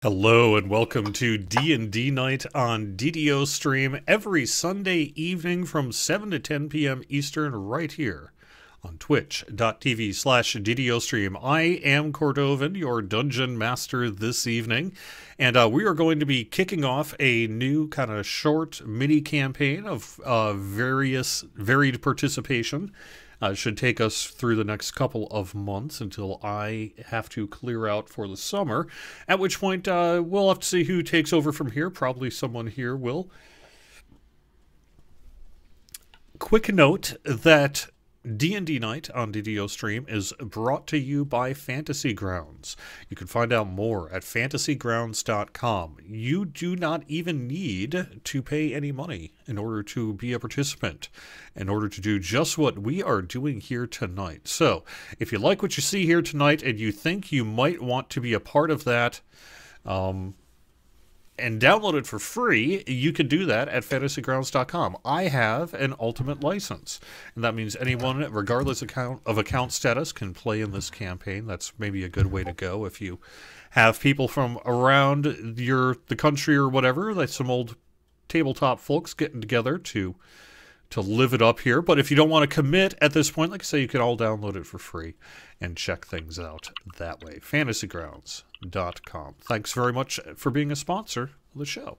Hello and welcome to D&D Night on DDOstream every Sunday evening from 7 to 10 p.m. Eastern right here on twitch.tv/DDOstream. I am Cordovan, your Dungeon Master this evening, and we are going to be kicking off a new kind of short mini campaign of varied participation. Should take us through the next couple of months until I have to clear out for the summer, at which point we'll have to see who takes over from here. Probably someone here will. Quick note that D&D Night on DDOstream is brought to you by Fantasy Grounds. You can find out more at fantasygrounds.com. You do not even need to pay any money in order to be a participant, in order to do just what we are doing here tonight. So, if you like what you see here tonight and you think you might want to be a part of that, and download it for free, you can do that at fantasygrounds.com. I have an ultimate license, and that means anyone, regardless of account status, can play in this campaign. That's maybe a good way to go if you have people from around the country or whatever, like some old tabletop folks getting together to live it up here. But if you don't want to commit at this point, like I say, you can all download it for free and check things out that way. fantasygrounds.com. Thanks very much for being a sponsor of the show.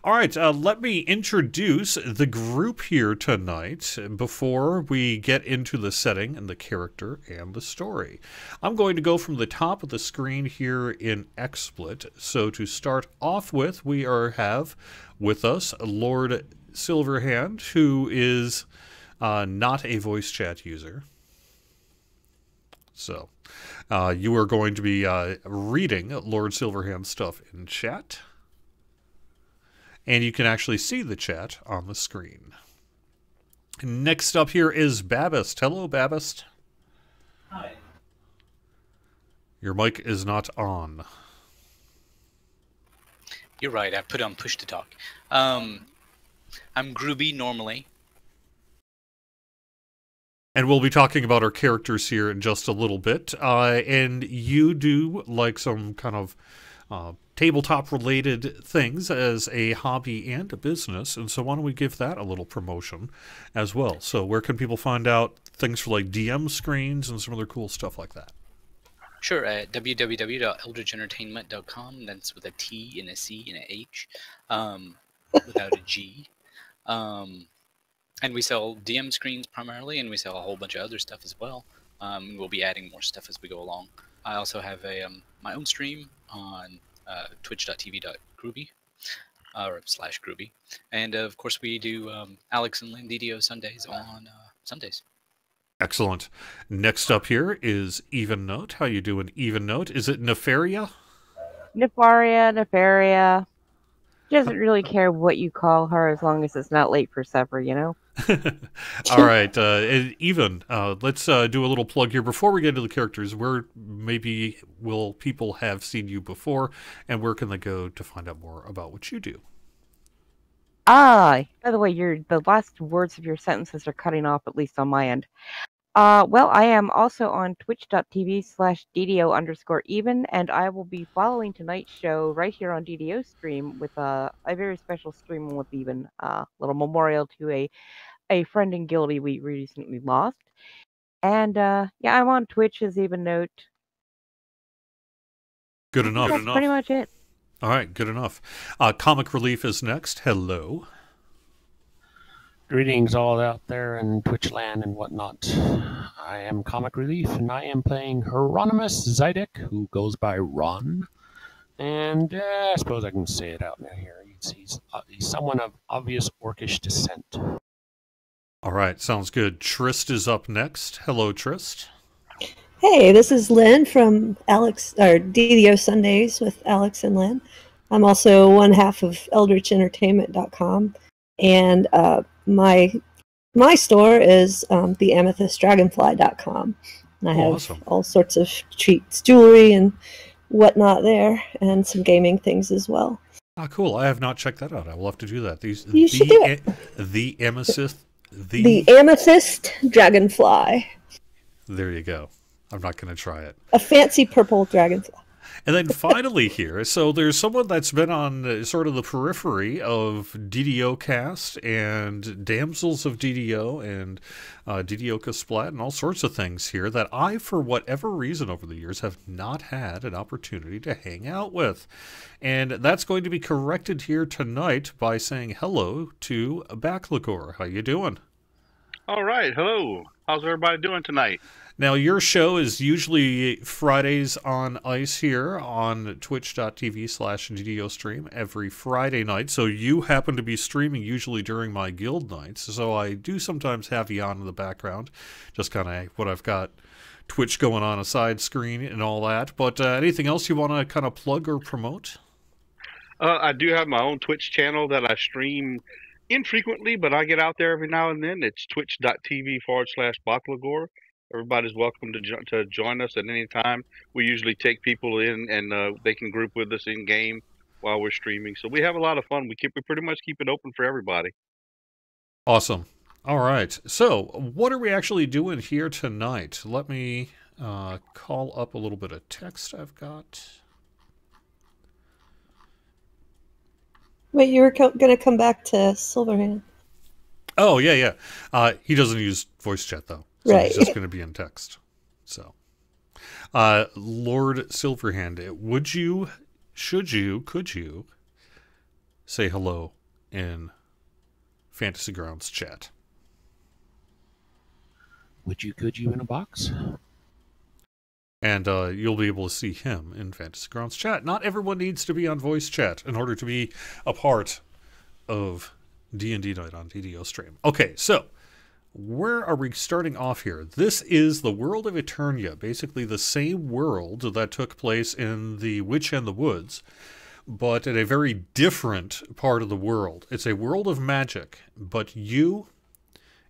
All right, let me introduce the group here tonight before we get into the setting and the character and the story. I'm going to go from the top of the screen here in XSplit. So to start off with, we have with us Lord Silverhand, who is not a voice chat user. So, you are going to be reading Lord Silverhand's stuff in chat. And you can actually see the chat on the screen. Next up here is Babist. Hello, Babist. Hi. Your mic is not on. You're right, I put on push to talk. I'm Groovy normally. And we'll be talking about our characters here in just a little bit. And you do like some kind of tabletop-related things as a hobby and a business. And so why don't we give that a little promotion as well? So where can people find out things for like DM screens and some other cool stuff like that? Sure, at www.eldritchentertainment.com. That's with a T and a C and a H, without a G. And we sell DM screens primarily, and we sell a whole bunch of other stuff as well. We'll be adding more stuff as we go along. I also have my own stream on twitch.tv.groovy, or /groovy. And of course we do Alex and Lynn DDO Sundays on Sundays. Excellent. Next up here is Even Note. How you doing, Even Note? Is it Nefaria? Nefaria. She doesn't really care what you call her as long as it's not late for supper, you know? All right. Even, let's do a little plug here before we get into the characters. Where maybe will people have seen you before, and where can they go to find out more about what you do? By the way, the last words of your sentences are cutting off, at least on my end. Well, I am also on twitch.tv/DDO_even, and I will be following tonight's show right here on DDOstream with a very special stream with Even, little memorial to a friend in Guilty we recently lost. And, yeah, I'm on Twitch as Even Note. Good enough. That's pretty much it. All right, good enough. Comic Relief is next. Hello. Greetings all out there in Twitch land and whatnot. I am Comic Relief, and I am playing Hieronymus Zydek, who goes by Ron. And I suppose I can say it out now here. He's someone of obvious orcish descent. All right, sounds good. Trist is up next. Hello, Trist. Hey, this is Lynn from DDO Sundays with Alex and Lynn. I'm also one half of eldritchentertainment.com, and my store is theamethystdragonfly.com. And I have awesome. all sorts of treats, jewelry and whatnot there, and some gaming things as well. Ah, cool. I have not checked that out. I will have to do that. You should do it. The Amethyst. The Amethyst Dragonfly. There you go. I'm not going to try it. A fancy purple dragonfly. And then finally here, so there's someone that's been on sort of the periphery of DDO Cast and Damsels of DDO and DDO Splat and all sorts of things here that I, for whatever reason over the years, have not had an opportunity to hang out with. And that's going to be corrected here tonight by saying hello to Backlagor. How you doing? All right. Hello. How's everybody doing tonight? Now, your show is usually Fridays on Ice here on twitch.tv/DDOstream every Friday night. So you happen to be streaming usually during my guild nights. So I do sometimes have you on in the background. Just kind of what I've got Twitch going on a side screen and all that. But anything else you want to kind of plug or promote? I do have my own Twitch channel that I stream infrequently, but I get out there every now and then. It's twitch.tv/Backlagor. Everybody's welcome to join us at any time. We usually take people in and they can group with us in game while we're streaming. So we have a lot of fun. We pretty much keep it open for everybody. Awesome. All right. So what are we actually doing here tonight? Let me call up a little bit of text I've got. Wait, you were going to come back to Silverhand. Oh, yeah. He doesn't use voice chat, though. So right. He's just going to be in text. So, Lord Silverhand, could you say hello in Fantasy Grounds chat? Could you in a box? And you'll be able to see him in Fantasy Grounds chat. Not everyone needs to be on voice chat in order to be a part of D&D Night on DDOstream. Okay, so where are we starting off here? This is the World of Eternia, basically the same world that took place in The Witch and the Woods, but in a very different part of the world. It's a world of magic, but you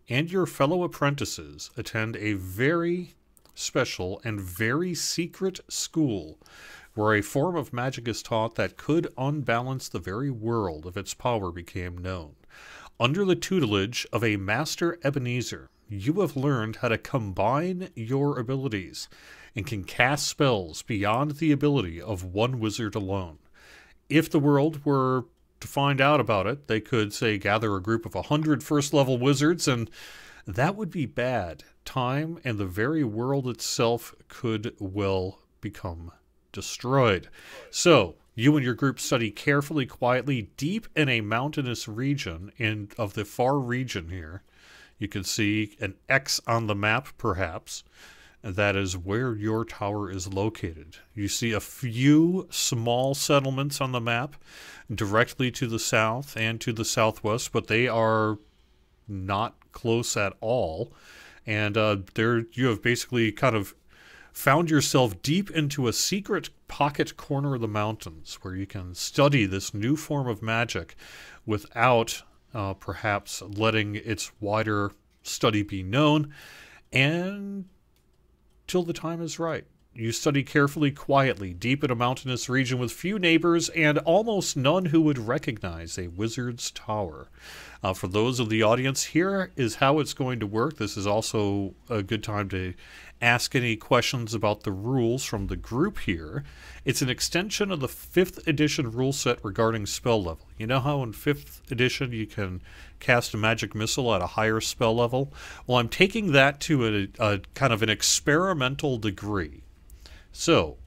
and your fellow apprentices attend a very special and very secret school where a form of magic is taught that could unbalance the very world if its power became known. Under the tutelage of a Master Ebeneezer, you have learned how to combine your abilities and can cast spells beyond the ability of one wizard alone. If the world were to find out about it, they could, say, gather a group of 100 first-level wizards, and that would be bad. Time and the very world itself could well become destroyed. So, you and your group study carefully, quietly, deep in a mountainous region of the far region here. You can see an X on the map, perhaps. That is where your tower is located. You see a few small settlements on the map directly to the south and to the southwest, but they are not close at all. And there you have basically kind of found yourself deep into a secret pocket corner of the mountains where you can study this new form of magic without perhaps letting its wider study be known, and till the time is right. You study carefully, quietly, deep in a mountainous region with few neighbors and almost none who would recognize a wizard's tower. For those of the audience, here is how it's going to work. This is also a good time to ask any questions about the rules from the group here. It's an extension of the 5th edition rule set regarding spell level. You know how in 5th edition you can cast a magic missile at a higher spell level? Well, I'm taking that to a kind of an experimental degree. So,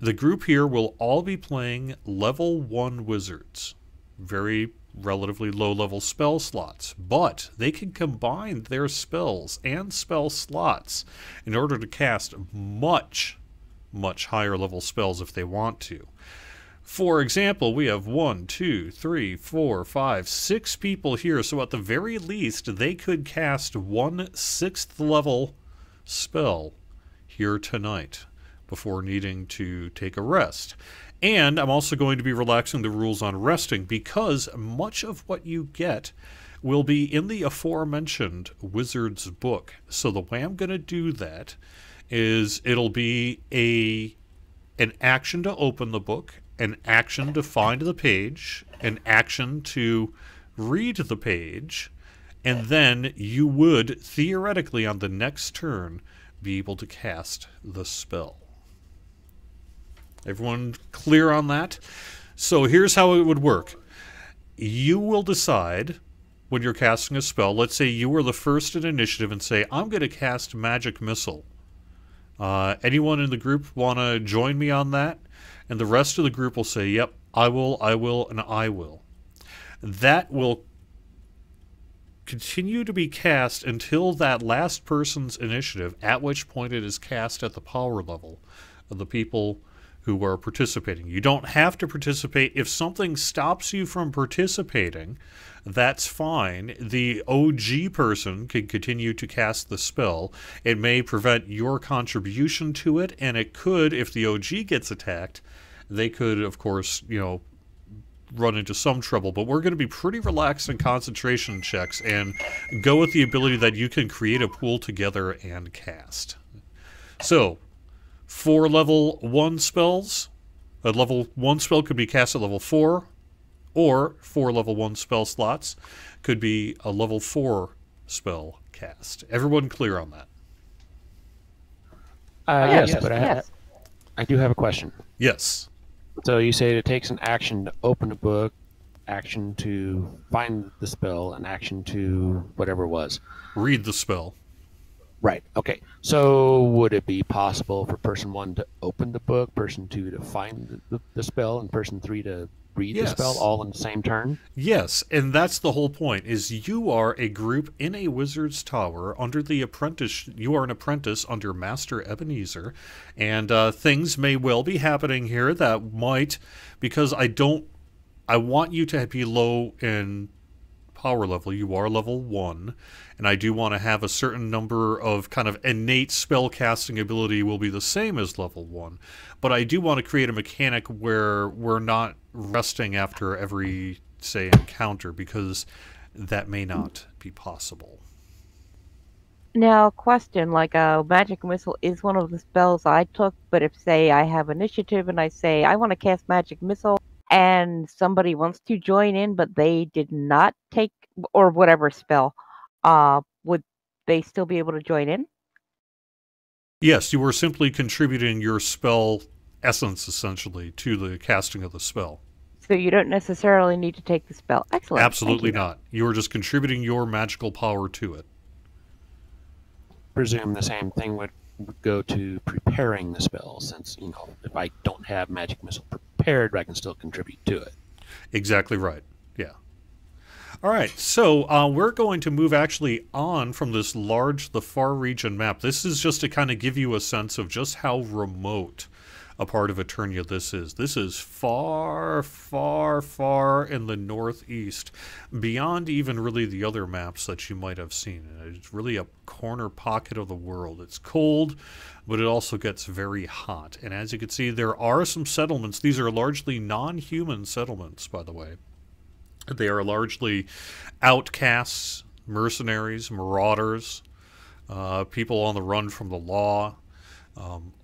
the group here will all be playing level 1 wizards. Very relatively low-level spell slots, but they can combine their spells and spell slots in order to cast much higher-level spells if they want to. For example, we have 1, 2, 3, 4, 5, 6 people here, so at the very least, they could cast 1 6th-level spell here tonight before needing to take a rest. And I'm also going to be relaxing the rules on resting because much of what you get will be in the aforementioned Wizard's book. So the way I'm going to do that is it'll be an action to open the book, an action to find the page, an action to read the page, and then you would, theoretically on the next turn, be able to cast the spell. Everyone clear on that? So here's how it would work. You will decide when you're casting a spell. Let's say you were the first in initiative and say, I'm going to cast Magic Missile. Anyone in the group want to join me on that? And the rest of the group will say, yep, I will, and I will. That will continue to be cast until that last person's initiative, at which point it is cast at the power level of the people who are participating. You don't have to participate. If something stops you from participating, that's fine. The OG person can continue to cast the spell. It may prevent your contribution to it, and it could, if the OG gets attacked, they could, of course, run into some trouble. But we're going to be pretty relaxed in concentration checks and go with the ability that you can create a pool together and cast. So, 4 level 1 spells. A level 1 spell could be cast at level 4, or 4 level 1 spell slots could be a level 4 spell cast. Everyone clear on that? Yes, but I do have a question. Yes. So you say it takes an action to open a book, action to find the spell, and action to whatever it was. Read the spell. Right. Okay. So would it be possible for person 1 to open the book, person 2 to find the spell, and person 3 to read the spell all in the same turn? Yes, and that's the whole point, is you are a group in a wizard's tower under the apprentice. You are an apprentice under Master Ebeneezer, and things may well be happening here that might, because I want you to be low in power level. You are level 1, and I do want to have a certain number of kind of innate spell casting ability will be the same as level 1, but I do want to create a mechanic where we're not resting after every, say, encounter, because that may not be possible. Now, question, like Magic Missile is one of the spells I took, but if, say, I have initiative and I say, I want to cast Magic Missile, and somebody wants to join in, but they did not take, or whatever spell, would they still be able to join in? Yes, you were simply contributing your spell essence, essentially, to the casting of the spell. So you don't necessarily need to take the spell. Excellent. Absolutely not. You are just contributing your magical power to it. Presume the same thing would go to preparing the spell, since, if I don't have Magic Missile prepared, I can still contribute to it. Exactly right. Yeah. All right, so we're going to move actually on from this the far region map. This is just to kind of give you a sense of just how remote a part of Eternia this is. This is far, far, far in the northeast, beyond even really the other maps that you might have seen. It's really a corner pocket of the world. It's cold, but it also gets very hot. And as you can see, there are some settlements. These are largely non-human settlements, by the way. They are largely outcasts, mercenaries, marauders, people on the run from the law,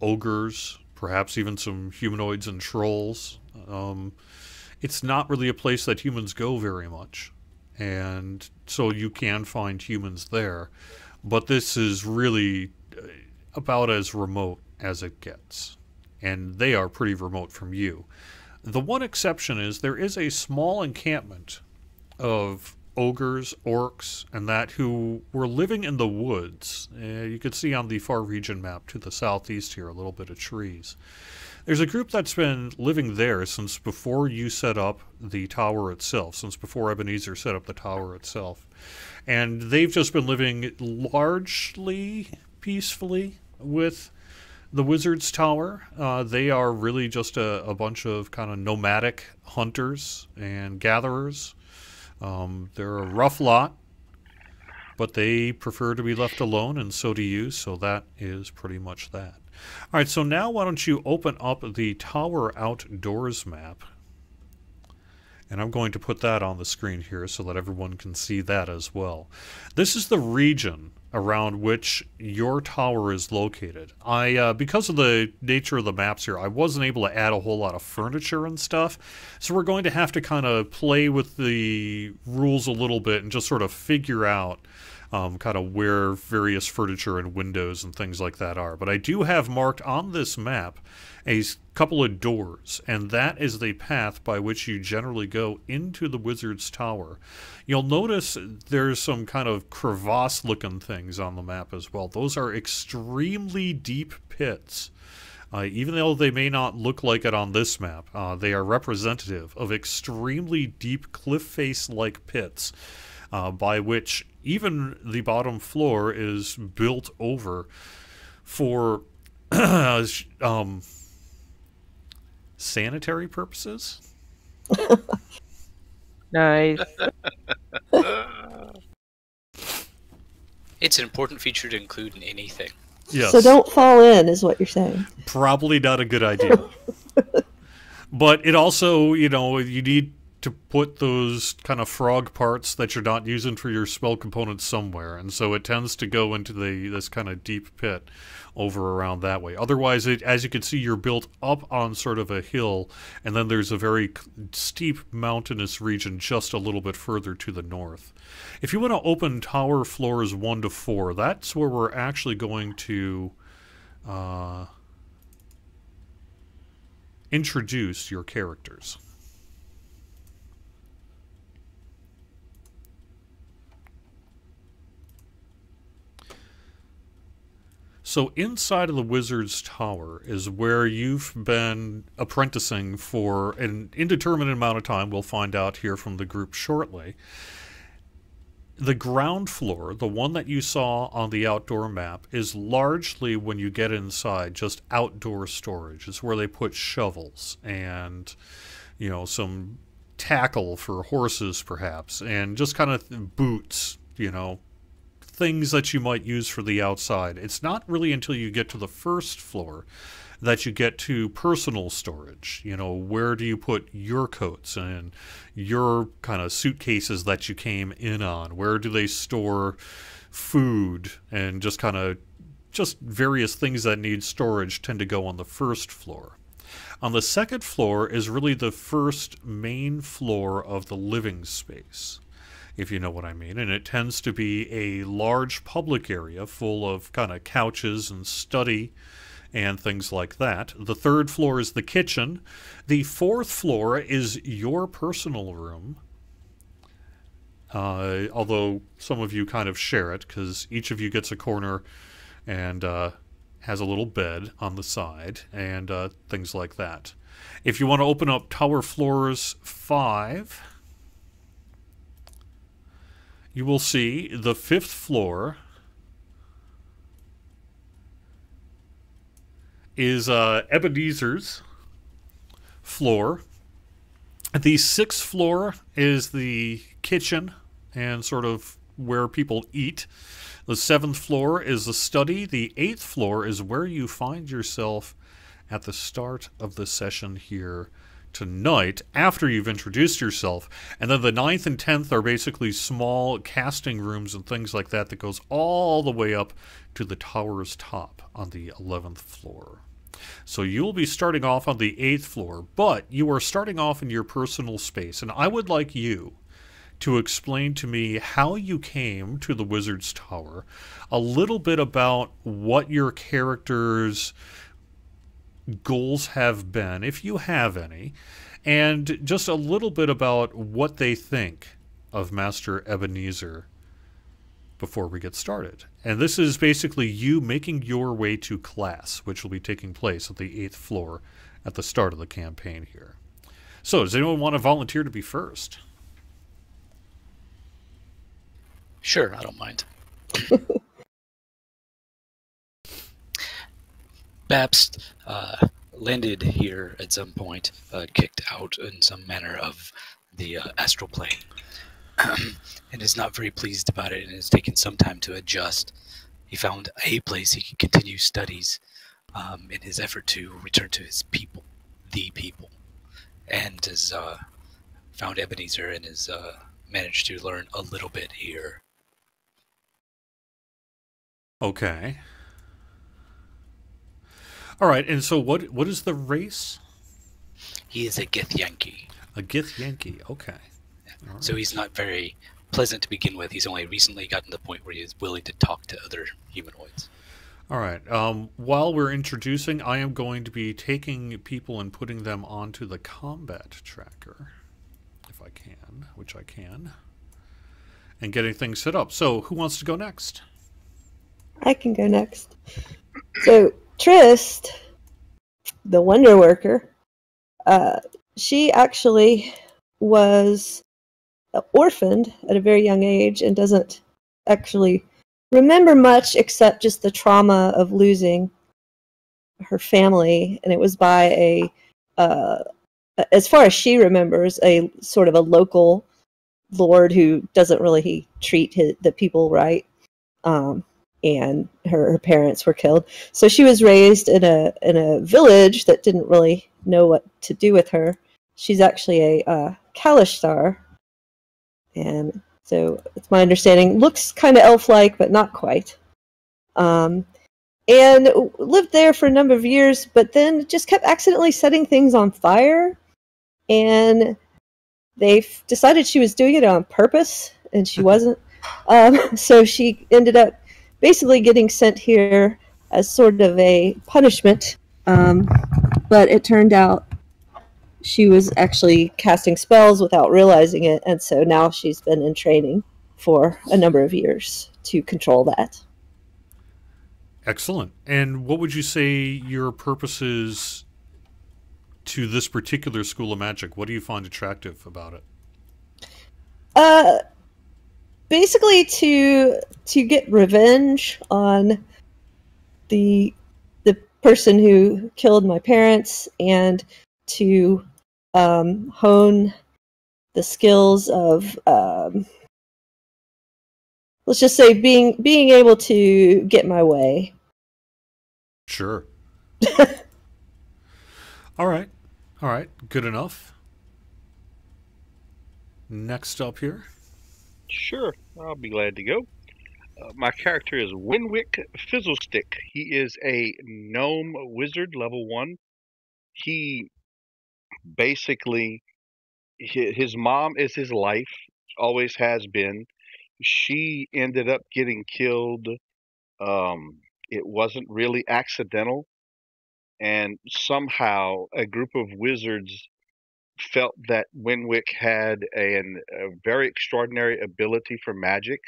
ogres, perhaps even some humanoids and trolls. It's not really a place that humans go very much, and so you can find humans there, but this is really about as remote as it gets, and they are pretty remote from you. The one exception is there is a small encampment of ogres, orcs, and that who were living in the woods. You can see on the far region map to the southeast here a little bit of trees. There's a group that's been living there since before you set up the tower itself, since before Ebeneezer set up the tower itself. And they've just been living largely peacefully with the Wizard's Tower. They are really just a bunch of kind of nomadic hunters and gatherers. They're a rough lot, but they prefer to be left alone, and so do you, so that is pretty much that. All right, so now why don't you open up the Tower Outdoors map, and I'm going to put that on the screen here so that everyone can see that as well. This is the region around which your tower is located. Because of the nature of the maps here, I wasn't able to add a whole lot of furniture and stuff, so we're going to have to kind of play with the rules a little bit and just sort of figure out kind of where various furniture and windows and things like that are. But I do have marked on this map a couple of doors, and that is the path by which you generally go into the wizard's tower. You'll notice there's some kind of crevasse-looking things on the map as well. Those are extremely deep pits. Even though they may not look like it on this map, they are representative of extremely deep cliff face-like pits by which even the bottom floor is built over for sanitary purposes. Nice. It's an important feature to include in anything. Yes. So don't fall in, is what you're saying. Probably not a good idea. But it also, you know, you need to put those kind of frog parts that you're not using for your spell components somewhere, and so it tends to go into this kind of deep pit over around that way. Otherwise, as you can see, you're built up on sort of a hill, and then there's a very steep mountainous region just a little bit further to the north. If you want to open tower floors 1 to 4, that's where we're actually going to introduce your characters. So inside of the Wizard's Tower is where you've been apprenticing for an indeterminate amount of time. We'll find out here from the group shortly. The ground floor, the one that you saw on the outdoor map, is largely, when you get inside, just outdoor storage. It's where they put shovels and, you know, some tackle for horses, perhaps, and just kind of boots, you know, things that you might use for the outside. It's not really until you get to the first floor that you get to personal storage. You know, where do you put your coats and your kind of suitcases that you came in on? Where do they store food and just kind of just various things that need storage tend to go on the first floor. On the second floor is really the first main floor of the living space, if you know what I mean. And it tends to be a large public area full of kind of couches and study and things like that. The third floor is the kitchen. The fourth floor is your personal room. Although some of you kind of share it, because each of you gets a corner and has a little bed on the side and things like that. If you want to open up tower floors 5, you will see the 5th floor is Ebenezer's floor. The 6th floor is the kitchen and sort of where people eat. The 7th floor is the study. The 8th floor is where you find yourself at the start of the session here tonight, after you've introduced yourself. And then the 9th and 10th are basically small casting rooms and things like that goes all the way up to the tower's top on the 11th floor. So you'll be starting off on the 8th floor, but you are starting off in your personal space. And I would like you to explain to me how you came to the Wizard's Tower, a little bit about what your character's goals have been, if you have any, and just a little bit about what they think of Master Ebeneezer before we get started. And this is basically you making your way to class, which will be taking place at the 8th floor at the start of the campaign here. So, does anyone want to volunteer to be first? Sure, I don't mind. Babs landed here at some point, kicked out in some manner of the astral plane, and is not very pleased about it, and has taken some time to adjust. He found a place he could continue studies in his effort to return to his people, the people, and has found Ebeneezer and has managed to learn a little bit here. Okay. All right, and so what is the race? He is a Gith Yankee. A Gith Yankee, okay. So he's not very pleasant to begin with. He's only recently gotten to the point where he is willing to talk to other humanoids. All right. While we're introducing, I am going to be taking people and putting them onto the combat tracker, if I can, which I can, and getting things set up. So who wants to go next? I can go next. So Trist, the Wonder Worker, she actually was orphaned at a very young age and doesn't actually remember much except just the trauma of losing her family. And it was by as far as she remembers, a sort of a local lord who doesn't really treat the people right. And her parents were killed. So she was raised in a village that didn't really know what to do with her. She's actually a Kalishtar. And so it's my understanding, looks kind of elf-like, but not quite. And lived there for a number of years, but then just kept accidentally setting things on fire. And they decided she was doing it on purpose, and she wasn't. So she ended up basically getting sent here as sort of a punishment. But it turned out she was actually casting spells without realizing it, and so now she's been in training for a number of years to control that. Excellent. And what would you say your purpose is to this particular school of magic? What do you find attractive about it? Basically to get revenge on the person who killed my parents, and to hone the skills of let's just say being able to get my way. Sure. All right. Good enough. Next up here. Sure, I'll be glad to go. My character is Winwick Fizzlestick. He is a gnome wizard, level 1. He basically, his mom is his life, always has been. She ended up getting killed. It wasn't really accidental. And somehow a group of wizards felt that Winwick had a very extraordinary ability for magic.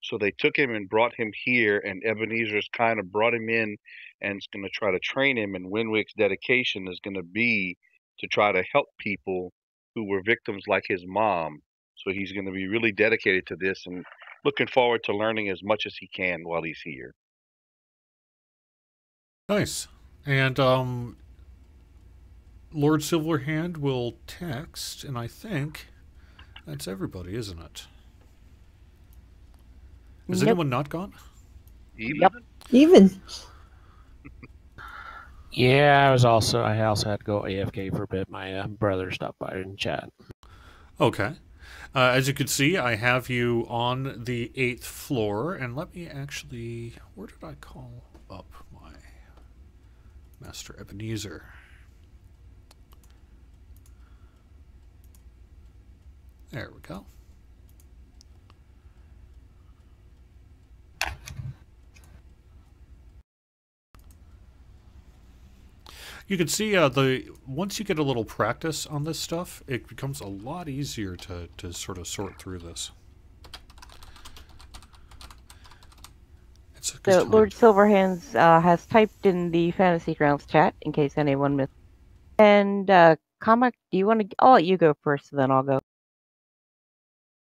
So they took him and brought him here, and Ebenezer's kind of brought him in and is going to try to train him. And Winwick's dedication is going to be to try to help people who were victims like his mom. So he's going to be really dedicated to this and looking forward to learning as much as he can while he's here. Nice. And Lord Silverhand will text, and I think that's everybody, isn't it? Is anyone not gone? Even. Yeah, I also had to go AFK for a bit. My brother stopped by and chat. Okay. As you can see, I have you on the 8th floor, and let me actually... Where did I call up my Master Ebeneezer? There we go. You can see once you get a little practice on this stuff, it becomes a lot easier to sort of sort through this. So Lord Silverhands has typed in the Fantasy Grounds chat in case anyone missed. And Comic, do you want to? I'll let you go first, then I'll go.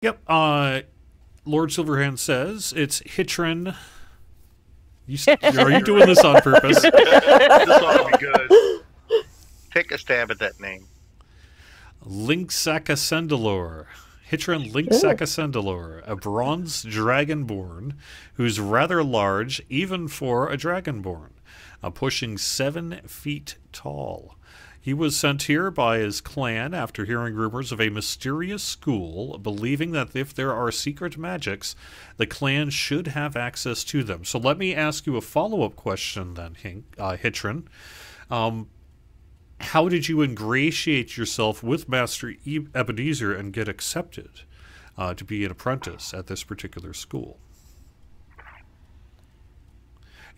Yep. Lord Silverhand says it's Hitrin. Are you doing this on purpose? This ought to be good. Take a stab at that name. Linksacasendalor. Hitrin Linksacasendalor, a bronze dragonborn who's rather large, even for a dragonborn, pushing 7 feet tall. He was sent here by his clan after hearing rumors of a mysterious school, believing that if there are secret magics, the clan should have access to them. So let me ask you a follow-up question then, Hitrin. How did you ingratiate yourself with Master Ebeneezer and get accepted? to be an apprentice at this particular school.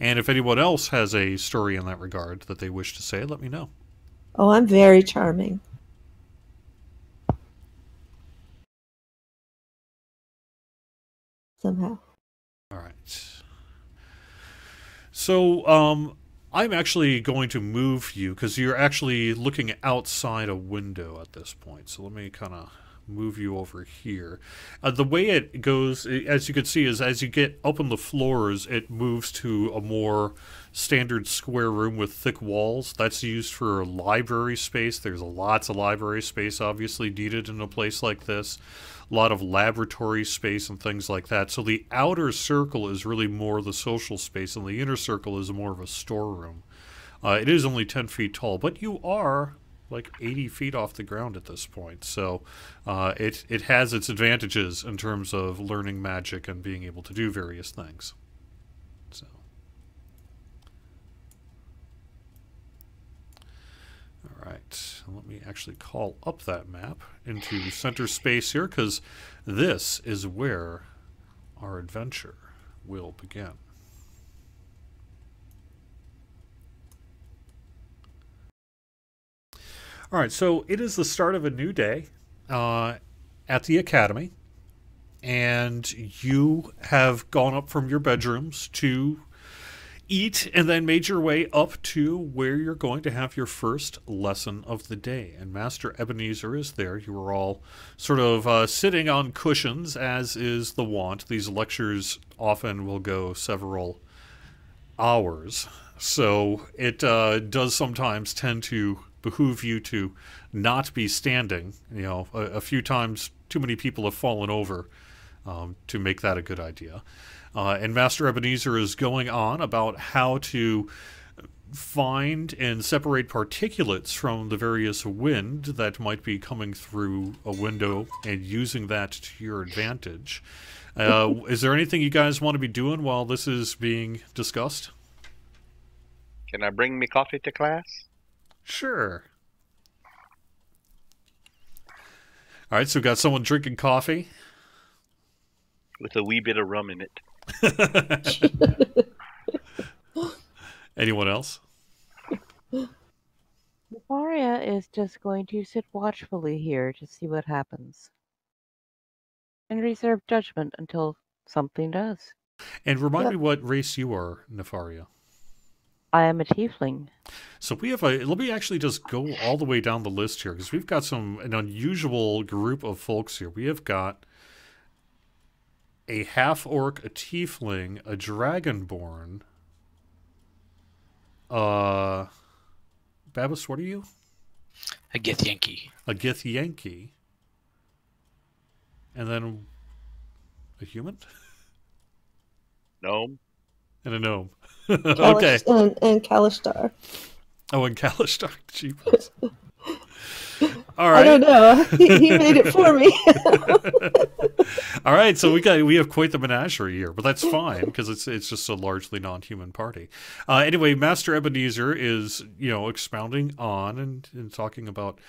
And if anyone else has a story in that regard that they wish to say, let me know. Oh, I'm very charming. Somehow. All right. So, I'm actually going to move you because you're actually looking outside a window at this point. So let me kind of move you over here. The way it goes, as you can see, is as you get up on the floors, it moves to a more standard square room with thick walls. That's used for library space. There's lots of library space obviously needed in a place like this. A lot of laboratory space and things like that. So the outer circle is really more the social space, and the inner circle is more of a storeroom. It is only 10 feet tall, but you are like 80 feet off the ground at this point. So it has its advantages in terms of learning magic and being able to do various things. So. All right, let me actually call up that map into center space here, because this is where our adventure will begin. All right, so it is the start of a new day at the academy, and you have gone up from your bedrooms to eat and then made your way up to where you're going to have your first lesson of the day. And Master Ebeneezer is there. You are all sort of sitting on cushions, as is the wont. These lectures often will go several hours, so it does sometimes tend to behoove you to not be standing. You know, a few times too many people have fallen over to make that a good idea. And Master Ebeneezer is going on about how to find and separate particulates from the various wind that might be coming through a window and using that to your advantage. Is there anything you guys want to be doing while this is being discussed? Can I bring me coffee to class? Sure. All right, so we've got someone drinking coffee. With a wee bit of rum in it. Anyone else? Nefaria is just going to sit watchfully here to see what happens. And reserve judgment until something does. And remind me what race you are, Nefaria. I am a tiefling. So we have let me actually just go all the way down the list here, because we've got an unusual group of folks here. We have got a half-orc, a tiefling, a dragonborn. Babas, what are you? A Githyanki. A Githyanki. And then a human? Gnome. And a gnome. Okay. And Kalishtar. Oh, and Kalishtar. Jeepers. All right. I don't know. He made it for me. All right, so we have quite the menagerie here, but that's fine because it's just a largely non-human party. Anyway, Master Ebeneezer is expounding on and talking about,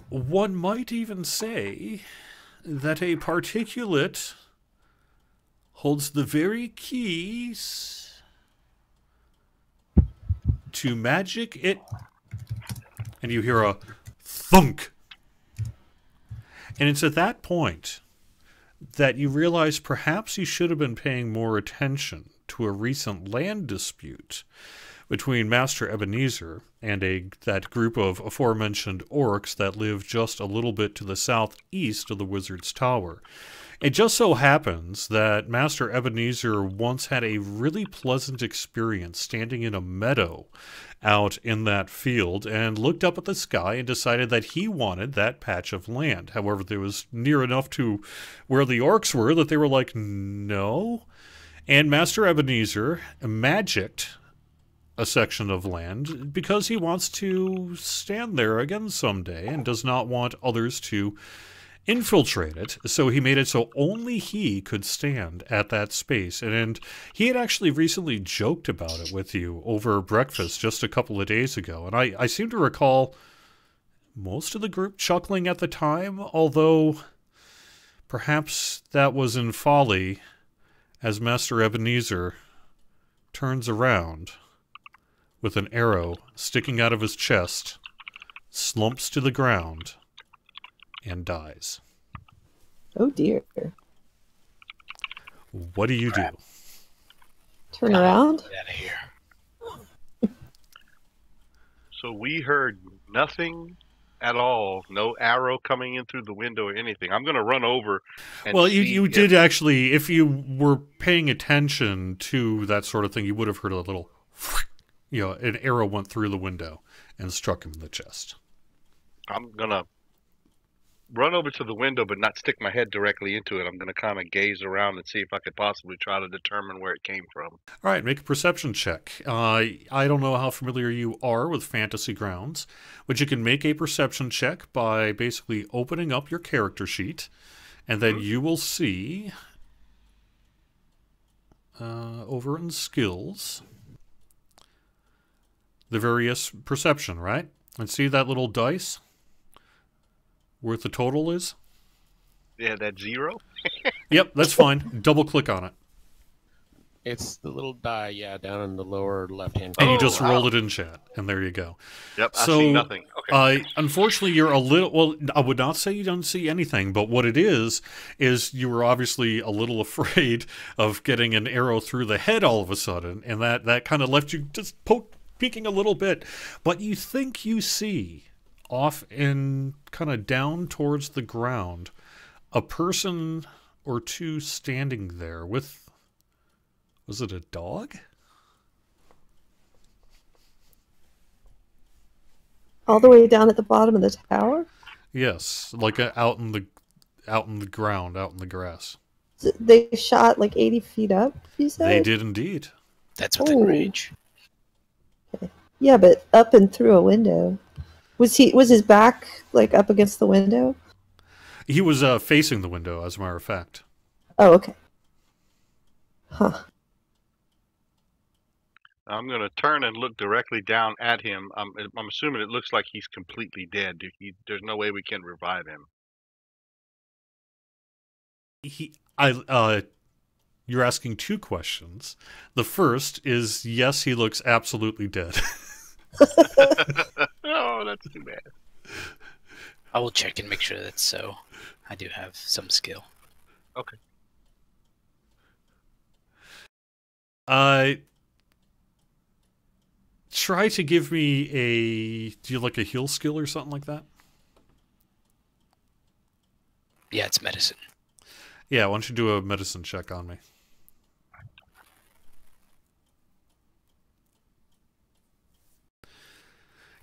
one might even say that a particulate holds the very keys to magic. And you hear a thunk. And it's at that point that you realize perhaps you should have been paying more attention to a recent land dispute between Master Ebeneezer and that group of aforementioned orcs that live just a little bit to the southeast of the Wizard's Tower. It just so happens that Master Ebeneezer once had a really pleasant experience standing in a meadow out in that field and looked up at the sky and decided that he wanted that patch of land. However, there was near enough to where the orcs were that they were like, no. And Master Ebeneezer magicked a section of land because he wants to stand there again someday and does not want others to infiltrate it. So he made it so only he could stand at that space. And he had actually recently joked about it with you over breakfast just a couple of days ago. And I seem to recall most of the group chuckling at the time, although Perhaps that was in folly, as Master Ebeneezer turns around with an arrow sticking out of his chest, slumps to the ground, and dies. Oh dear. What do you do? Turn around. Get out of here. So we heard nothing at all. No arrow coming in through the window or anything. I'm going to run over and Well, see you if- did actually, if you were paying attention to that sort of thing, you would have heard a little, an arrow went through the window and struck him in the chest. I'm going to run over to the window but not stick my head directly into it. I'm going to kind of gaze around and see if I could possibly try to determine where it came from. All right, make a perception check. I don't know how familiar you are with Fantasy Grounds, but you can make a perception check by basically opening up your character sheet, and then you will see over in skills the various perception, right? And see that little dice? Where the total is? Yeah, that 0? Yep, that's fine. Double click on it. It's the little die, yeah, down in the lower left-hand And corner. you just wow. roll it in chat, and there you go. Yep, I So, see nothing. Okay. Unfortunately, you're a little... Well, I would not say you don't see anything, but what it is you were obviously a little afraid of getting an arrow through the head all of a sudden, and that kind of left you just peeking a little bit. But you think you see, off in kind of down towards the ground, a person or two standing there with... Was it a dog? All the way down at the bottom of the tower? Yes, like out in the ground, out in the grass. They shot like 80 feet up, you said? They did indeed. That's within Oh. range. Yeah, but up and through a window. Was his back like up against the window? He was facing the window, as a matter of fact. Oh, okay. Huh. I'm going to turn and look directly down at him. I'm assuming it looks like he's completely dead. There's no way we can revive him. You're asking two questions. The first is, yes, he looks absolutely dead. Oh, that's too bad. I will check and make sure that's so. I do have some skill. Okay. Try to give me do you like a heal skill or something like that? Yeah, it's medicine. Yeah, why don't you do a medicine check on me?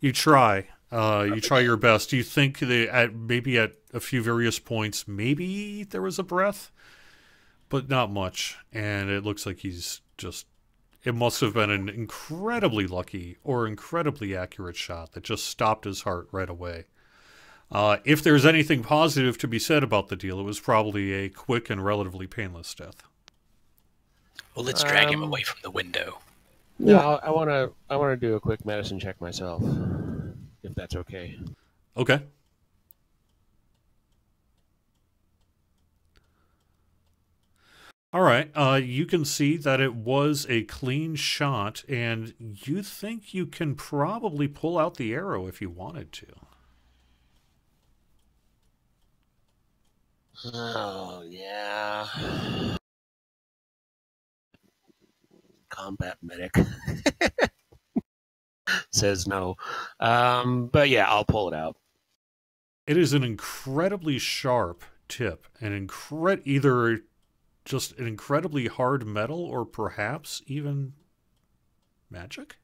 You try. You try your best. You think that maybe at a few various points, maybe there was a breath, but not much. And it looks like he's just... It must have been an incredibly lucky or incredibly accurate shot that just stopped his heart right away. If there's anything positive to be said about the deal, it was probably a quick and relatively painless death. Well, let's drag him away from the window. No, Yeah. I wanna do a quick medicine check myself, if that's okay. Okay. All right. You can see that it was a clean shot, and you think you can probably pull out the arrow if you wanted to. Oh, yeah. Combat medic. Says no. But yeah, I'll pull it out. It is an incredibly sharp tip, either just an incredibly hard metal or perhaps even magic?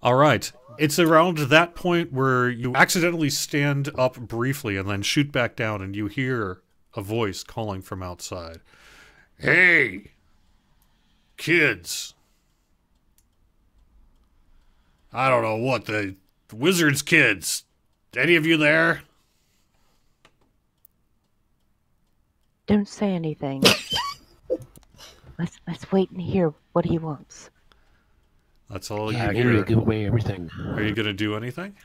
All right. It's around that point where you accidentally stand up briefly and then shoot back down, and you hear a voice calling from outside. Hey, kids. I don't know what, the wizard's kids. Any of you there? Don't say anything. Let's wait and hear what he wants. That's all Yeah, you give me hear. to give away everything. Are you going to do anything?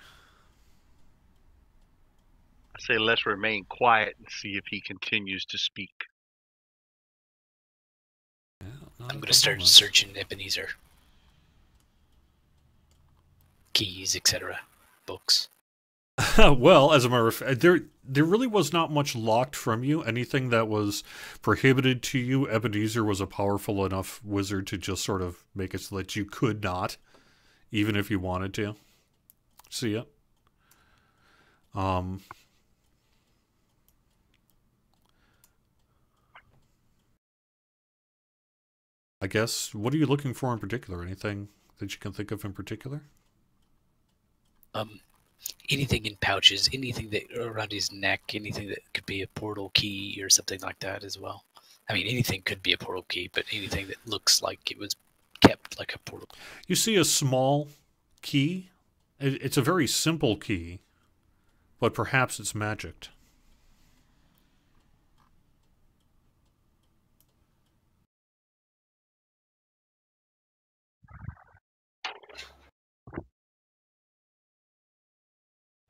I say let's remain quiet and see if he continues to speak. Yeah, I'm going to start searching Ebeneezer. Keys, etc. Books. Well, as a matter of fact, there really was not much locked from you. Anything that was prohibited to you, Ebeneezer was a powerful enough wizard to just sort of make it so that you could not, even if you wanted to. See ya. I guess, what are you looking for in particular? Anything that you can think of in particular? Anything in pouches, anything that around his neck, anything that could be a portal key or something like that as well. I mean, anything could be a portal key, but anything that looks like it was kept like a portal. You see a small key. It's a very simple key, but perhaps it's magicked.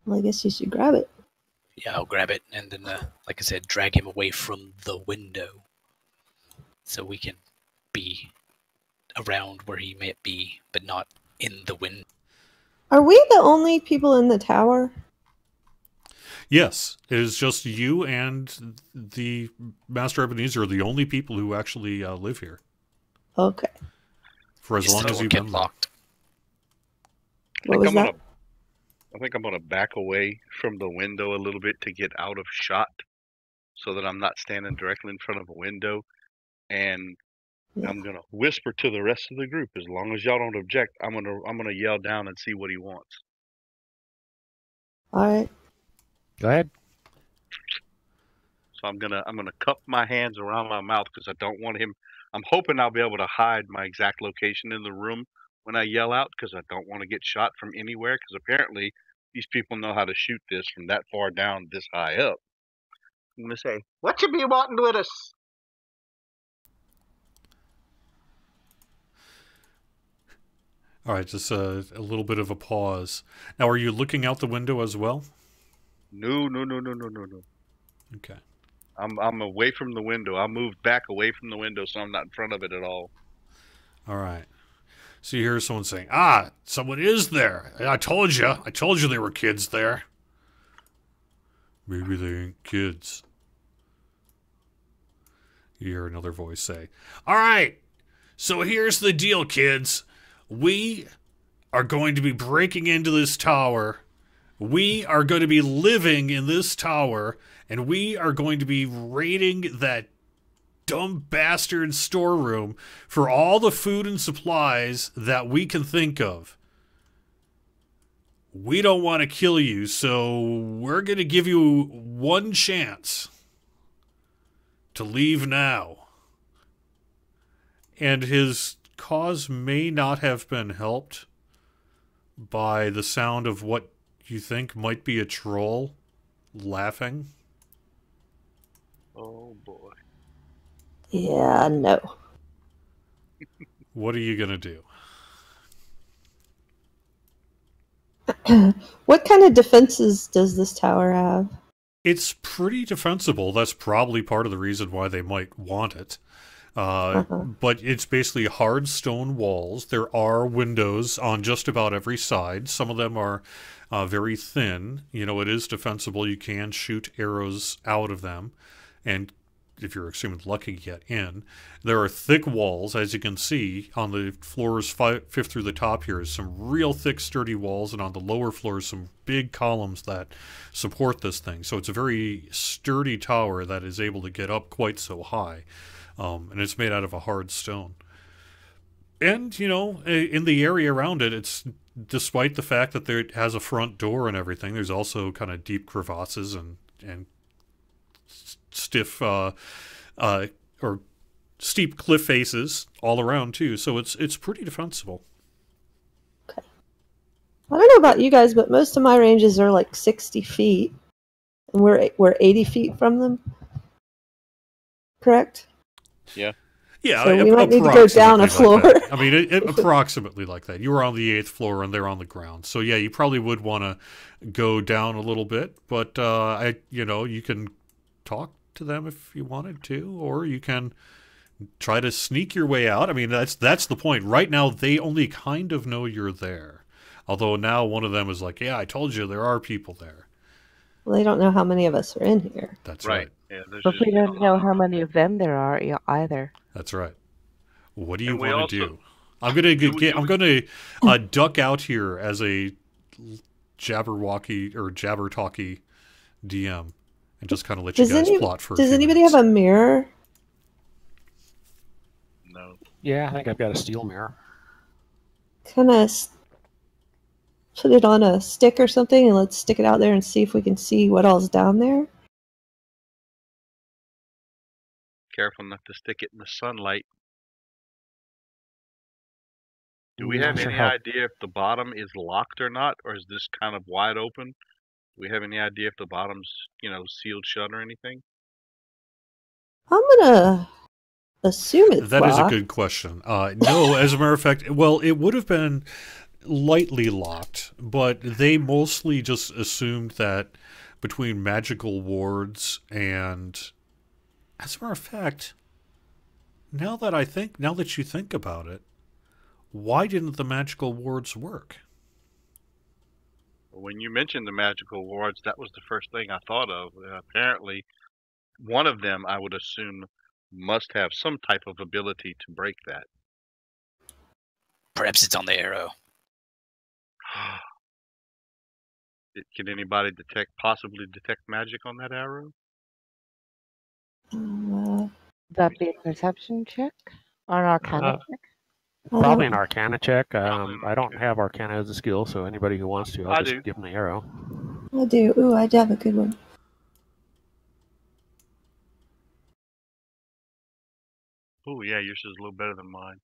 Well, I guess you should grab it. Yeah, I'll grab it and then, like I said, drag him away from the window so we can be around where he may be, but not in the window. Are we the only people in the tower? Yes, it is just you and the Master Ebeneezer are the only people who actually live here. Okay. For as long as you've been locked. What was that? I think I'm gonna back away from the window a little bit to get out of shot, so that I'm not standing directly in front of a window. And I'm gonna whisper to the rest of the group. As long as y'all don't object, I'm gonna yell down and see what he wants. All right. Go ahead. So I'm gonna cup my hands around my mouth because I don't want him. I'm hoping I'll be able to hide my exact location in the room when I yell out, because I don't want to get shot from anywhere, because apparently these people know how to shoot this from that far down, this high up. I'm gonna say, "What you be wanting with us?" All right, just a little bit of a pause. Now, are you looking out the window as well? No. Okay. I'm away from the window. I moved back away from the window, so I'm not in front of it at all. All right. So you hear someone saying, someone is there. I told you there were kids there. Maybe they ain't kids. You hear another voice say, all right, so here's the deal, kids. We are going to be breaking into this tower. We are going to be living in this tower, and we are going to be raiding that dumb bastard storeroom for all the food and supplies that we can think of. We don't want to kill you, so we're going to give you one chance to leave now. And his cause may not have been helped by the sound of what you think might be a troll laughing. Oh boy. Yeah, no. What are you going to do? What kind of defenses does this tower have? It's pretty defensible. That's probably part of the reason why they might want it. But it's basically hard stone walls. There are windows on just about every side. Some of them are very thin. You know, it is defensible. You can shoot arrows out of them. And if you're extremely lucky, get in. There are thick walls, as you can see, on the floors fifth through the top here is some real thick, sturdy walls, and on the lower floors, some big columns that support this thing. So it's a very sturdy tower that is able to get up quite so high. And it's made out of a hard stone. And, you know, in the area around it, it's, despite the fact that it has a front door and everything, there's also kind of deep crevasses and stiff or steep cliff faces all around too, so it's pretty defensible. Okay. I don't know about you guys, but most of my ranges are like 60 feet, and we're 80 feet from them. Correct? Yeah. Yeah, So we might need to go down a approximately like floor. that. I mean, approximately like that. You were on the 8th floor and they're on the ground. So yeah, you probably would want to go down a little bit, but you can talk to them if you wanted to, or you can try to sneak your way out. I mean, that's the point. Right now, they only kind of know you're there. Although now one of them is like, yeah, I told you there are people there. Well, they don't know how many of us are in here. That's right. Yeah, there's But just we don't know how many of them there are either. That's right. What do you And we want to also- do? I'm gonna duck out here as a jabberwocky or jabber-talky DM and just kind of let you guys plot for. Does anybody have a mirror? No. Yeah, I think I've got a steel mirror. Kind of put it on a stick or something, and let's stick it out there and see if we can see what all's down there. Careful not to stick it in the sunlight. Do we Not have sure any how- idea if the bottom is locked or not, or is this kind of wide open? Do we have any idea if the bottom's, sealed shut or anything? I'm gonna assume it's That is a locked. good question. No, as a matter of fact, well, it would have been lightly locked, but they mostly just assumed that between magical wards and, as a matter of fact, now that you think about it, why didn't the magical wards work? When you mentioned the magical wards, that was the first thing I thought of. Apparently, one of them, I would assume, must have some type of ability to break that. Perhaps it's on the arrow. Can anybody possibly detect magic on that arrow? That'd be a perception check or an arcana check. Probably an Arcana check. I don't have Arcana as a skill, so anybody who wants to, I'll just give them the arrow. I do. Ooh, I do have a good one. Oh, yeah, yours is a little better than mine.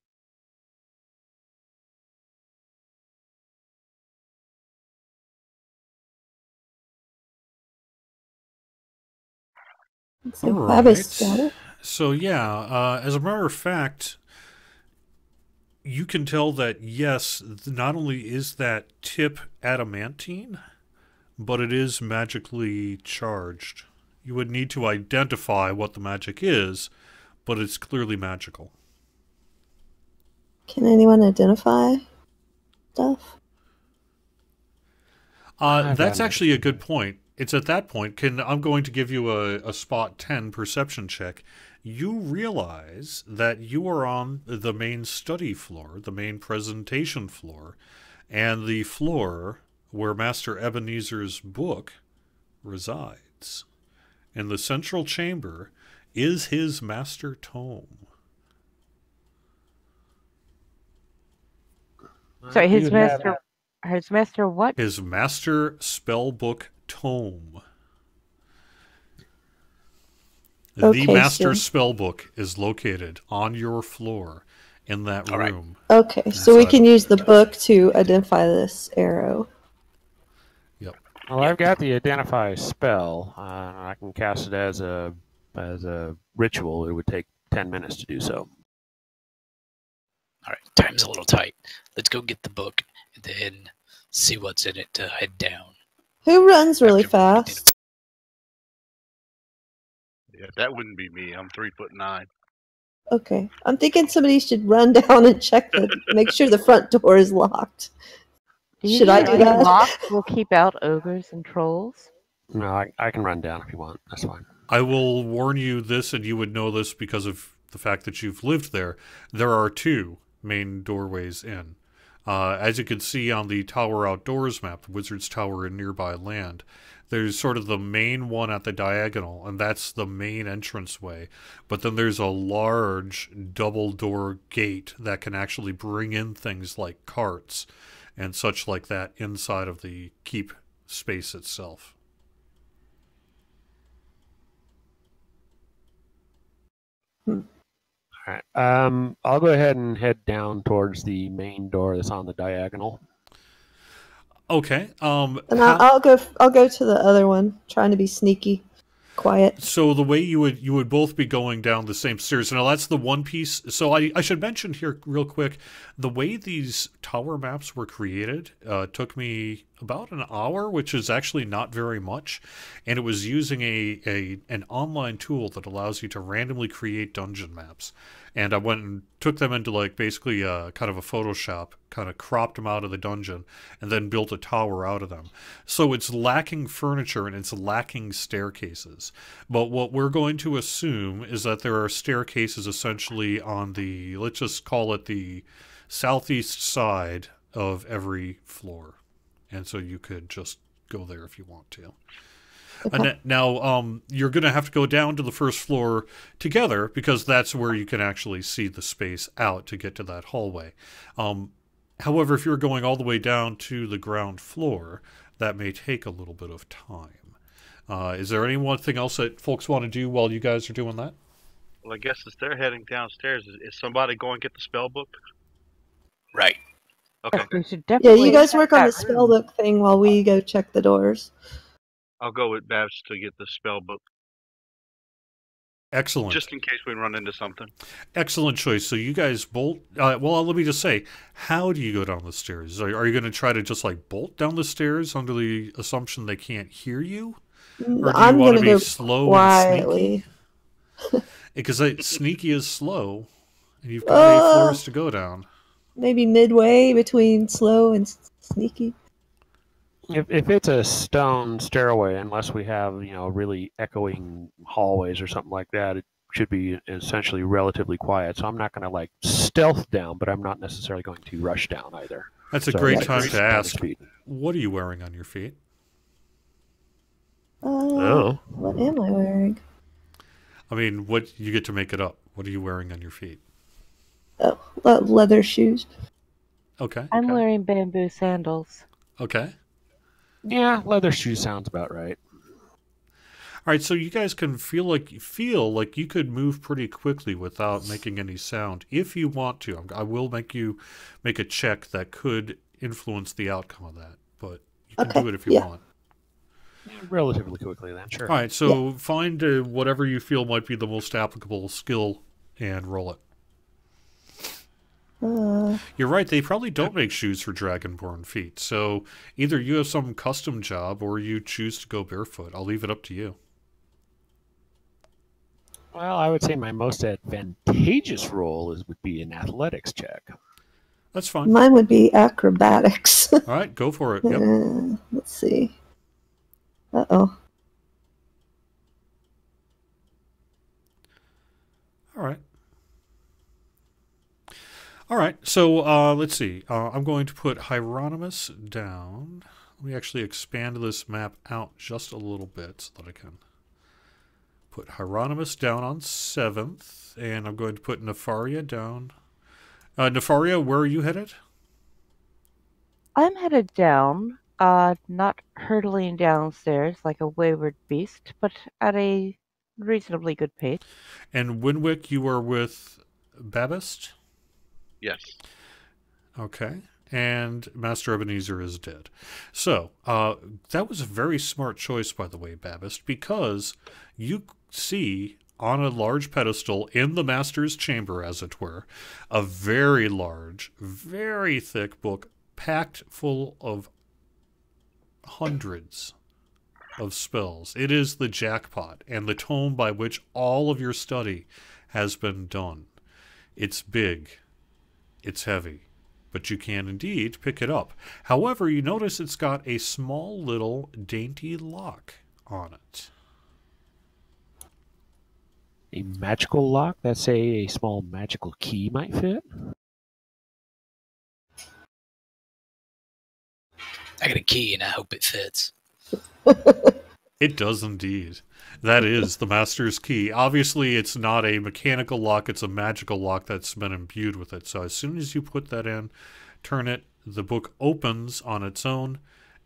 So All Babis right. got it. So yeah, as a matter of fact, you can tell that yes, not only is that tip adamantine, but it is magically charged. You would need to identify what the magic is, but it's clearly magical. Can anyone identify stuff? That's actually a good point. It's at that point, I'm going to give you a spot 10 perception check. You realize that you are on the main study floor, the main presentation floor, and the floor where Master Ebenezer's book resides. In the central chamber is his Master Tome. Sorry, his master what? His Master Spellbook Tome. Okay, The Master so- Spellbook is located on your floor in that room. Okay, so we can use the book to identify this arrow. Yep. Well, I've got the identify spell. I can cast it as a ritual. It would take 10 minutes to do so. All right, time's a little tight. Let's go get the book and then see what's in it to head down. Who runs really After we did fast? Yeah, that wouldn't be me. I'm 3'9". Okay, I'm thinking somebody should run down and make sure the front door is locked. Should I do that? Locked will keep out ogres and trolls. No, I can run down if you want. That's fine. I will warn you this, and you would know this because of the fact that you've lived there. There are two main doorways in. As you can see on the Tower Outdoors map, the Wizard's Tower in nearby land, there's sort of the main one at the diagonal, and that's the main entranceway. But then there's a large double door gate that can actually bring in things like carts and such like that inside of the keep space itself. All right. I'll go ahead and head down towards the main door that's on the diagonal. Okay. And I'll go to the other one, trying to be sneaky. quiet. So the way you would both be going down the same stairs. Now that's the one piece. So I should mention here real quick, the way these tower maps were created took me about an hour, which is actually not very much, and it was using an online tool that allows you to randomly create dungeon maps. And I went and took them into like basically kind of a Photoshop, kind of cropped them out of the dungeon, and then built a tower out of them. So it's lacking furniture and it's lacking staircases. But what we're going to assume is that there are staircases essentially on the, let's just call it the southeast side of every floor. And so you could just go there if you want to. And now, you're going to have to go down to the first floor together because that's where you can actually see the space out to get to that hallway. However, if you're going all the way down to the ground floor, that may take a little bit of time. Is there anything else that folks want to do while you guys are doing that? Well, I guess as they're heading downstairs, is somebody going to get the spell book? Right. Okay. We should Yeah, definitely you guys check work on the that room. spellbook thing while we go check the doors. I'll go with Babs to get the spell book, Excellent. just in case we run into something. Excellent choice. So you guys bolt. Well, let me just say, how do you go down the stairs? Are you going to try to just like bolt down the stairs under the assumption they can't hear you? Or do you I'm want gonna to be go slow quietly. and sneaky? Because sneaky is slow, and you've got 8 floors to go down. Maybe midway between slow and sneaky. If it's a stone stairway, unless we have really echoing hallways or something like that, it should be essentially relatively quiet. So I'm not going to like stealth down, but I'm not necessarily going to rush down either. That's a So great yeah, time it's to better ask. speed. What are you wearing on your feet? What am I wearing? I mean, what you get to make it up. What are you wearing on your feet? Oh, leather shoes. Okay. I'm okay. wearing bamboo sandals. Okay. Yeah, leather shoe sounds about right. All right, so you guys can feel like you could move pretty quickly without making any sound if you want to. I will make you make a check that could influence the outcome of that, but you can do it if you want. Yeah, relatively quickly then, sure. All right, so find whatever you feel might be the most applicable skill and roll it. You're right, they probably don't make shoes for dragonborn feet, so either you have some custom job or you choose to go barefoot. I'll leave it up to you. Well, I would say my most advantageous roll would be an athletics check. That's fine. Mine would be acrobatics. All right, go for it. Yep. Let's see. Uh-oh. All right. All right, so let's see. I'm going to put Hieronymus down. Let me actually expand this map out just a little bit so that I can put Hieronymus down on 7th, and I'm going to put Nefaria down. Nefaria, where are you headed? I'm headed down, not hurtling downstairs like a wayward beast, but at a reasonably good pace. And Winwick, you are with Babist? Yes. Okay. And Master Ebeneezer is dead. So, that was a very smart choice, by the way, Babist, because you see on a large pedestal in the Master's chamber, as it were, a very large, very thick book packed full of hundreds of spells. It is the jackpot and the tome by which all of your study has been done. It's big. It's heavy, but you can indeed pick it up. However, you notice it's got a small little dainty lock on it. A magical lock? That say a small magical key might fit? I got a key and I hope it fits. It does indeed. That is the Master's key. Obviously, it's not a mechanical lock. It's a magical lock that's been imbued with it. So as soon as you put that in, turn it, the book opens on its own,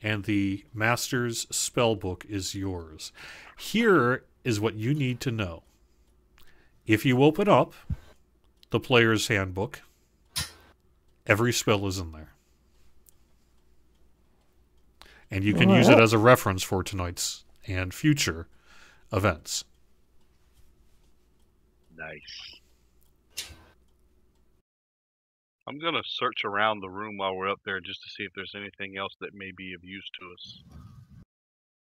and the Master's spell book is yours. Here is what you need to know. If you open up the player's handbook, every spell is in there. And you can use it as a reference for tonight's and future events. Nice. I'm going to search around the room while we're up there just to see if there's anything else that may be of use to us.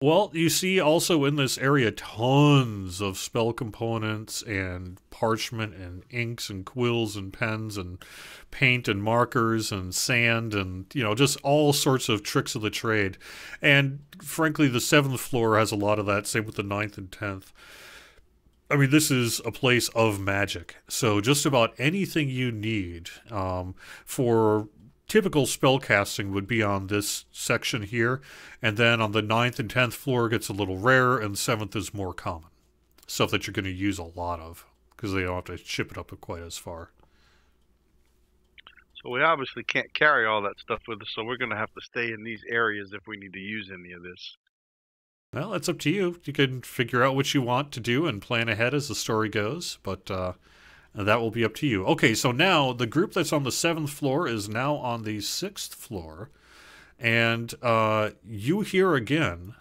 Well, you see also in this area tons of spell components and parchment and inks and quills and pens and paint and markers and sand and, just all sorts of tricks of the trade. And frankly, the 7th floor has a lot of that, same with the 9th and 10th. I mean, this is a place of magic. So just about anything you need for typical spell casting would be on this section here, and then on the 9th and 10th floor gets a little rarer, and 7th is more common. Stuff that you're going to use a lot of, because they don't have to ship it up quite as far. So we obviously can't carry all that stuff with us, so we're going to have to stay in these areas if we need to use any of this. Well, that's up to you. You can figure out what you want to do and plan ahead as the story goes, but that will be up to you. Okay, so now the group that's on the 7th floor is now on the 6th floor. And you hear again,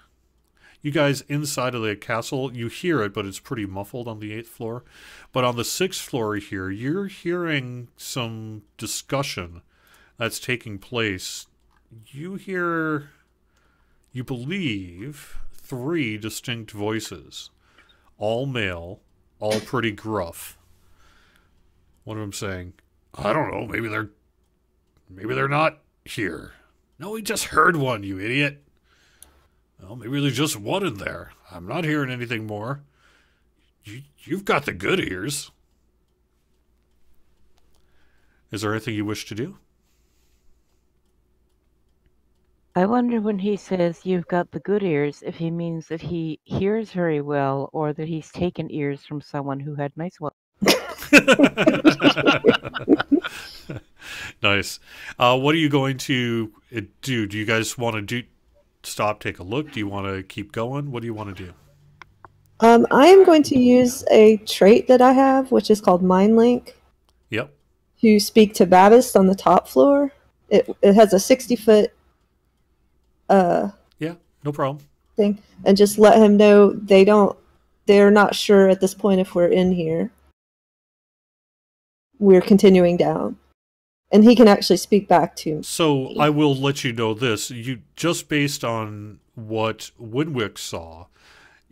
you guys inside of the castle, you hear it, but it's pretty muffled on the 8th floor. But on the 6th floor here, you're hearing some discussion that's taking place. You hear, you believe, 3 distinct voices, all male, all pretty gruff. One of them saying, I don't know, maybe they're not here. No, we just heard one, you idiot. Well, maybe there's just one in there. I'm not hearing anything more. You've got the good ears. Is there anything you wish to do? I wonder when he says you've got the good ears, if he means that he hears very well or that he's taken ears from someone who had nice ones. Nice. What are you going to do? Do you guys want to stop, take a look? Do you want to keep going? What do you want to do? I am going to use a trait that I have, which is called Mind Link. Yep. To speak to Babist on the top floor. It has a 60-foot yeah, no problem. thing, and just let him know they're not sure at this point if we're in here. We're continuing down. And he can actually speak back to me. So I will let you know this. You just based on what Winwick saw,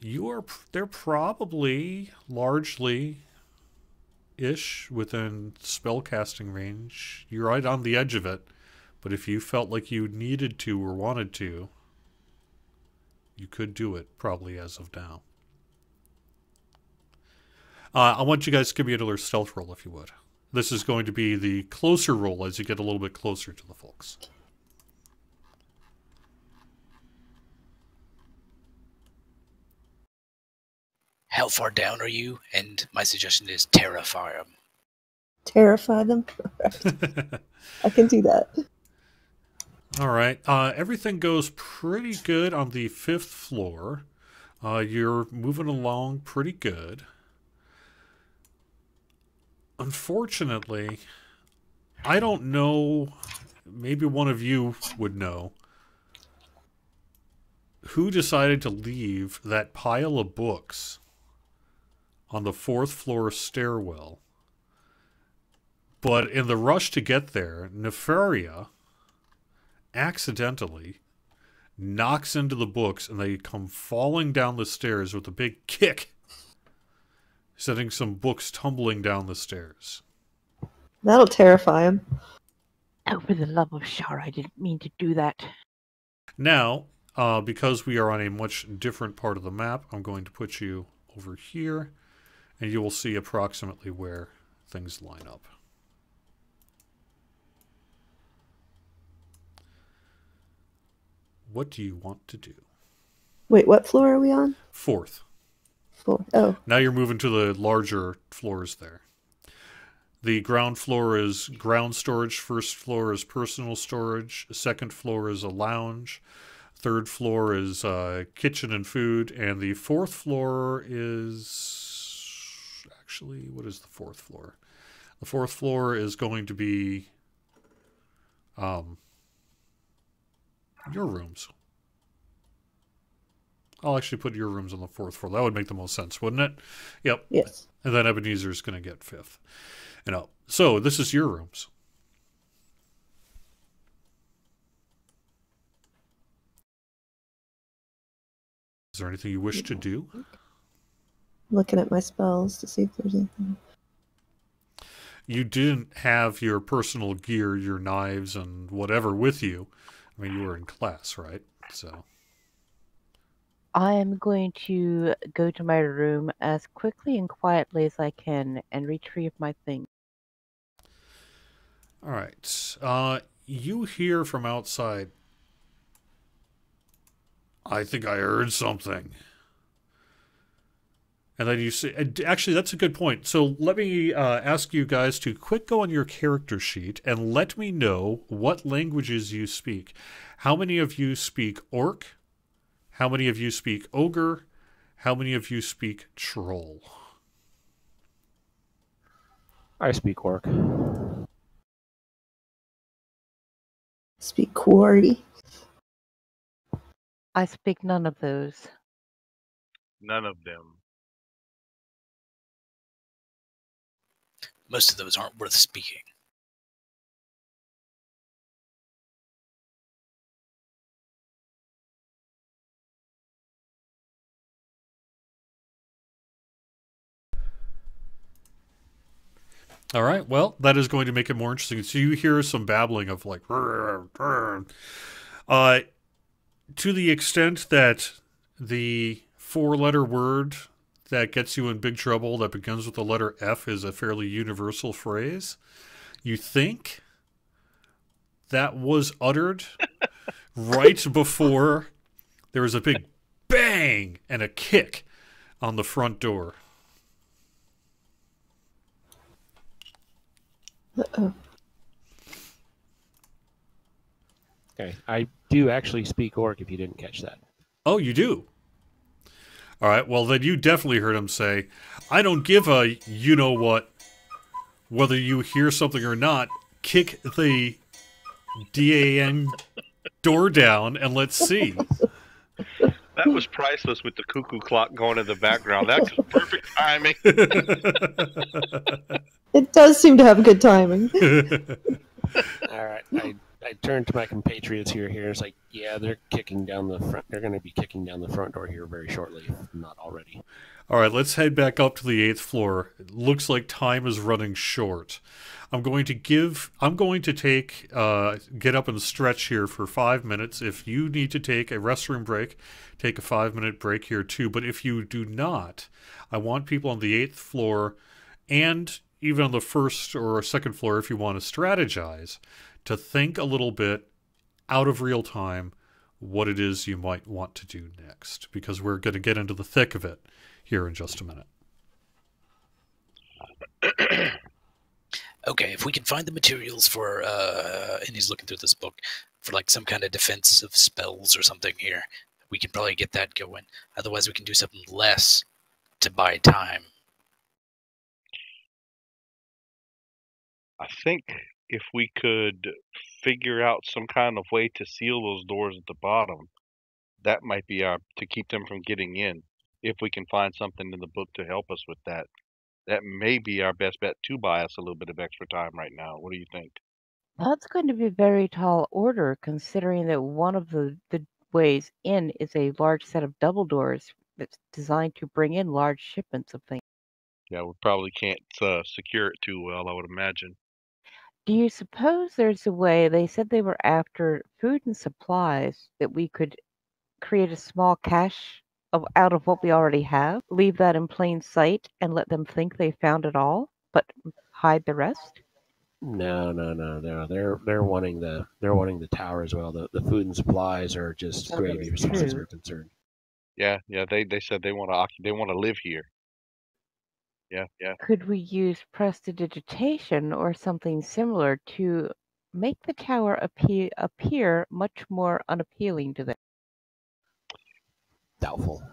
they're probably largely ish within spellcasting range. You're right on the edge of it. But if you felt like you needed to or wanted to, you could do it probably as of now. I want you guys to give me another stealth roll if you would. This is going to be the closer roll as you get a little bit closer to the folks. How far down are you? And my suggestion is terrify them. Terrify them? I can do that. All right. Everything goes pretty good on the 5th floor. You're moving along pretty good. Unfortunately, I don't know, maybe one of you would know, who decided to leave that pile of books on the 4th floor stairwell. But in the rush to get there, Nefaria accidentally knocks into the books and they come falling down the stairs with a big kick, sending some books tumbling down the stairs. That'll terrify him. Oh, for the love of Shar, I didn't mean to do that. Now, because we are on a much different part of the map, I'm going to put you over here, and you will see approximately where things line up. What do you want to do? Wait, what floor are we on? 4th. 4. Oh. Now you're moving to the larger floors there. The ground floor is ground storage. 1st floor is personal storage. 2nd floor is a lounge. 3rd floor is kitchen and food. And the 4th floor is... Actually, what is the 4th floor? The 4th floor is going to be your rooms. I'll actually put your rooms on the 4th floor. That would make the most sense, wouldn't it? Yep. Yes. And then Ebenezer's going to get 5th. So this is your rooms. Is there anything you wish to do? Looking at my spells to see if there's anything. You didn't have your personal gear, your knives, and whatever with you. I mean, you were in class, right? So I am going to go to my room as quickly and quietly as I can and retrieve my things. all right. You hear from outside. I think I heard something. And then you see, actually, that's a good point. So let me ask you guys to quick go on your character sheet and let me know what languages you speak. How many of you speak Orc? How many of you speak Ogre? How many of you speak Troll? I speak Orc. Speak quarry. I speak none of those. None of them. Most of those aren't worth speaking. All right, well, that is going to make it more interesting. So you hear some babbling of like, to the extent that the 4-letter word that gets you in big trouble that begins with the letter F is a fairly universal phrase. You think that was uttered right before there was a big bang and a kick on the front door. Uh-oh. Okay, I do actually speak Orc if you didn't catch that. Oh, you do? All right, well, then you definitely heard him say, I don't give a you-know-what, whether you hear something or not, kick the DAN door down and let's see. That was priceless with the cuckoo clock going in the background. That's perfect timing. It does seem to have good timing. All right, I turned to my compatriots here. It's like, yeah, they're kicking down the front. They're going to be kicking down the front door here very shortly, if not already. All right, let's head back up to the 8th floor. It looks like time is running short. I'm going to take, get up and stretch here for 5 minutes. If you need to take a restroom break, take a 5-minute break here too. But if you do not, I want people on the 8th floor and even on the 1st or 2nd floor, if you want to strategize, to think a little bit out of real time what it is you might want to do next, because we're going to get into the thick of it here in just a minute. Okay, if we can find the materials for, and he's looking through this book, for like some kind of defensive spells or something here, we can probably get that going. Otherwise, we can do something less to buy time. I think if we could figure out some kind of way to seal those doors at the bottom, that might be to keep them from getting in. If we can find something in the book to help us with that, that may be our best bet to buy us a little bit of extra time right now. What do you think? That's going to be a very tall order, considering that one of the ways in is a large set of double doors that's designed to bring in large shipments of things. Yeah, we probably can't secure it too well, I would imagine. Do you suppose there's a way, they said they were after food and supplies, that we could create a small cache out of what we already have, leave that in plain sight, and let them think they found it all, but hide the rest? No. They're wanting the tower as well. The food and supplies are just gravy as far as they're concerned. Yeah. They said they want to live here. Yeah. Could we use prestidigitation or something similar to make the tower appear much more unappealing to them? Doubtful.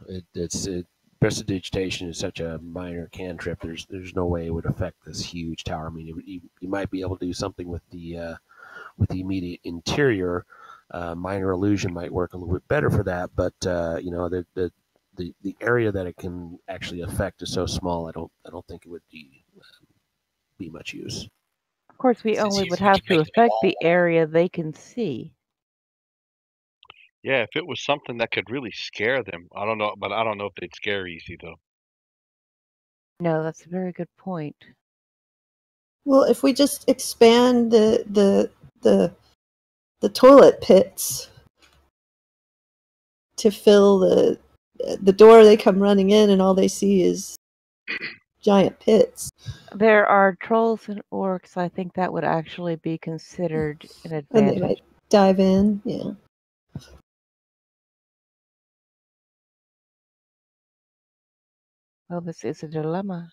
Prestidigitation is such a minor cantrip. There's no way it would affect this huge tower. I mean, you might be able to do something with the immediate interior, Minor illusion might work a little bit better for that, but the area that it can actually affect is so small. I don't think it would be much use. Of course, we Since only if would we have can to make them affect the all- area they can see. Yeah, if it was something that could really scare them, I don't know, but I don't know if they'd scare easy though. No, that's a very good point. Well, if we just expand the toilet pits to fill the door, they come running in, and all they see is giant pits. There are trolls and orcs. I think that would actually be considered an And they advantage. might dive in, yeah. Well, this is a dilemma.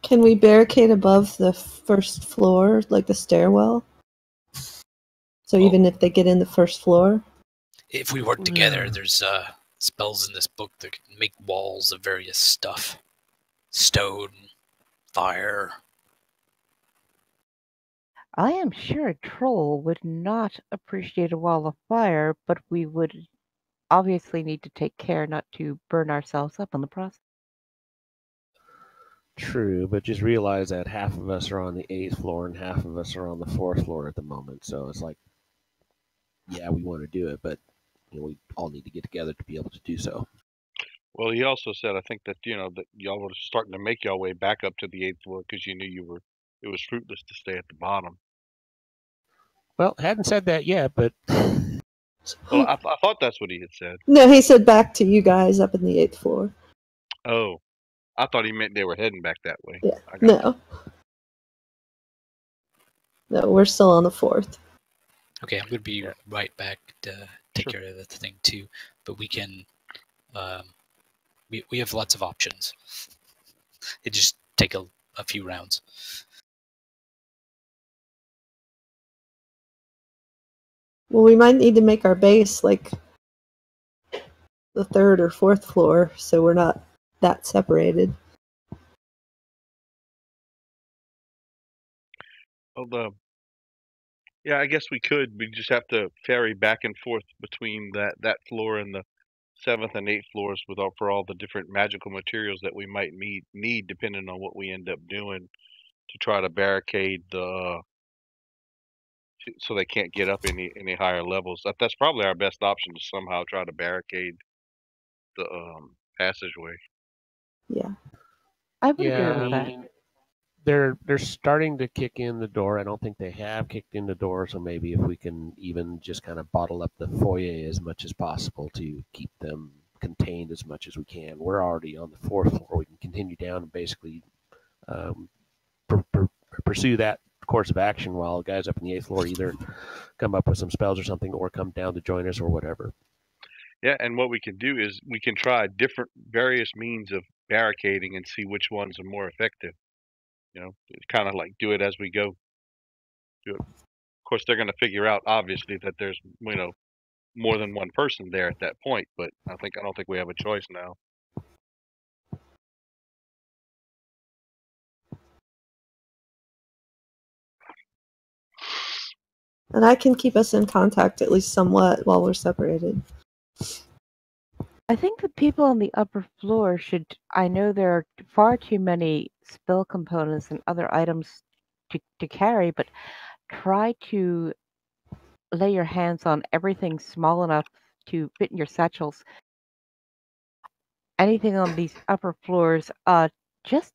Can we barricade above the first floor, like the stairwell? So even if they get in the first floor? If we work together, there's spells in this book that can make walls of various stuff. Stone, fire. I am sure a troll would not appreciate a wall of fire, but we would obviously need to take care not to burn ourselves up in the process. True, but just realize that half of us are on the 8th floor and half of us are on the 4th floor at the moment. So it's like, yeah, we want to do it, but we all need to get together to be able to do so. Well, he also said, I think that that y'all were starting to make y'all way back up to the 8th floor because you knew it was fruitless to stay at the bottom. Well, hadn't said that yet, but Well, I thought that's what he had said. No, he said back to you guys up in the 8th floor. Oh, I thought he meant they were heading back that way. Yeah. I got No. No, we're still on the 4th. Okay, I'm going to be right back to take care of that thing too. But we can, we have lots of options. It just take a few rounds. Well, we might need to make our base like the 3rd or 4th floor, so we're not that separated. Well, yeah, I guess we could. We just have to ferry back and forth between that floor and the 7th and 8th floors for all the different magical materials that we might need depending on what we end up doing to try to barricade so they can't get up any higher levels. That's probably our best option, to somehow try to barricade the passageway. Yeah. I would yeah, agree with I that. mean, they're starting to kick in the door. I don't think they have kicked in the door, so maybe if we can even just kind of bottle up the foyer as much as possible to keep them contained as much as we can. We're already on the 4th floor. We can continue down and basically pursue that course of action while guys up in the 8th floor either come up with some spells or something or come down to join us or whatever. Yeah, and what we can do is we can try various means of barricading and see which ones are more effective. Kind of like do it as we go. Of course, they're going to figure out obviously that there's more than one person there at that point, but I don't think we have a choice now. And I can keep us in contact at least somewhat while we're separated. I think the people on the upper floor should. I know there are far too many spell components and other items to carry, but try to lay your hands on everything small enough to fit in your satchels. Anything on these upper floors, just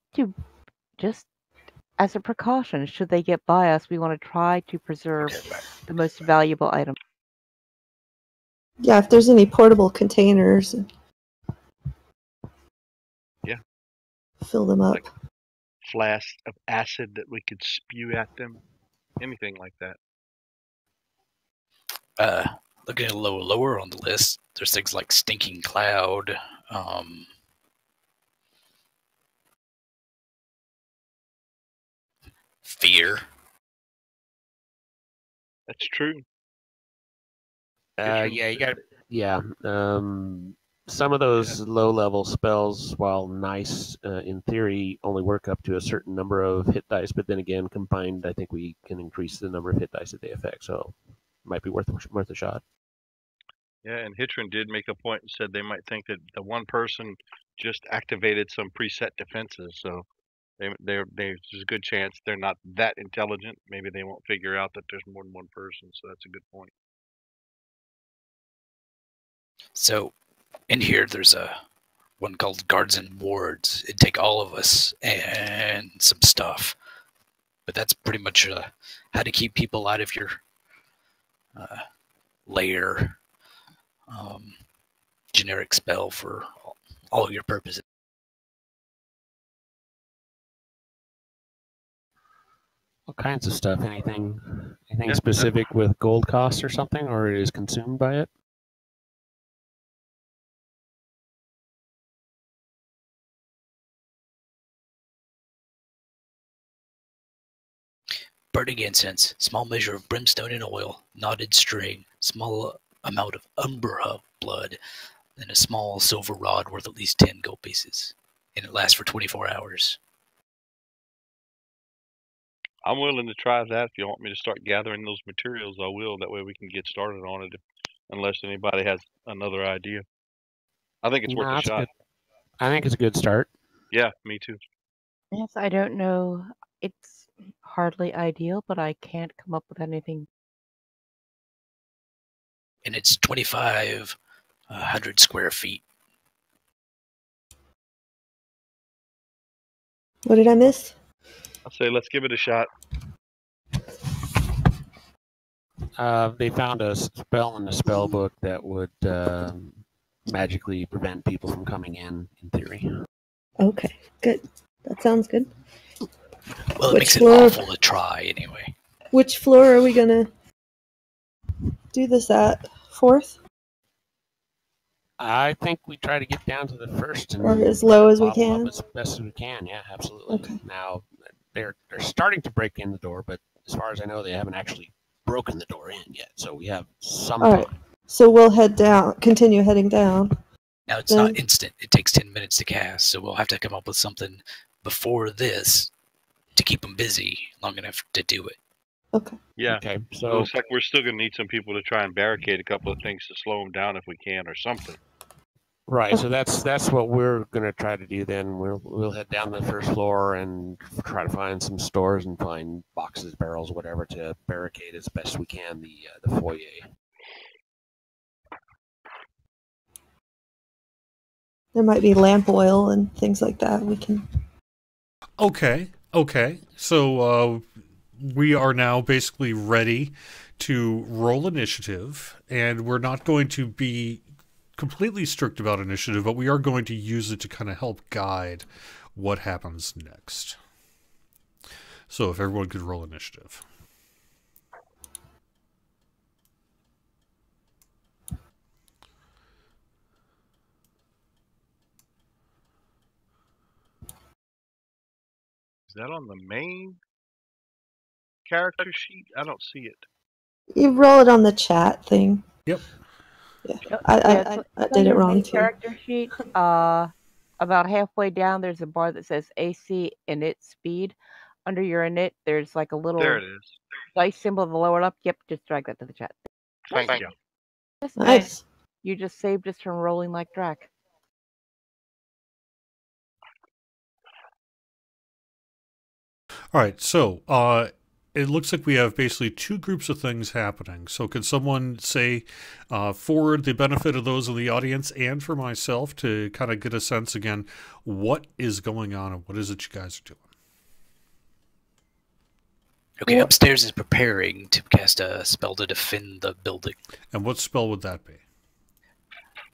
as a precaution, should they get by us, we want to try to preserve the most valuable items. Yeah, if there's any portable containers. Yeah. Fill them up. Like flasks of acid that we could spew at them. Anything like that. Looking a little lower on the list, there's things like Stinking Cloud, Fear. That's true. Yeah, you got some of those low-level spells, while nice in theory, only work up to a certain number of hit dice. But then again, combined, I think we can increase the number of hit dice that they affect. So, it might be worth a shot. Yeah, and Hitron did make a point and said they might think that the one person just activated some preset defenses, so there's a good chance they're not that intelligent. Maybe they won't figure out that there's more than one person, so that's a good point. So, in here, there's one called Guards and Wards. It'd take all of us and some stuff. But that's pretty much how to keep people out of your lair. Generic spell for all of your purposes. What kinds of stuff? Anything Yeah, specific with gold costs or something, or it is consumed by it? Burning incense, small measure of brimstone and oil, knotted string, small amount of umbra blood, and a small silver rod worth at least 10 gold pieces. And it lasts for 24 hours. I'm willing to try that. If you want me to start gathering those materials, I will. That way we can get started on it, unless anybody has another idea. I think it's worth a That's shot. good. I think it's a good start. Yeah, me too. Yes, I don't know. It's hardly ideal, but I can't come up with anything. And it's 2,500 square feet. What did I miss? I'll say let's give it a shot. They found a spell in the spell book that would magically prevent people from coming in theory. Okay, good. That sounds good. Well, it Which makes it floor? awful to try anyway. Which floor are we gonna do this at? Fourth? I think we try to get down to the first and Or as low as we bottom can? up as best as we can. Yeah, absolutely. Okay. Now they're starting to break in the door, but as far as I know, they haven't actually broken the door in yet. So we have some All time. right. So we'll head down. Continue heading down. Now, it's not instant. It takes 10 minutes to cast, so we'll have to come up with something before this to keep them busy long enough to do it. Okay. Yeah. Okay. It So looks like we're still going to need some people to try and barricade a couple of things to slow them down if we can, or something. right. So that's what we're gonna try to do. Then we'll head down to the first floor and try to find some stores and find boxes, barrels, whatever to barricade as best we can the foyer. There might be lamp oil and things like that. We can. Okay. So we are now basically ready to roll initiative, and we're not going to be completely strict about initiative, but we are going to use it to kind of help guide what happens next. So if everyone could roll initiative. Is that on the main character sheet? I don't see it. You roll it on the chat thing. Yep. Yeah. Yep. I It's did on it your wrong main too. character sheet. About halfway down, there's a bar that says AC init speed. Under your init, there's like a little There it is. dice symbol to lower it up. Yep, just drag that to the chat. Thank you. Yes, Nice. You just saved us from rolling like Drac. All right, so it looks like we have basically two groups of things happening. So could someone say, for the benefit of those in the audience and for myself, to kind of get a sense again, what is going on and what is it you guys are doing? Okay, upstairs is preparing to cast a spell to defend the building. And what spell would that be?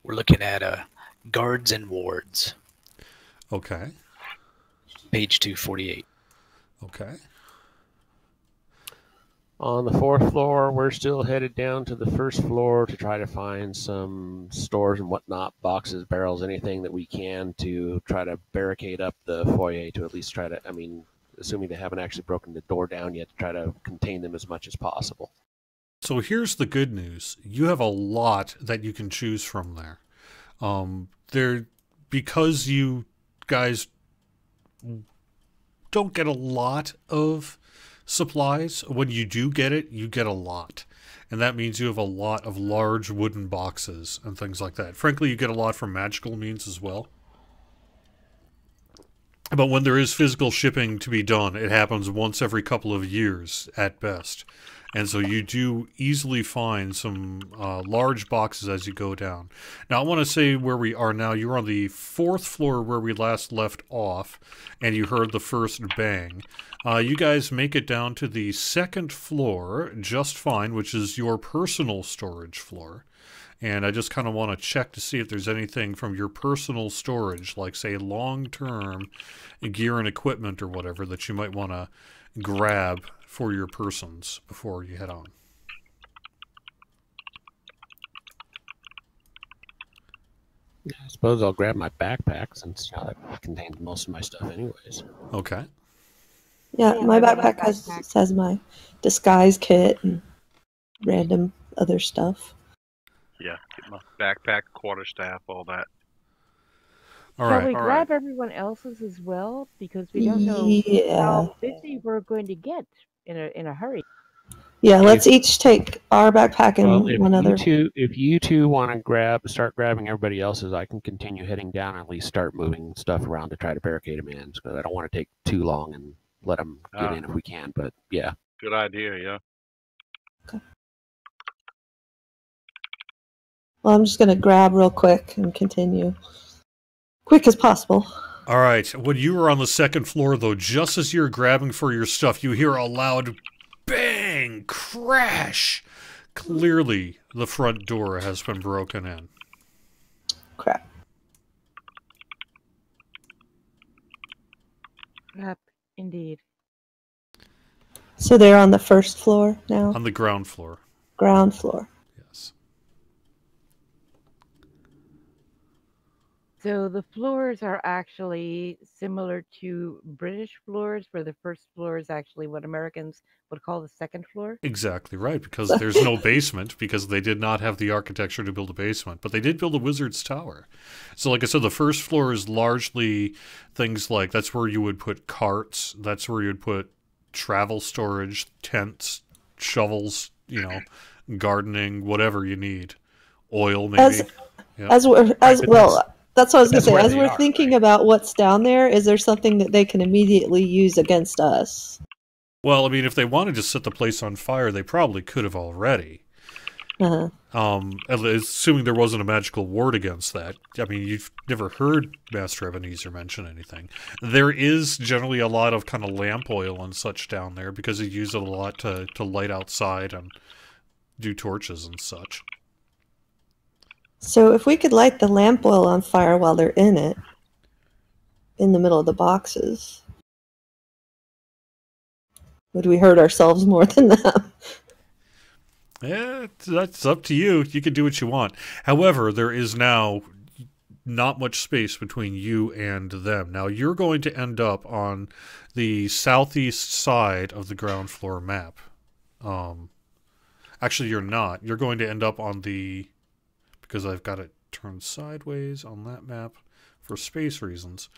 We're looking at Guards and Wards, Okay. page 248. Okay. On the fourth floor, we're still headed down to the first floor to try to find some stores and whatnot, boxes, barrels, anything that we can to try to barricade up the foyer to at least try to, assuming they haven't actually broken the door down yet, to try to contain them as much as possible. So here's the good news. You have a lot that you can choose from there. Because you guys don't get a lot of supplies, when you do get it, you get a lot. And that means you have a lot of large wooden boxes and things like that. Frankly, you get a lot from magical means as well. But when there is physical shipping to be done, it happens once every couple of years at best. And so you do easily find some large boxes as you go down. Now, I want to say where we are now. You're on the 4th floor where we last left off, and you heard the first bang. You guys make it down to the 2nd floor just fine, which is your personal storage floor. And I just kind of want to check to see if there's anything from your personal storage, like, say, long-term gear and equipment or whatever, that you might want to grab for your persons before you head on. I suppose I'll grab my backpack, since that contains most of my stuff anyways. Okay. Yeah, my backpack has my disguise kit and random other stuff. Yeah, get my backpack, quarterstaff, all that. All Shall right. we grab everyone else's as well? Because we don't know how busy we're going to get in a hurry. Yeah, let's each take our backpack and Well, one other. If you two want to start grabbing everybody else's, I can continue heading down and at least start moving stuff around to try to barricade them in, because I don't want to take too long and let them get in if we can. But yeah, Good idea, yeah. Okay. Well, I'm just going to grab real quick and continue. Quick as possible. All right. When you were on the 2nd floor, though, just as you're grabbing for your stuff, you hear a loud bang, crash. Clearly, the front door has been broken in. Crap. Crap, indeed. So they're on the 1st floor now? On the ground floor. Ground floor. Yes. So the floors are actually similar to British floors, where the 1st floor is actually what Americans would call the 2nd floor. Exactly right, because there's no basement, because they did not have the architecture to build a basement, but they did build a wizard's tower. So like I said, the 1st floor is largely things like, that's where you would put carts, that's where you would put travel storage, tents, shovels, gardening, whatever you need. Oil, maybe. That's what I was going to say. As we're thinking about what's down there, is there something that they can immediately use against us? Well, I mean, if they wanted to set the place on fire, they probably could have already. Uh-huh. Assuming there wasn't a magical ward against that. I mean, you've never heard Master Ebeneezer mention anything. There is generally a lot of kind of lamp oil and such down there, because you use it a lot to light outside and do torches and such. So if we could light the lamp oil on fire while they're in it, in the middle of the boxes, would we hurt ourselves more than them? Yeah, that's up to you. You can do what you want. However, there is now not much space between you and them. Now, you're going to end up on the southeast side of the ground floor map. Actually, you're not. You're going to end up on the... because I've got it turned sideways on that map for space reasons.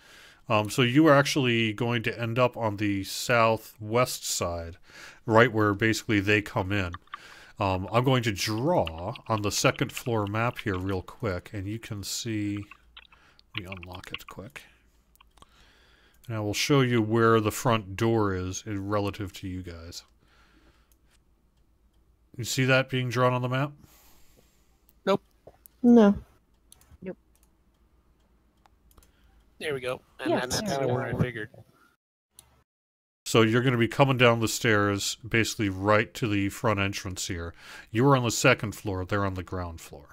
So you are actually going to end up on the southwest side, right where basically they come in. I'm going to draw on the 2nd floor map here real quick, and you can see... Let me unlock it quick. And I will show you where the front door is relative to you guys. You see that being drawn on the map? Nope. No. Nope. There we go. And Yeah, that's there kind we of go. where I figured. So you're going to be coming down the stairs, basically right to the front entrance here. You're on the 2nd floor, they're on the ground floor.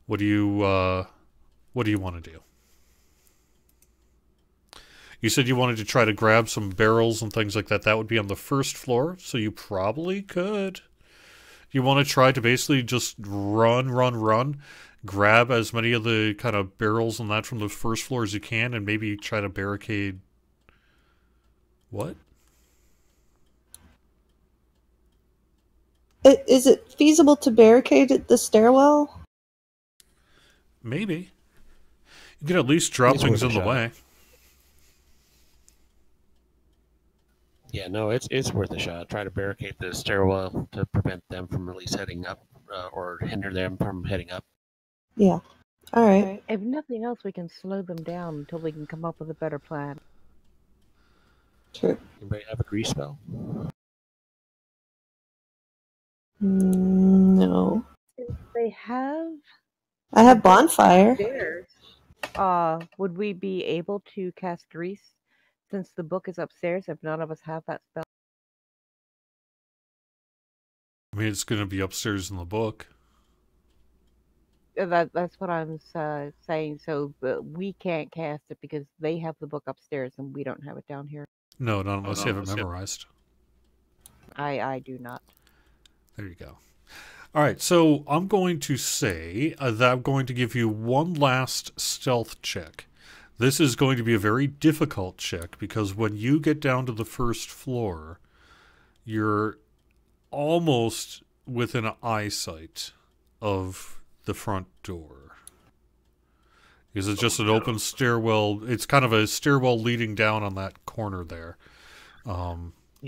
What do you want to do? You said you wanted to try to grab some barrels and things like that. That would be on the 1st floor, so you probably could. You want to try to basically just run, grab as many of the kind of barrels and that from the 1st floor as you can, and maybe try to barricade... What? Is it feasible to barricade the stairwell? Maybe. You could at least drop It's things worth in a the shot. way. Yeah, no, it's worth a shot. Try to barricade the stairwell to prevent them from at least heading up, or hinder them from heading up. Yeah. All right. If nothing else, we can slow them down until we can come up with a better plan. True. Anybody have a grease spell? No. They have I have bonfire. stairs. Would we be able to cast grease since the book is upstairs if none of us have that spell? I mean, it's going to be upstairs in the book. That's what I'm saying. So we can't cast it because they have the book upstairs and we don't have it down here. No, not unless you have it memorized. I do not. There you go. All right, so I'm going to say that I'm going to give you one last stealth check. This is going to be a very difficult check because when you get down to the first floor, you're almost within eyesight of the front door. Because it's just an open stairwell. It's kind of a stairwell leading down on that corner there.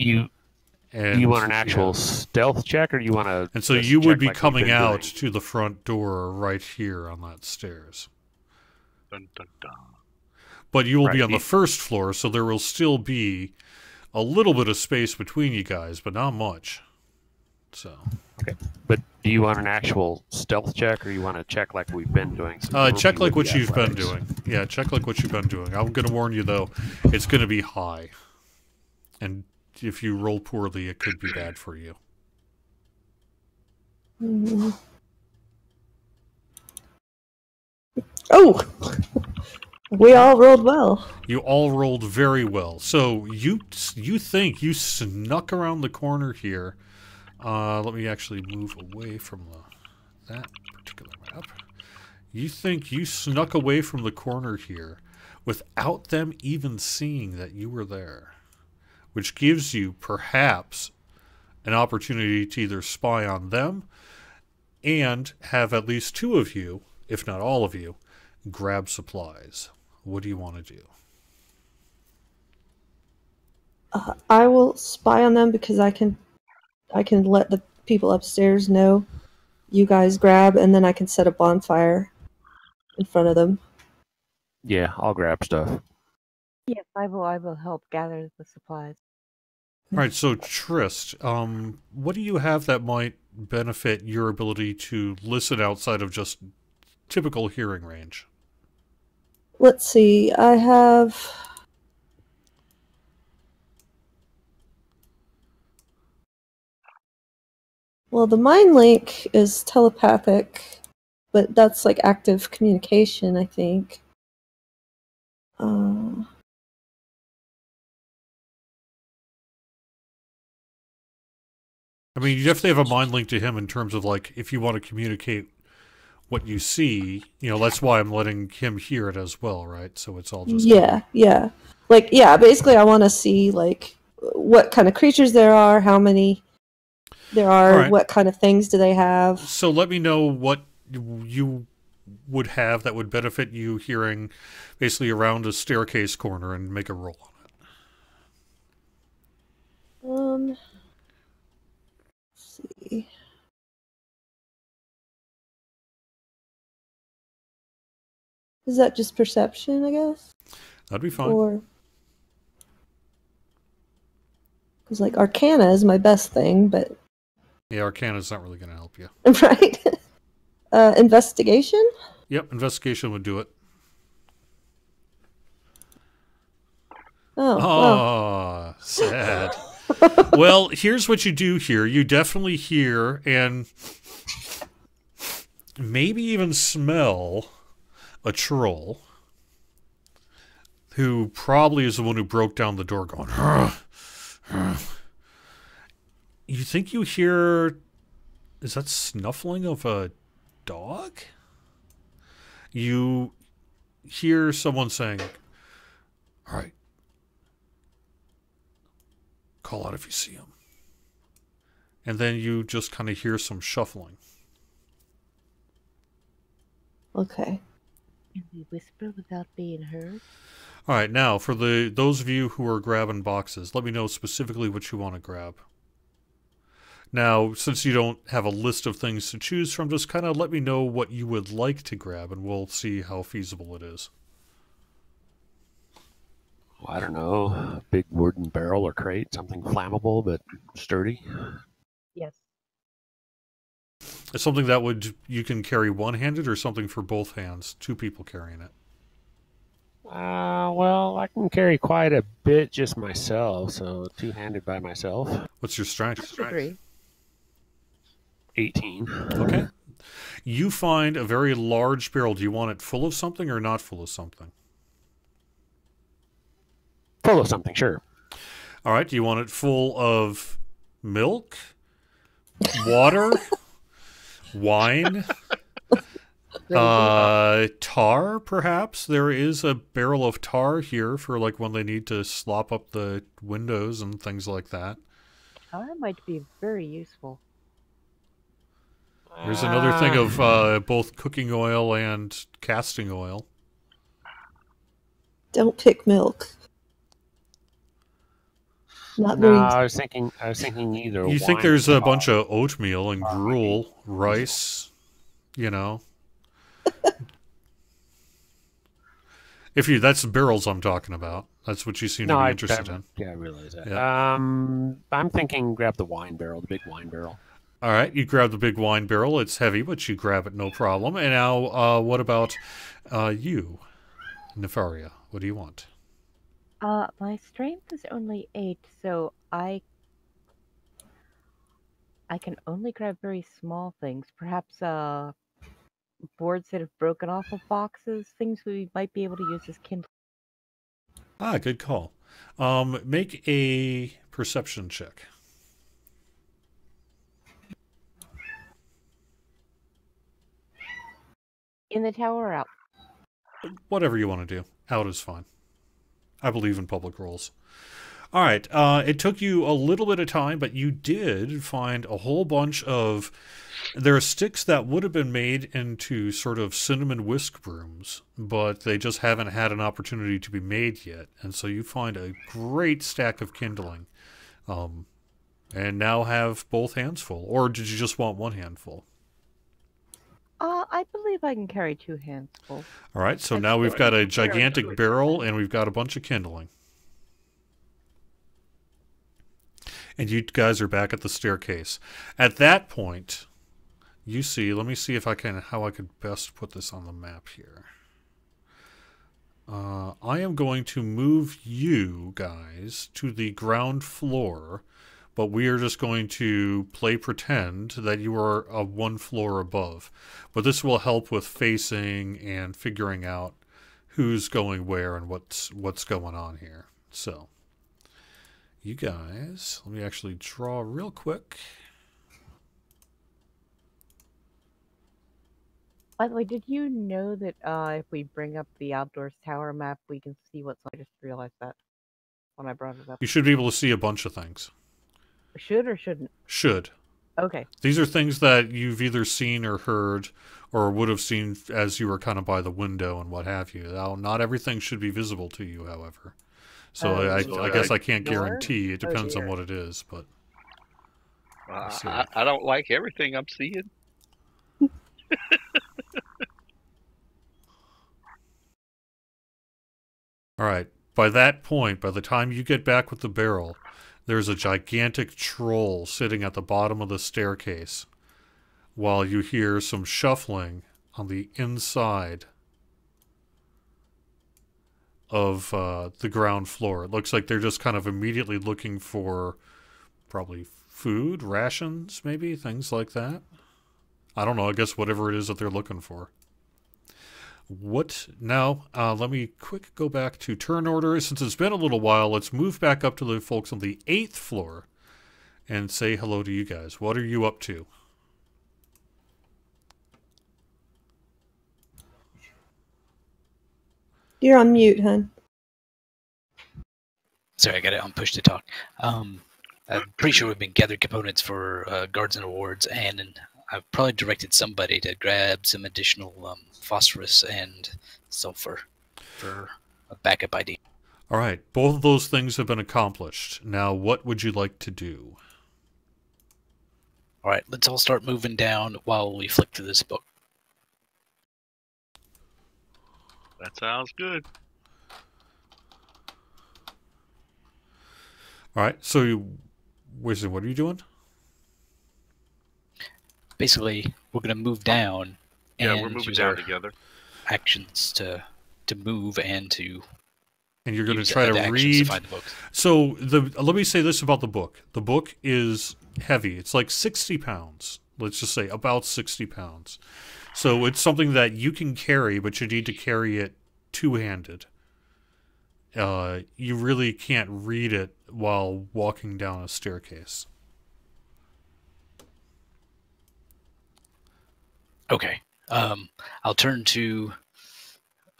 You want an actual stealth check, or do you want to? And so you would be coming out to the front door right here on that stairs. Dun, dun, dun. But you will be on the first floor, so there will still be a little bit of space between you guys, but not much. So. Okay. But do you want an actual stealth check, or you want to check like we've been doing? Check like what you've been doing. Yeah, check like what you've been doing. I'm going to warn you, though, it's going to be high. And if you roll poorly, it could be bad for you. Oh! We all rolled well. You all rolled very well. So you think you snuck around the corner here. Let me actually move away from that particular map. You think you snuck away from the corner here without them even seeing that you were there, which gives you perhaps an opportunity to either spy on them and have at least two of you, if not all of you, grab supplies. What do you want to do? I will spy on them because I can let the people upstairs know you guys grab, and then I can set a bonfire in front of them. Yeah, I'll grab stuff. Yes, I will help gather the supplies. All right, so Trist, what do you have that might benefit your ability to listen outside of just typical hearing range? Let's see, I have... Well, the mind link is telepathic, but that's like active communication, I think. I mean, you definitely have a mind link to him in terms of, like, if you want to communicate what you see, you know, that's why I'm letting him hear it as well, right? So it's all just... Yeah. Like, yeah, basically I want to see, like, what kind of creatures there are, how many there are, right. What kind of things do they have. So let me know what you would have that would benefit you hearing basically around a staircase corner and make a roll on it. Let's see. Is that just perception, I guess? That'd be fine. Or... Because, like, Arcana is my best thing, but... Yeah, Arcana's not really going to help you. Right? Investigation? Yep, investigation would do it. Oh, sad. Well, here's what you do here. You definitely hear and maybe even smell a troll who probably is the one who broke down the door going, You think you hear... Is that snuffling of a dog? You hear someone saying, all right, call out if you see him. And then you just kind of hear some shuffling. Okay. Can we whisper without being heard? All right, now for those of you who are grabbing boxes, let me know specifically what you want to grab. Now, since you don't have a list of things to choose from, just kind of let me know what you would like to grab, and we'll see how feasible it is. I don't know, a big wooden barrel or crate, something flammable but sturdy. Yes. It's something that you can carry one-handed, or something for both hands, 2 people carrying it. Well, I can carry quite a bit just myself, so 2-handed by myself. What's your strength? 3. 18. Okay. You find a very large barrel. Do you want it full of something or not full of something? Full of something, sure. All right. Do you want it full of milk, water, wine, tar, perhaps? There is a barrel of tar here for like when they need to slop up the windows and things like that. Tar might be very useful. There's another thing of both cooking oil and casting oil. Don't pick milk. Not No, very. I was thinking either. You think there's a bunch of oatmeal and gruel, rice, you know? That's barrels I'm talking about. That's what you seem to be interested in. Yeah, I realize that. Yeah. I'm thinking grab the wine barrel, the big wine barrel. All right, you grab the big wine barrel. It's heavy, but you grab it no problem. And now, what about you, Nefaria? What do you want? My strength is only 8, so I can only grab very small things. Perhaps boards that have broken off of boxes, things we might be able to use as kindling. Ah, good call. Make a perception check. In the tower or out? Whatever you want to do. Out is fine. I believe in public roles. All right. It took you a little bit of time, but you did find a whole bunch of... There are sticks that would have been made into sort of cinnamon whisk brooms, but they just haven't had an opportunity to be made yet. And so you find a great stack of kindling. And now have both hands full. Or did you just want one handful? I believe I can carry 2 hands full. All right, so now we've got a gigantic barrel, and we've got a bunch of kindling. And you guys are back at the staircase. At that point, you see, let me see if how I could best put this on the map here. I am going to move you guys to the ground floor, but we are just going to play pretend that you are one floor above. But this will help with facing and figuring out who's going where and what's going on here. So, you guys, let me actually draw real quick. By the way, did you know that if we bring up the outdoors tower map, we can see what's... I just realized that when I brought it up. You should be able to see a bunch of things. Should or shouldn't? Should. Okay. These are things that you've either seen or heard or would have seen as you were kind of by the window and what have you. Now, not everything should be visible to you, however. So I guess I can't guarantee. It depends on what it is, but... I don't like everything I'm seeing. All right. By that point, by the time you get back with the barrel, there's a gigantic troll sitting at the bottom of the staircase while you hear some shuffling on the inside of the ground floor. It looks like they're just kind of immediately looking for probably food, rations, maybe, things like that. I don't know, I guess whatever it is that they're looking for. What now? Let me quick go back to turn order. Since it's been a little while, let's move back up to the folks on the 8th floor and say hello to you guys. What are you up to? You're on mute, hon. Sorry, I got it on push to talk. I'm pretty sure we've been gathering components for guards and awards, and I've probably directed somebody to grab some additional phosphorus and sulfur for a backup ID. All right, both of those things have been accomplished. Now, what would you like to do? All right, let's all start moving down while we flick through this book. That sounds good. All right, so Wizard, what are you doing? Basically, we're going to move down Yeah, and we're moving use down our together. actions to move and to And you're going to use try to the actions read. to find the books. So let me say this about the book. The book is heavy. It's like 60 pounds. Let's just say about 60 pounds. So it's something that you can carry, but you need to carry it two-handed. You really can't read it while walking down a staircase. Okay. I'll turn to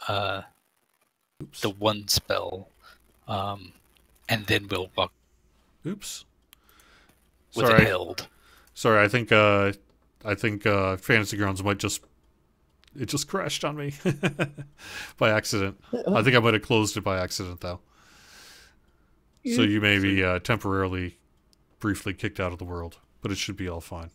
Oops. the one spell, and then we'll walk Oops. with Sorry. it held. Sorry, I think Fantasy Grounds might just... It just crashed on me by accident. I think I might have closed it by accident, though. So you may be temporarily, briefly kicked out of the world, but it should be all fine.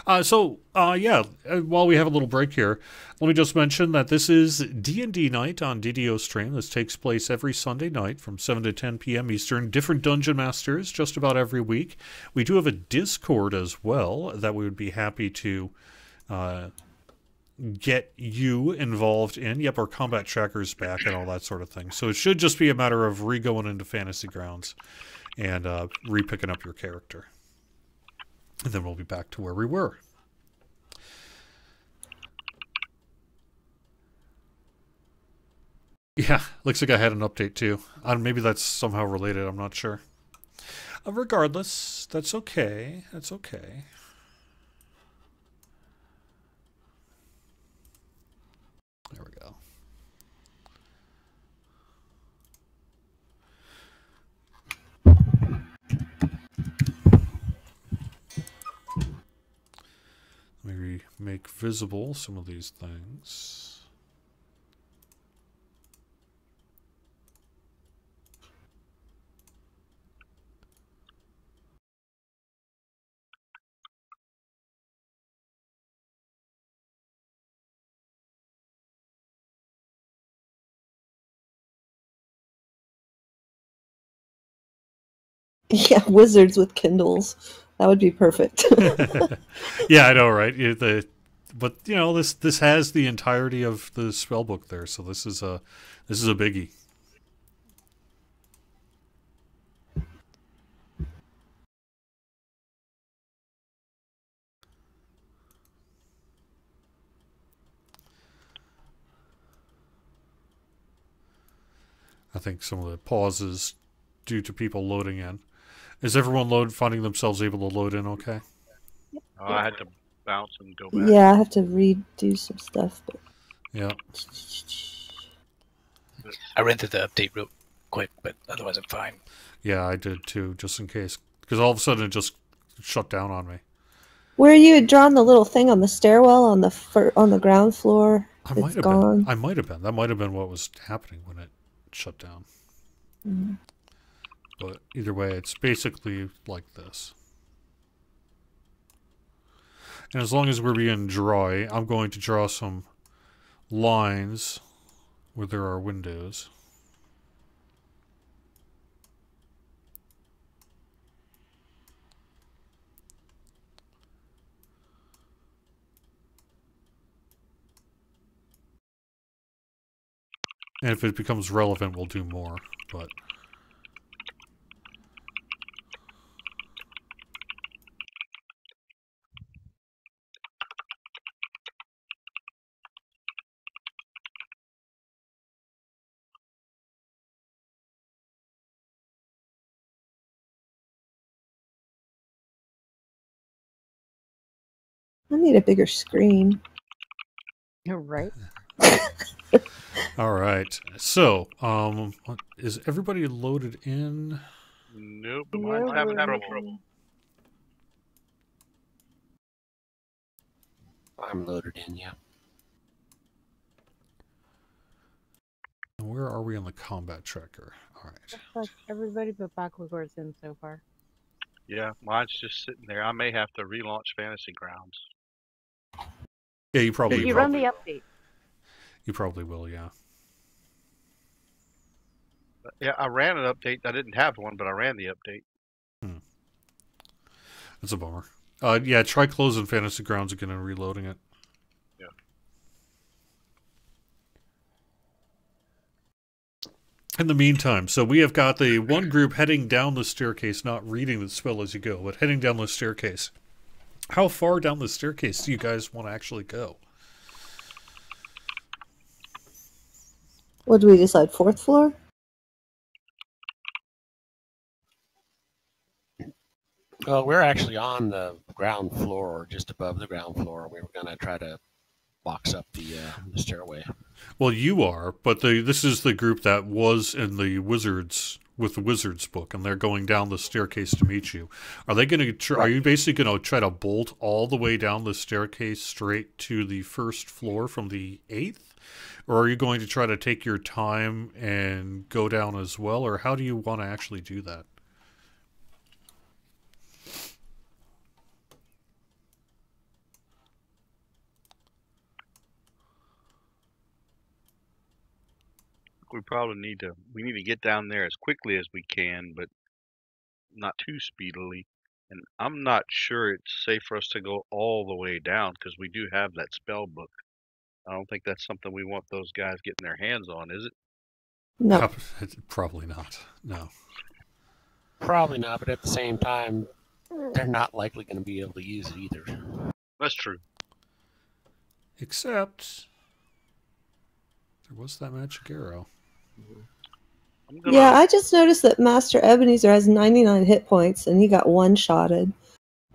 While we have a little break here, let me just mention that this is D&D Night on DDOstream. This takes place every Sunday night from 7 to 10 p.m. Eastern. Different Dungeon Masters just about every week. We do have a Discord as well that we would be happy to get you involved in. Yep, our combat tracker's back and all that sort of thing. So it should just be a matter of re-going into Fantasy Grounds and re-picking up your character. And then we'll be back to where we were. Yeah, looks like I had an update too. Maybe that's somehow related, I'm not sure. Regardless, that's okay. That's okay. There we go. Maybe make visible some of these things. Yeah, wizards with Kindles. That would be perfect. Yeah, I know, right? But you know, this has the entirety of the spellbook there, so this is a biggie. I think some of the pauses due to people loading in. Is everyone finding themselves able to load in okay? Oh, I had to bounce and go back. Yeah, I have to redo some stuff. But... Yeah. I ran through the update real quick, but otherwise I'm fine. Yeah, I did too, just in case. Because all of a sudden it just shut down on me. Where you had drawn the little thing on the stairwell on the ground floor, it's gone. I might have been. That might have been what was happening when it shut down. Mm. But either way, it's basically like this. And as long as we're being dry, I'm going to draw some lines where there are windows. And if it becomes relevant, we'll do more, but... I need a bigger screen. Right. All right. So, is everybody loaded in? Nope, mine's having trouble. I'm loaded in, yeah. Where are we on the combat tracker? All right. Looks like everybody but Backwards in so far. Yeah, mine's just sitting there. I may have to relaunch Fantasy Grounds. Yeah, you probably If you run the update. You probably will, yeah. Yeah, I ran an update. I didn't have one, but I ran the update. That's a bummer. Yeah, try closing Fantasy Grounds again and reloading it. Yeah. In the meantime, so we have got the one group heading down the staircase, not reading the spell as you go, but heading down the staircase. How far down the staircase do you guys want to actually go? What do we decide? 4th floor? Well, we're actually on the ground floor, or just above the ground floor. We were going to try to box up the stairway. Well, you are, but this is the group that was in the Wizards with the Wizards book, and they're going down the staircase to meet you. Are they going to? Are you basically going to try to bolt all the way down the staircase straight to the 1st floor from the 8th, or are you going to try to take your time and go down as well, or how do you want to actually do that? We probably need to get down there as quickly as we can, but not too speedily. And I'm not sure it's safe for us to go all the way down because we do have that spell book. I don't think that's something we want those guys getting their hands on, is it? No. Probably not. No. Probably not, but at the same time, they're not likely going to be able to use it either. That's true. Except there was that magic arrow. Yeah, I just noticed that Master Ebeneezer has 99 hit points, and he got one-shotted.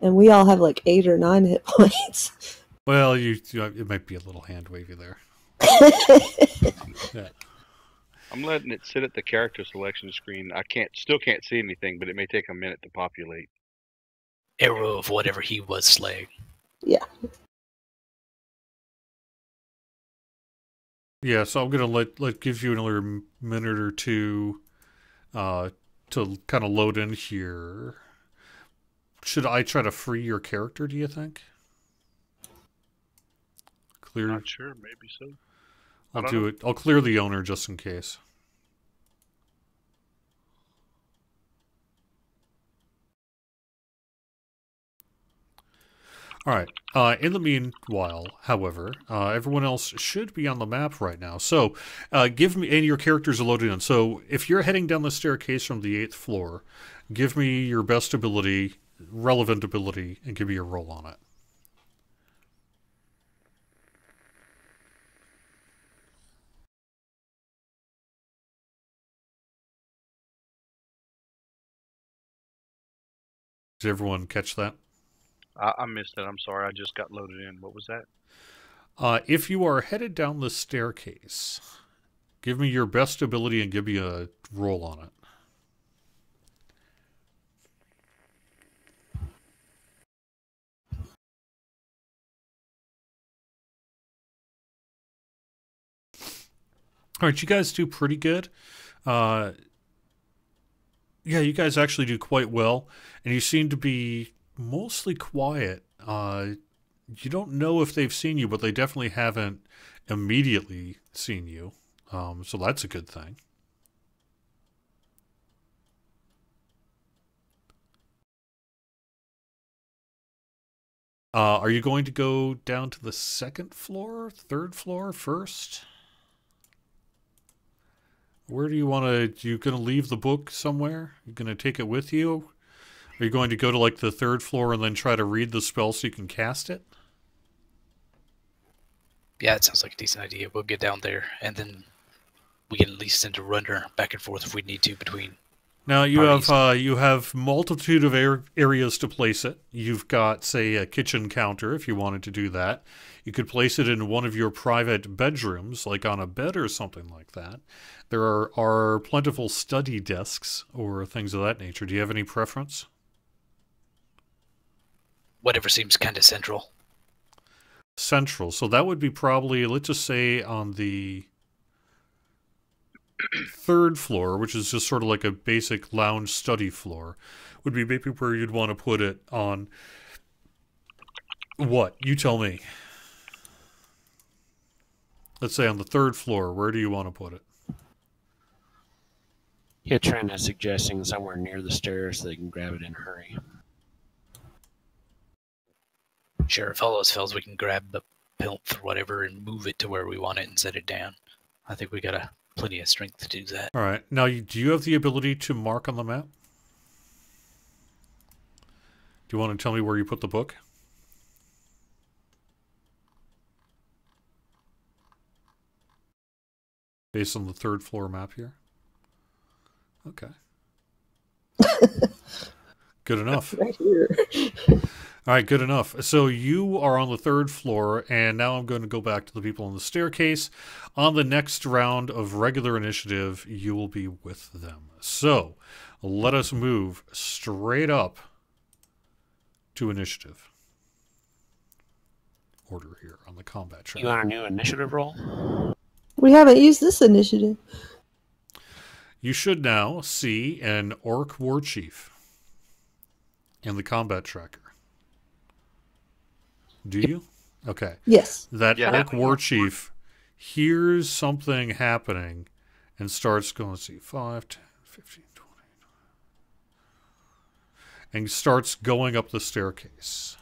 And we all have like 8 or 9 hit points. Well, it might be a little hand wavy there. Yeah. I'm letting it sit at the character selection screen. I still can't see anything, but it may take a minute to populate. Arrow of whatever he was slaying. Yeah. Yeah, so I'm gonna let give you another minute or two to kind of load in here. Should I try to free your character, do you think? Clear. Not sure, maybe so. I'll do it. I'll clear the owner just in case. All right. In the meanwhile, however, everyone else should be on the map right now. So give me, and your characters are loaded in. So if you're heading down the staircase from the 8th floor, give me your best ability, relevant ability, and give me a roll on it. Did everyone catch that? I missed that. I'm sorry. I just got loaded in. What was that? If you are headed down the staircase, give me your best ability and give me a roll on it. All right, you guys do pretty good. Yeah, you guys actually do quite well, and you seem to be mostly quiet. You don't know if they've seen you, but they definitely haven't immediately seen you. So that's a good thing. Are you going to go down to the 2nd floor, 3rd floor first? Where do you want to... You going to leave the book somewhere? You going to take it with you? Are you going to go to like the 3rd floor and then try to read the spell so you can cast it? Yeah, it sounds like a decent idea. We'll get down there, and then we can at least send a runner back and forth if we need to between Now you parties. you have multitude of areas to place it. You've got, say, a kitchen counter if you wanted to do that. You could place it in one of your private bedrooms, like on a bed or something like that. There are plentiful study desks or things of that nature. Do you have any preference? Whatever seems kind of central. Central. So that would be probably, let's just say, on the third floor, which is just sort of like a basic lounge study floor, would be maybe where you'd want to put it on. What? You tell me. Let's say on the third floor. Where do you want to put it? Eternya is suggesting somewhere near the stairs so they can grab it in a hurry. Sure, if all else fails, we can grab the plinth or whatever and move it to where we want it and set it down. I think we got plenty of strength to do that. All right. Now, do you have the ability to mark on the map? Do you want to tell me where you put the book? Based on the third floor map here? Okay. Good enough. Right here. All right, good enough. So you are on the third floor, and now I'm going to go back to the people on the staircase. On the next round of regular initiative, you will be with them. So let us move straight up to initiative order here on the combat track. You want a new initiative roll? We haven't used this initiative. You should now see an orc war chief in the combat tracker. Do you? Okay. Yes. That Yeah. orc war chief hears something happening and starts going, let's see, 5, 10, 15, 20. And starts going up the staircase.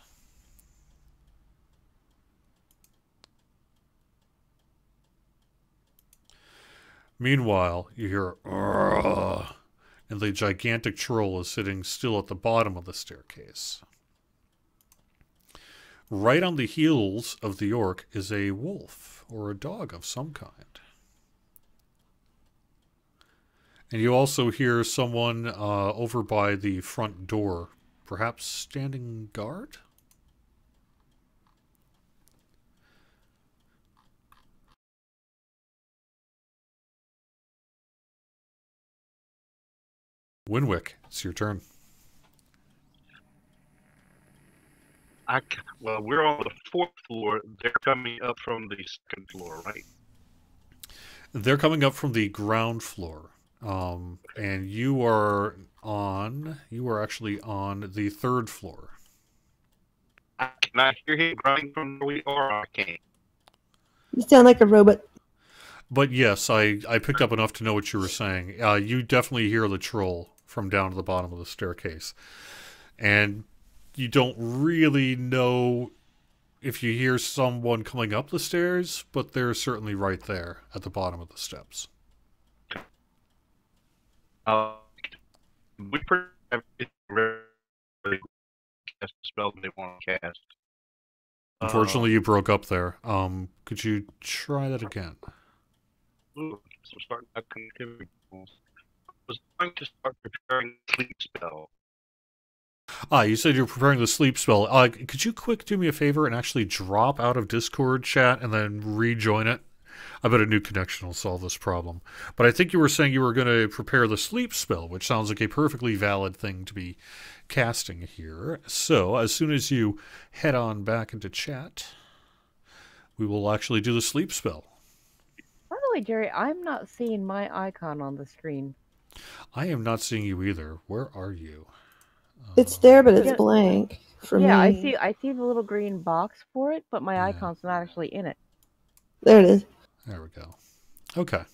Meanwhile, you hear, "Urgh," and the gigantic troll is sitting still at the bottom of the staircase. Right on the heels of the orc is a wolf or a dog of some kind. And you also hear someone over by the front door, perhaps standing guard? Winwick, it's your turn. Well, we're on the fourth floor. They're coming up from the second floor, right? They're coming up from the ground floor. And you are actually on the third floor. Can I hear him grunting from where we are? I can't. You sound like a robot. But yes, I picked up enough to know what you were saying. You definitely hear the troll from down to the bottom of the staircase. And you don't really know if you hear someone coming up the stairs, but they're certainly right there at the bottom of the steps. We have cast the spell they want to cast. Unfortunately, you broke up there. Could you try that again? So start that connectivity. I was going to start preparing sleep spell. You said you're preparing the sleep spell. Could you quick do me a favor and actually drop out of Discord chat and then rejoin it? I bet a new connection will solve this problem. But I think you were saying you were going to prepare the sleep spell, which sounds like a perfectly valid thing to be casting here. So as soon as you head on back into chat, we will actually do the sleep spell. By the way, Jerry, I'm not seeing my icon on the screen. I am not seeing you either. Where are you? It's there, but it's Yeah. blank for Yeah, me. I see the little green box for it, but my Yeah. icon's not actually in it. There it is. There we go. Okay.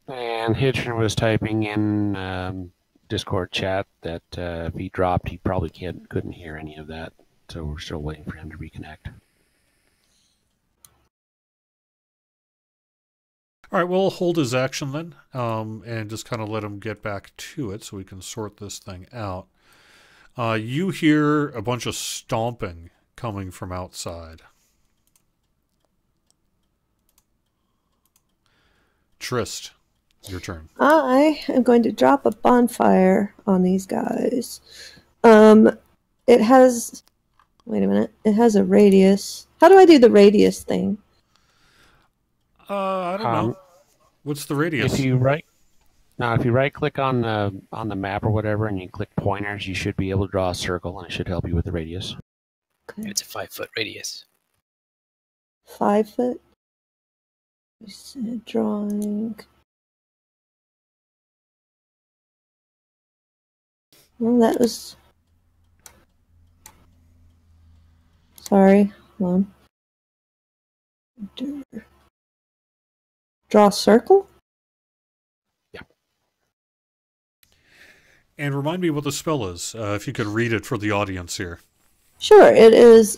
And Hitcher was typing in Discord chat that if he dropped, he probably couldn't hear any of that. So we're still waiting for him to reconnect. All right, we'll hold his action then, and just kind of let him get back to it so we can sort this thing out. You hear a bunch of stomping coming from outside. Trist, Your turn. I am going to drop a bonfire on these guys. It has... Wait a minute. It has a radius. How do I do the radius thing? I don't know. What's the radius? If you right click on the map or whatever and you click pointers, you should be able to draw a circle and it should help you with the radius. Okay. It's a 5-foot radius. 5 foot. Drawing. Well, that was... Sorry. Hold on. Draw a circle? Yeah. And remind me what the spell is, if you could read it for the audience here. Sure. It is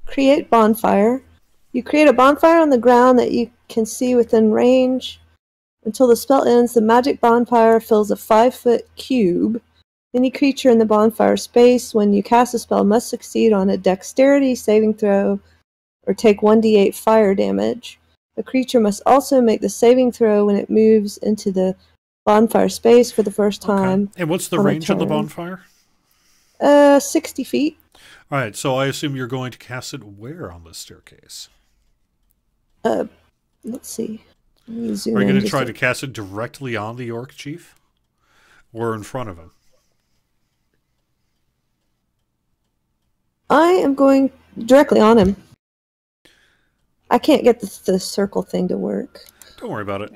create bonfire. You create a bonfire on the ground that you can see within range. Until the spell ends, the magic bonfire fills a 5-foot cube. Any creature in the bonfire space, when you cast a spell, must succeed on a dexterity saving throw or take 1d8 fire damage. The creature must also make the saving throw when it moves into the bonfire space for the first time. Okay. And what's the range of the bonfire? 60 feet. All right, so I assume you're going to cast it where on the staircase? Let's see. Let me zoom Are you in going to just try a- to cast it directly on the orc chief? Or in front of him? I am going directly on him. I can't get the circle thing to work. Don't worry about it.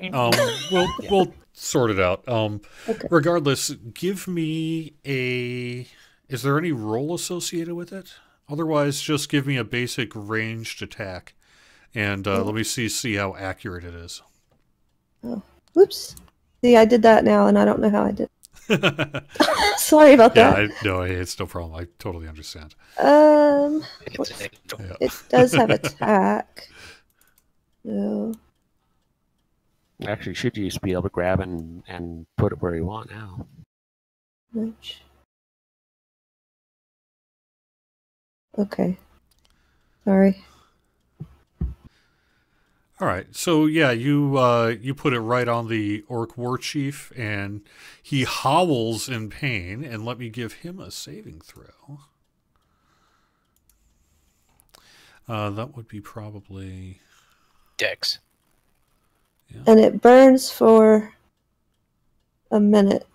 We'll sort it out. Okay. Regardless, give me a... Is there any roll associated with it? Otherwise, just give me a basic ranged attack. And let me see how accurate it is. Oh, whoops. See, I did that now, and I don't know how I did. Sorry about that. No, it's no problem. I totally understand. It does have attack. No. Actually, should you just be able to grab and put it where you want now? Much. Okay. Sorry. All right, so yeah, you put it right on the orc war chief, and he howls in pain. And let me give him a saving throw. That would be probably Dex. Yeah. And it burns for a minute.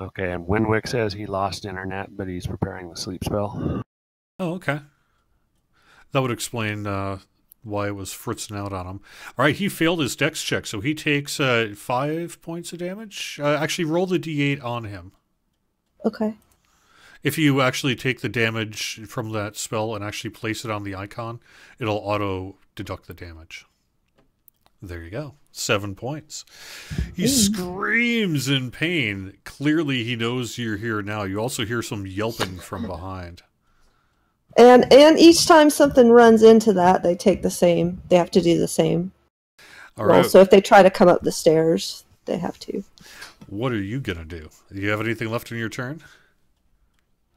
Okay, and Winwick says he lost internet, but he's preparing the sleep spell. Oh, okay. That would explain why it was fritzing out on him. All right, he failed his dex check, so he takes 5 points of damage. Actually, roll the d8 on him. Okay. If you actually take the damage from that spell and actually place it on the icon, it'll auto-deduct the damage. There you go. 7 points. He screams in pain. Clearly, he knows you're here now. You also hear some yelping from behind. And each time something runs into that, they take the same. They have to do the same. All right. So if they try to come up the stairs, they have to. What are you gonna do? Do you have anything left in your turn?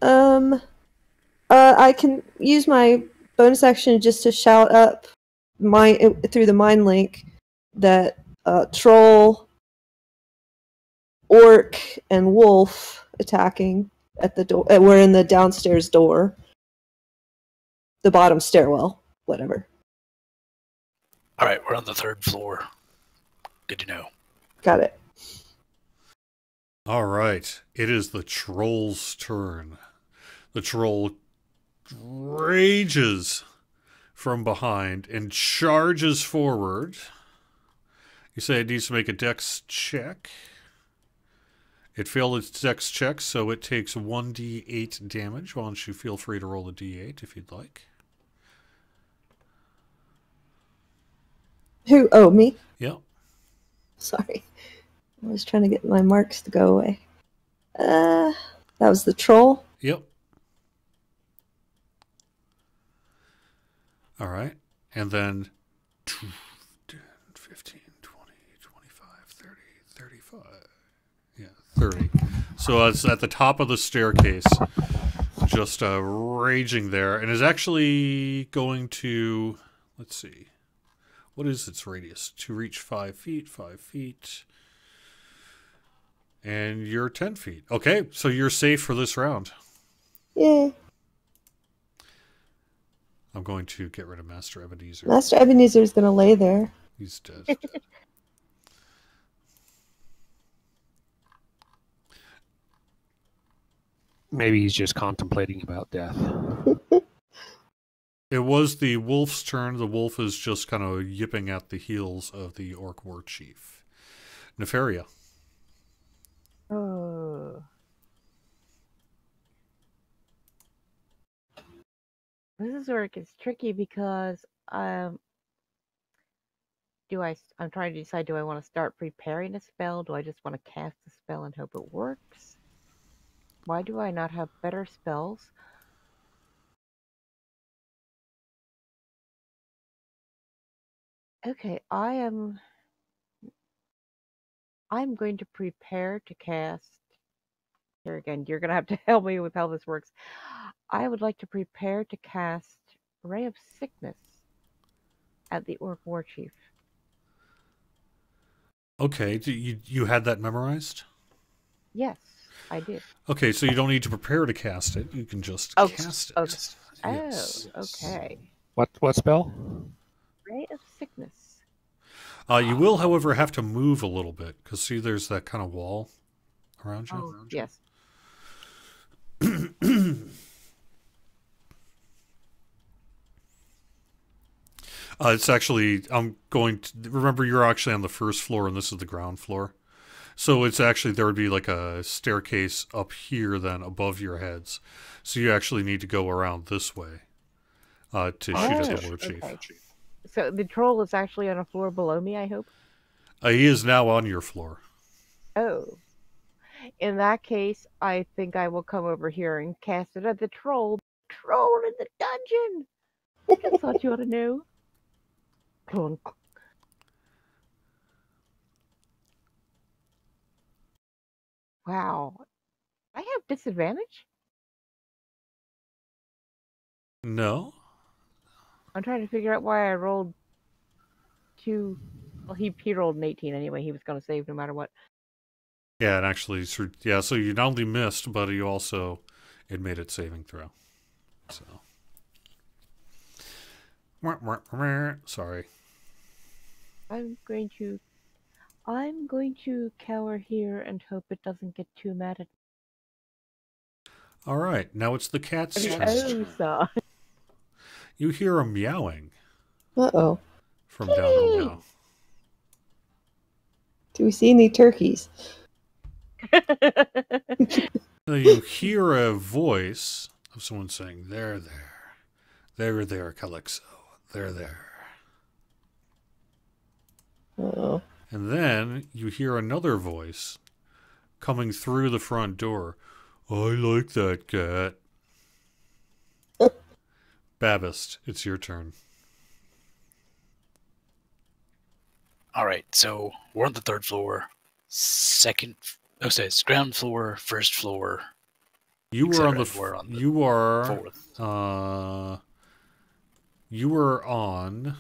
I can use my bonus action just to shout up through the mind link that troll, orc, and wolf attacking at the door. We're in the downstairs door. The bottom stairwell, whatever. All right, we're on the 3rd floor. Good to know. Got it. All right. It is the troll's turn. The troll rages from behind and charges forward. You say it needs to make a dex check. It failed its dex check, so it takes 1d8 damage. Why don't you feel free to roll a d8 if you'd like. Who? Oh, me? Yeah. Sorry. I was trying to get my marks to go away. That was the troll? Yep. All right. And then 10, 15, 20, 25, 30, 35. Yeah, 30. So it's at the top of the staircase, just raging there, and is actually going to, let's see. What is its radius? To reach 5 feet, 5 feet. And you're 10 feet. Okay, so you're safe for this round. Yay. I'm going to get rid of Master Ebeneezer. Master Ebeneezer is going to lay there. He's dead. Maybe he's just contemplating about death. It was the wolf's turn. The wolf is just kind of yipping at the heels of the orc war chief. Nefaria. Oh. This is where it gets tricky because I'm trying to decide, do I want to start preparing a spell? Do I just want to cast a spell and hope it works? Why do I not have better spells? Okay, I'm going to prepare to cast. Here again, you're going to have to help me with how this works. I would like to prepare to cast Ray of Sickness at the Orc War Chief. Okay, you had that memorized? Yes, I did. Okay, so you don't need to prepare to cast it. You can just cast it. Okay. Yes. Oh, okay. What spell? Ray of Sickness. You will, however, have to move a little bit, because see, there's that kind of wall around you. Oh, yes. It's actually, I'm going to, remember you're actually on the first floor and this is the ground floor. So it's actually, there would be like a staircase up here then above your heads. So you actually need to go around this way to shoot at the Lord Chief. Okay. So the troll is actually on a floor below me, I hope? He is now on your floor. Oh. In that case, I think I will come over here and cast it at the troll. Troll in the dungeon! I thought you ought to know. Clunk. Wow. I have disadvantage? No. I'm trying to figure out why I rolled 2. Well, he rolled an 18 anyway. He was going to save no matter what. Yeah, and actually, so you not only missed, but you also, it made it saving throw. So. Sorry. I'm going to cower here and hope it doesn't get too mad at me. All right, now it's the cat's turn. Oh, so. You hear a meowing. Uh-oh. From down below. Do we see any turkeys? You hear a voice of someone saying, "There, Calixo. There." Uh-oh. And then you hear another voice coming through the front door. I like that cat. Babist, it's your turn. All right, so we're on the 3rd floor. It's ground floor, 1st floor. You were on the. We're on the you are. 4th. You were on.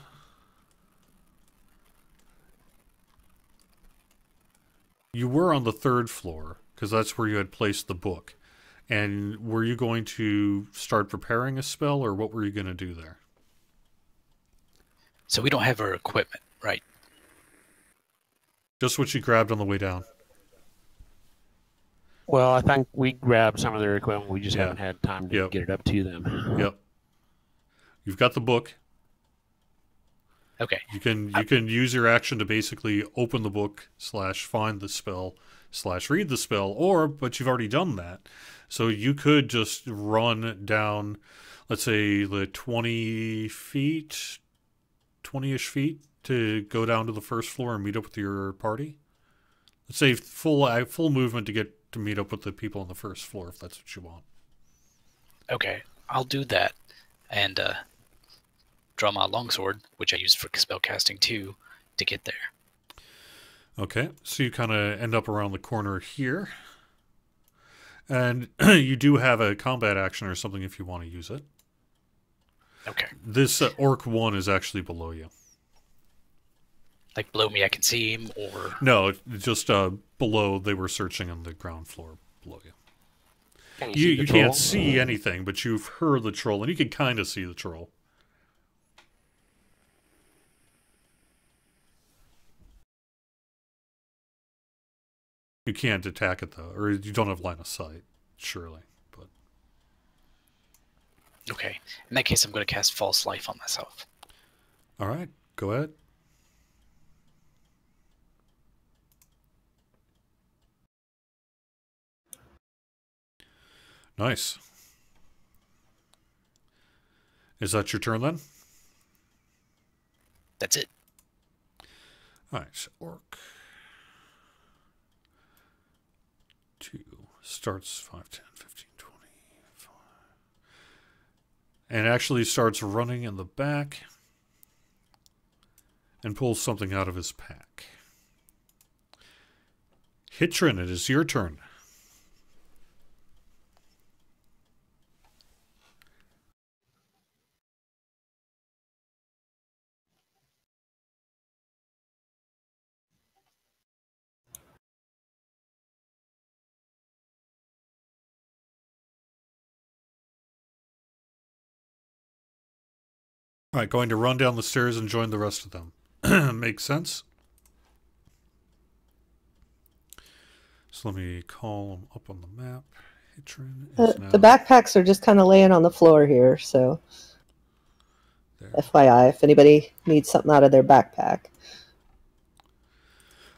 You were on the 3rd floor because that's where you had placed the book. And were you going to start preparing a spell, or what were you going to do there? So we don't have our equipment, right? Just what you grabbed on the way down. Well, I think we grabbed some of their equipment. We just haven't had time to get it up to them. Yep. You've got the book. Okay. You can use your action to basically open the book / find the spell / read the spell, but you've already done that. So you could just run down, let's say, the 20-ish feet to go down to the 1st floor and meet up with your party. Let's say full movement to meet up with the people on the 1st floor, if that's what you want. Okay, I'll do that, and draw my longsword, which I used for spell casting too, to get there. Okay, so you kind of end up around the corner here. And you do have a combat action or something if you want to use it. Okay. This Orc 1 is actually below you. Like below me, I can see him, or No, just below. They were searching on the ground floor below you. Can You see the you troll? can't see anything, but you've heard the troll, and you can kind of see the troll. You can't attack it though, or you don't have line of sight, surely. But okay. In that case, I'm going to cast False Life on myself. all right, go ahead. Nice. Is that your turn then? That's it. All right, orc. 2 starts 5, 10, 15, 20. And actually starts running in the back and pulls something out of his pack. Hitrin, it is your turn. All right, going to run down the stairs and join the rest of them. Makes sense. So let me call them up on the map. Hitrin is now The backpacks are just kind of laying on the floor here, so there. FYI, if anybody needs something out of their backpack.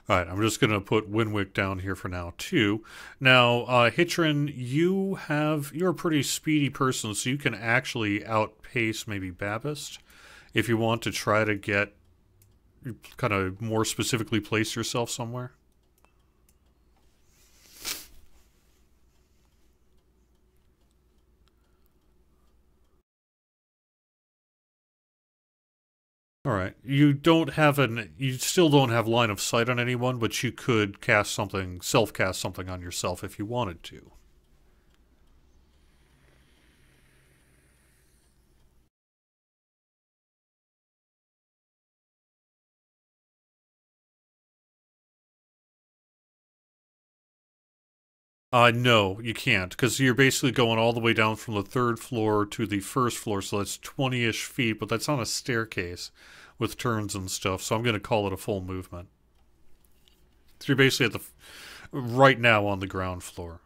All right, I'm just going to put Winwick down here for now, too. Now, Hitrin, you're a pretty speedy person, so you can actually outpace maybe Babist if you want to try to get, kind of more specifically place yourself somewhere. All right. You still don't have line of sight on anyone, but you could self-cast something on yourself if you wanted to. No, you can't, because you're basically going all the way down from the 3rd floor to the 1st floor, so that's 20-ish feet, but that's on a staircase with turns and stuff, so I'm going to call it a full movement. So you're basically right now on the ground floor.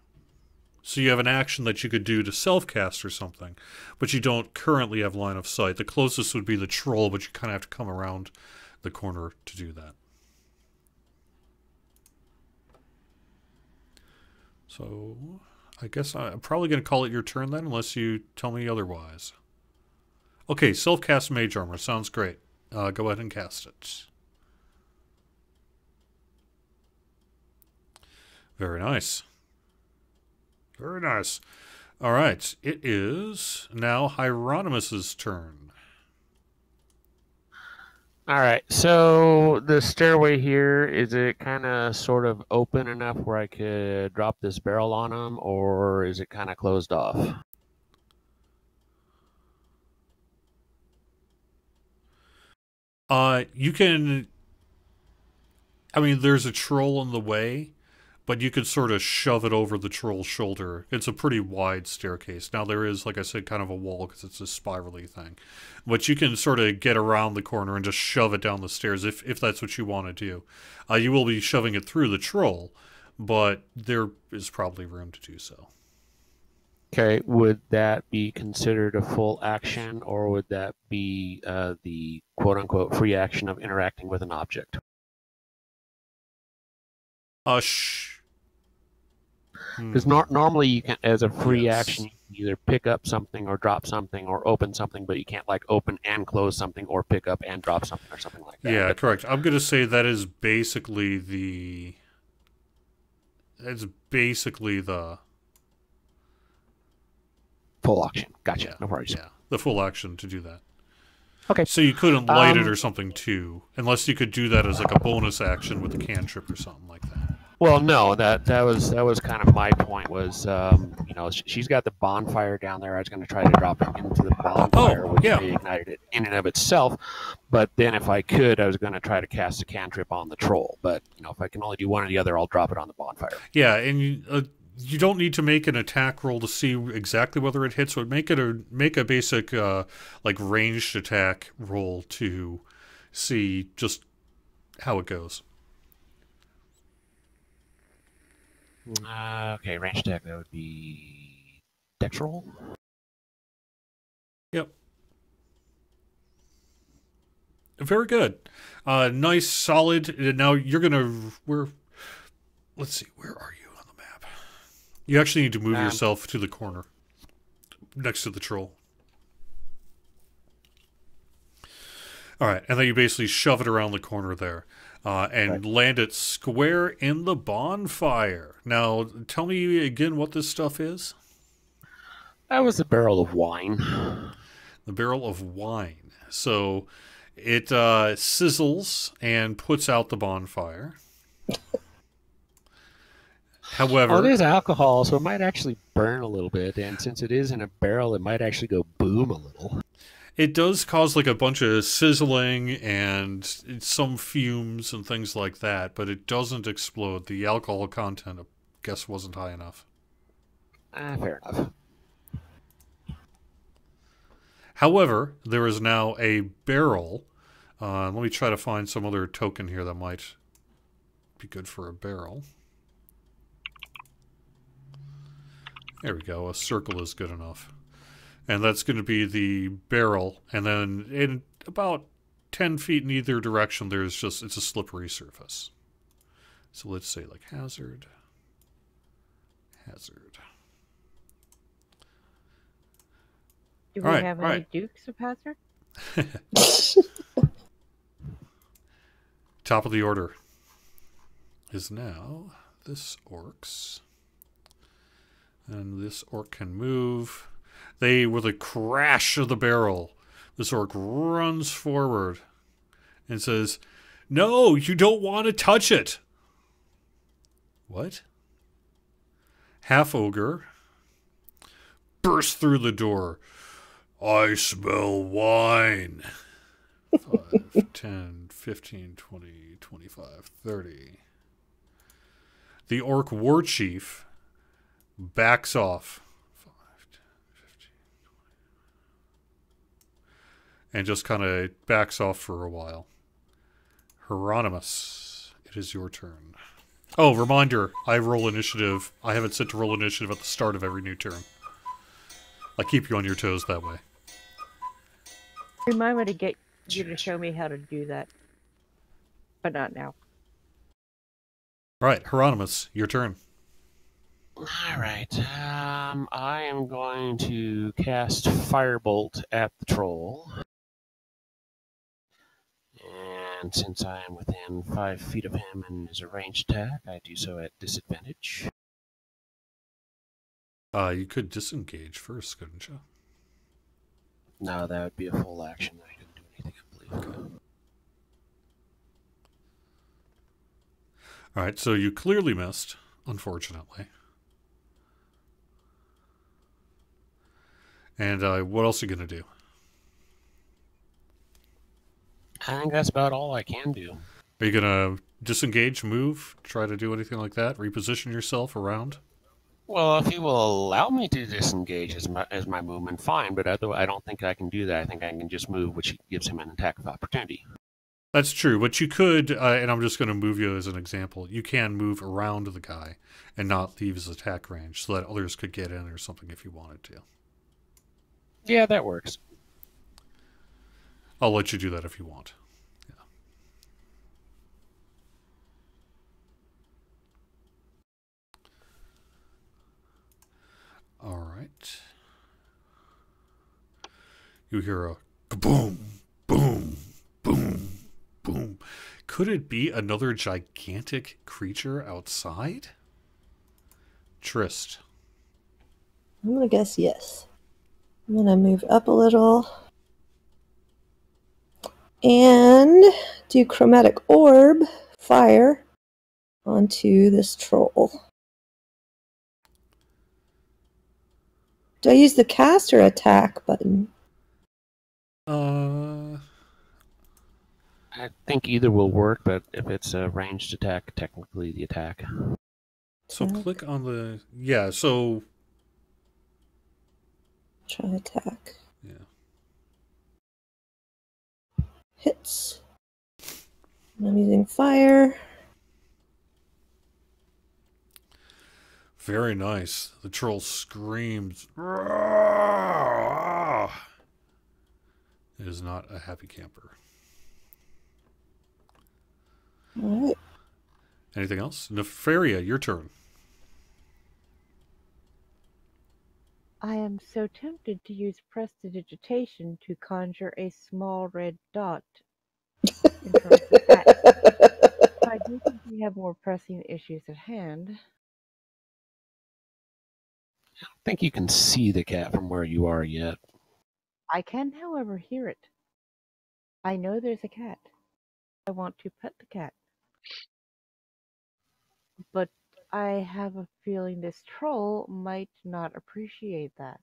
So you have an action that you could do to self-cast or something, but you don't currently have line of sight. The closest would be the troll, but you kind of have to come around the corner to do that. So, I guess I'm probably going to call it your turn then, unless you tell me otherwise. Okay, self-cast Mage Armor. Sounds great. Go ahead and cast it. Very nice. Very nice. All right, it is now Hieronymus's turn. All right, so the stairway here, is it kind of sort of open enough where I could drop this barrel on him, or is it kind of closed off? You can... I mean, there's a troll in the way, but you could sort of shove it over the troll's shoulder. It's a pretty wide staircase. Now, there is, like I said, kind of a wall because it's a spirally thing. But you can sort of get around the corner and just shove it down the stairs if that's what you want to do. You will be shoving it through the troll, but there is probably room to do so. Okay, would that be considered a full action, or would that be the quote-unquote free action of interacting with an object? Because normally you can, as a free action, you can either pick up something or drop something or open something, but you can't like open and close something or pick up and drop something or something like that. Yeah, correct. I'm going to say that is basically the... It's basically the... Full action. Gotcha. No worries. Yeah, the full action to do that. Okay. So you couldn't light it or something too, unless you could do that as like a bonus action with a cantrip or something like that. Well, no, that was kind of my point. Was she's got the bonfire down there. I was going to try to drop it into the bonfire, which yeah. may ignite it in and of itself. But then, if I could, I was going to try to cast a cantrip on the troll. But if I can only do one or the other, I'll drop it on the bonfire. Yeah, and you don't need to make an attack roll to see exactly whether it hits. So make a basic like ranged attack roll to see just how it goes. Okay, range attack, that would be dex roll. Yep. Very good. Nice, solid. Now you're gonna. Let's see. Where are you on the map? You actually need to move yourself to the corner next to the troll. All right, and then you basically shove it around the corner there. And land it square in the bonfire. Now, tell me again what this stuff is. That was a barrel of wine. The barrel of wine. So it sizzles and puts out the bonfire. However, it is alcohol, so it might actually burn a little bit. And since it is in a barrel, it might actually go boom a little. It does cause like a bunch of sizzling and some fumes and things like that, but it doesn't explode. The alcohol content, I guess, wasn't high enough. Fair enough. However, there is now a barrel. Let me try to find some other token here that might be good for a barrel. There we go. A circle is good enough. And that's going to be the barrel. And then in about 10 feet in either direction, it's a slippery surface. So let's say like hazard. Do we have any dukes of hazard? Top of the order is now this orc's. And this orc can move. With a crash of the barrel, this orc runs forward and says, "No, you don't want to touch it." What? Half ogre bursts through the door. "I smell wine." 5, 10, 15, 20, 25, 30. The orc war chief backs off. And just kind of backs off for a while. Hieronymus, it is your turn. Oh, reminder, I roll initiative. I have it set to roll initiative at the start of every new turn. I keep you on your toes that way. Remind me to get you to show me how to do that. But not now. All right, Hieronymus, your turn. All right. I am going to cast Firebolt at the troll. And since I am within 5 feet of him and is a ranged attack, I do so at disadvantage. You could disengage first, couldn't you? No, that would be a full action. I couldn't do anything, I believe. Okay. All right, so you clearly missed, unfortunately. And what else are you going to do? I think that's about all I can do. Are you going to disengage, move, try to do anything like that? Reposition yourself around? Well, if he will allow me to disengage as my movement, fine. But I don't think I can do that. I think I can just move, which gives him an attack of opportunity. That's true, but you could, and I'm just going to move you as an example, you can move around the guy and not leave his attack range so that others could get in or something if you wanted to. Yeah, that works. I'll let you do that if you want. Yeah. All right. You hear a kaboom, boom, boom, boom. Could it be another gigantic creature outside? Trist. I'm going to guess yes. I'm going to move up a little and do chromatic orb, fire, onto this troll. Do I use the cast or attack button? I think either will work, but if it's a ranged attack, technically the attack. So click on the... Yeah, so... Try attack. Yeah. Hits. I'm using fire. Very nice. The troll screams. It is not a happy camper. All right. Anything else? Nefaria, your turn. I am so tempted to use prestidigitation to conjure a small red dot in front of the cat. But I do think we have more pressing issues at hand. I don't think you can see the cat from where you are yet. I can, however, hear it. I know there's a cat. I want to pet the cat. But I have a feeling this troll might not appreciate that.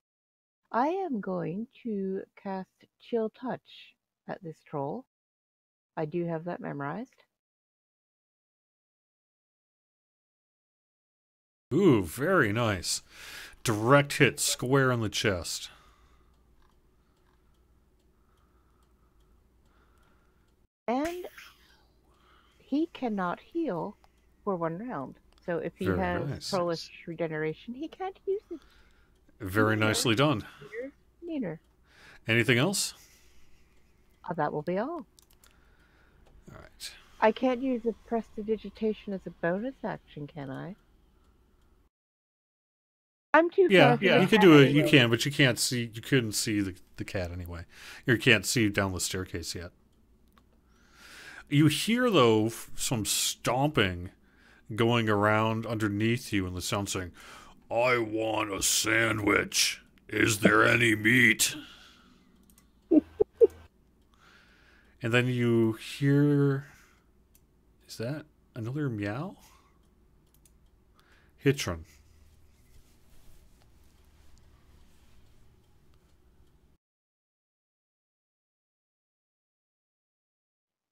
I am going to cast Chill Touch at this troll. I do have that memorized. Ooh, very nice. Direct hit, square in the chest. And he cannot heal for 1 round. So if he Very has nice. Trollish Regeneration, he can't use it. Very nicely done. Neater. Anything else? That will be all. All right. I can't use the prestidigitation as a bonus action, can I? I'm too far. Yeah, you could do it. You can, but you can't see. You couldn't see the cat anyway. You can't see down the staircase yet. You hear though some stomping going around underneath you, and the sound saying, "I want a sandwich. Is there any meat?" And then you hear, is that another meow? Hitron.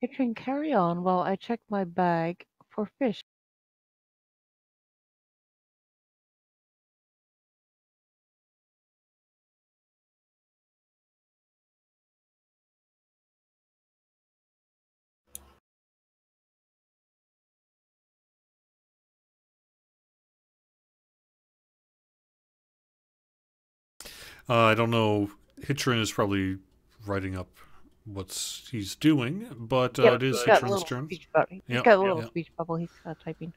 It can carry on while I check my bag for fish. I don't know. Hitron is probably writing up what he's doing, but it is Hitron's turn. He's got a little speech bubble he's typing.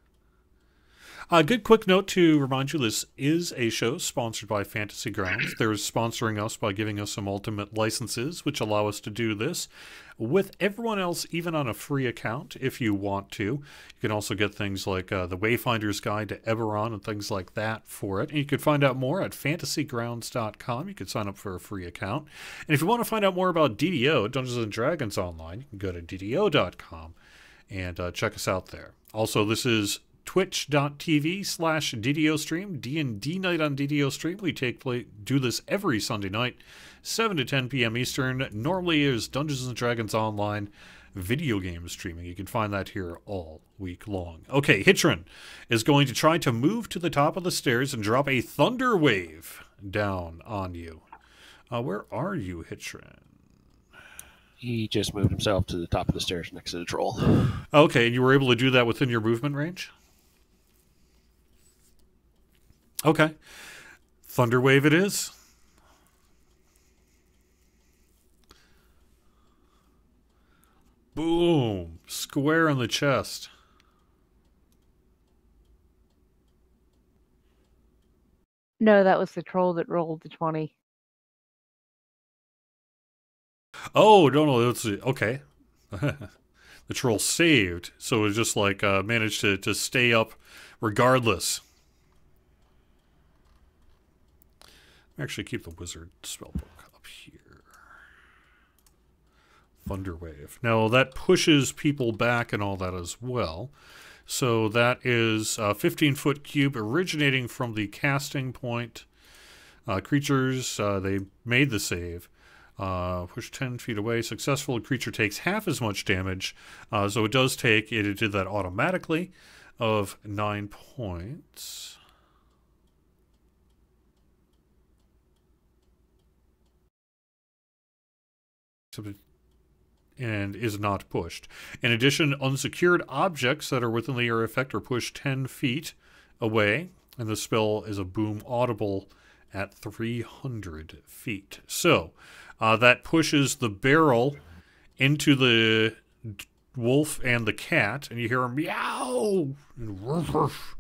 Good quick note to remind you, this is a show sponsored by Fantasy Grounds. They're sponsoring us by giving us some ultimate licenses, which allow us to do this with everyone else, even on a free account, if you want to. You can also get things like the Wayfinder's Guide to Eberron and things like that for it. And you can find out more at fantasygrounds.com. You can sign up for a free account. And if you want to find out more about DDO, Dungeons & Dragons Online, you can go to DDO.com and check us out there. Also, this is twitch.tv/DDOstream, D&D Night on DDOstream. We do this every Sunday night, 7 to 10 p.m. Eastern. Normally is Dungeons & Dragons Online video game streaming. You can find that here all week long. Okay, Hitron is going to try to move to the top of the stairs and drop a thunder wave down on you. Where are you, Hitron? He just moved himself to the top of the stairs next to the troll. Okay, and you were able to do that within your movement range? Okay. Thunderwave it is. Boom. Square in the chest. No, that was the troll that rolled the 20. Oh, no, that's okay. The troll saved, so it was just like managed to stay up regardless. Actually, keep the wizard spellbook up here. Thunderwave. Now, that pushes people back and all that as well. So that is a 15-foot cube originating from the casting point. Creatures, they made the save. Push 10 feet away. Successful creature takes half as much damage. So it does take, it did that automatically, of 9 points. And is not pushed. In addition, unsecured objects that are within the area effect are pushed 10 feet away, and the spell is a boom audible at 300 feet. So, that pushes the barrel into the wolf and the cat, and you hear them meow and woof, woof,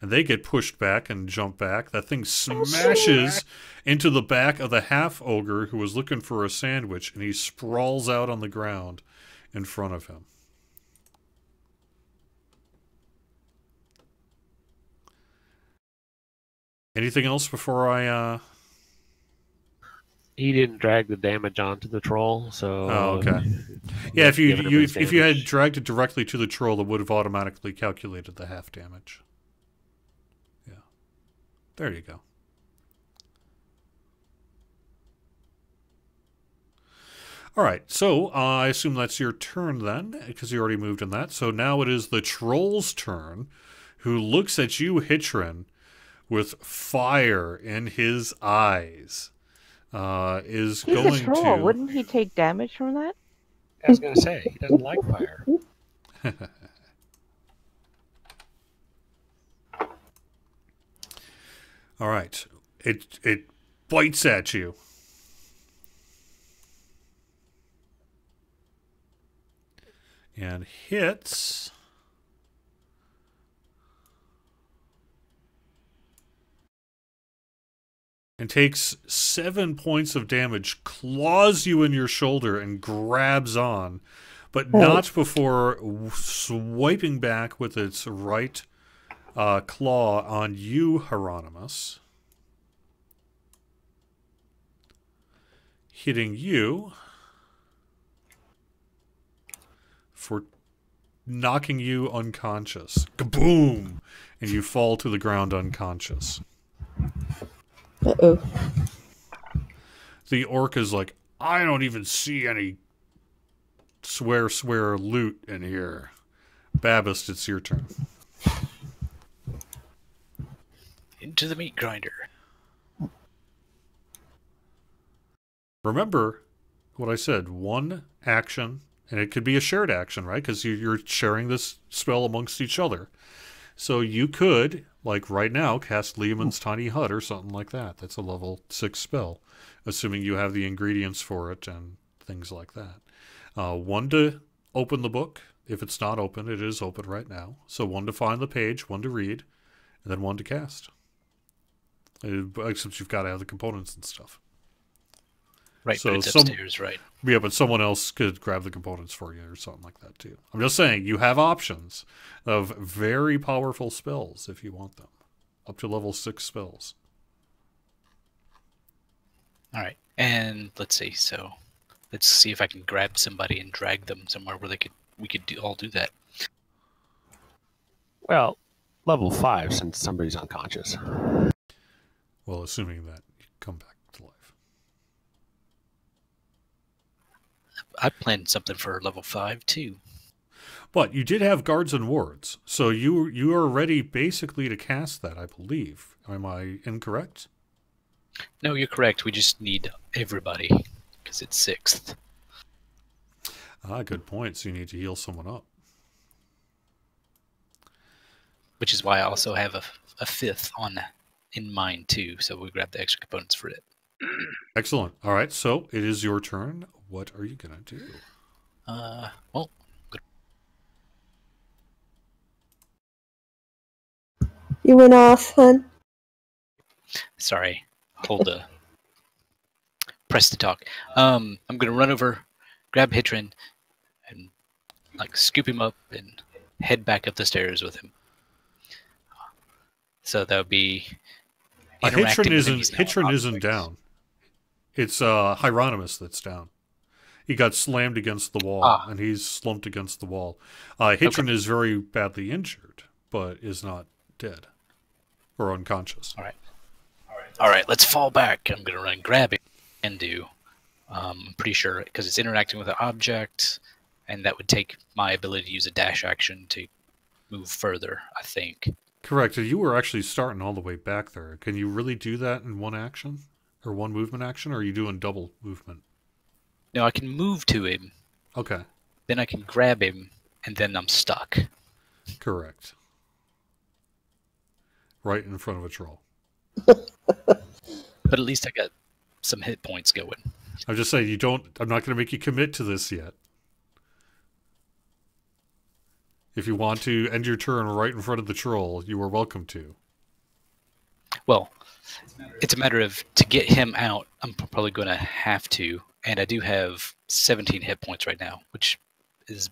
and they get pushed back and jump back. That thing smashes into the back of the half-ogre who was looking for a sandwich, and he sprawls out on the ground in front of him. Anything else before I... He didn't drag the damage onto the troll, so... Oh, okay. Yeah, if you had dragged it directly to the troll, it would have automatically calculated the half damage. Yeah. There you go. All right, so I assume that's your turn then, because you already moved in that. So now it is the troll's turn, who looks at you, Hitrin, with fire in his eyes. Is He's going a troll. to... Wouldn't he take damage from that? I was going to say, he doesn't like fire. All right. It bites at you. And hits... and takes 7 points of damage, claws you in your shoulder, and grabs on, but not before swiping back with its right claw on you, Hieronymus. Hitting you for knocking you unconscious. Kaboom! And you fall to the ground unconscious. Uh-oh. The orc is like, I don't even see any swear loot in here. Babist, it's your turn. Into the meat grinder. Remember what I said, one action, and it could be a shared action, right? Because you're sharing this spell amongst each other. So you could, like right now, cast Leomund's Tiny Hut or something like that. That's a level 6 spell, assuming you have the ingredients for it and things like that. One to open the book. If it's not open, it is open right now. So one to find the page, one to read, and then one to cast. Except you've got to have the components and stuff. Right, So but it's upstairs, right? Yeah, but someone else could grab the components for you or something like that too. I'm just saying, you have options of very powerful spells if you want them. Up to level 6 spells. All right, and let's see. So, let's see if I can grab somebody and drag them somewhere where we could all do that. Well, level 5 since somebody's unconscious. Well, assuming that you come back to life. I planned something for level 5 too. But you did have guards and wards, so you are ready basically to cast that, I believe. Am I incorrect? No, you're correct. We just need everybody because it's 6th. Ah, good point. So you need to heal someone up. Which is why I also have a 5th in mind too. So we grab the extra components for it. Excellent. All right, so it is your turn. What are you gonna do? Well, You went off, hun? sorry. Hold the press to talk. I'm gonna run over, grab Hitrin, and like scoop him up and head back up the stairs with him. So that would be interacting with him. He's now Hitrin isn't object. down. It's Hieronymus that's down. He got slammed against the wall, Ah. and he's slumped against the wall. Hitchin is very badly injured, but is not dead or unconscious. All right, let's fall back. I'm going to run and grab it and do. I'm pretty sure, because it's interacting with an object, and that would take my ability to use a dash action to move further, I think. Correct. You were actually starting all the way back there. Can you really do that in one action? Or one movement action? Or are you doing double movement? No, I can move to him, Okay. then I can grab him, and then I'm stuck. Correct. Right in front of a troll. But at least I got some hit points going. I'm just saying, I'm not going to make you commit to this yet. If you want to end your turn right in front of the troll, you are welcome to. Well, it's a matter of, to get him out, I'm probably going to have to, and I do have 17 hit points right now, which is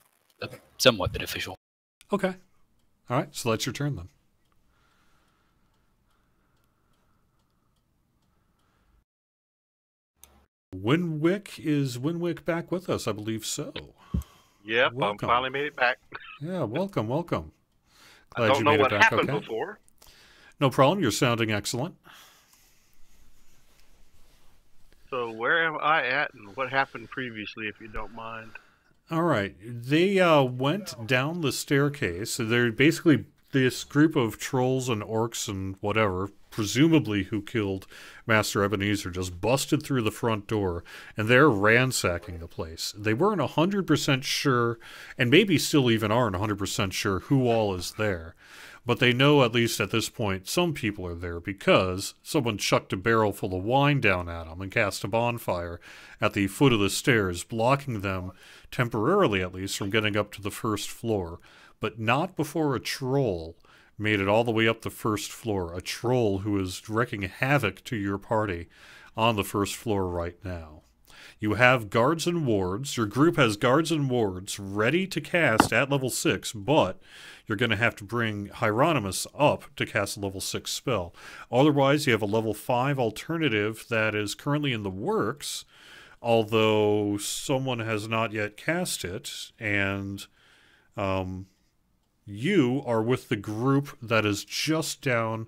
somewhat beneficial. Okay. All right, so that's your turn then. Is Winwick back with us? I believe so. Yep, Welcome. I finally made it back. Yeah, welcome. I Glad don't you know made what it back happened okay. before. No problem. You're sounding excellent. So where am I at and what happened previously, if you don't mind? All right. They went down the staircase. So they're basically this group of trolls and orcs and whatever, presumably who killed Master Ebeneezer, just busted through the front door, and they're ransacking the place. They weren't 100% sure, and maybe still even aren't 100% sure who all is there. But they know, at least at this point, some people are there because someone chucked a barrel full of wine down at them and cast a bonfire at the foot of the stairs, blocking them, temporarily at least, from getting up to the first floor. But not before a troll made it all the way up the first floor. A troll who is wreaking havoc to your party on the first floor right now. You have guards and wards. Your group has guards and wards ready to cast at level 6, but you're going to have to bring Hieronymus up to cast a level 6 spell. Otherwise, you have a level 5 alternative that is currently in the works, although someone has not yet cast it, and you are with the group that is just down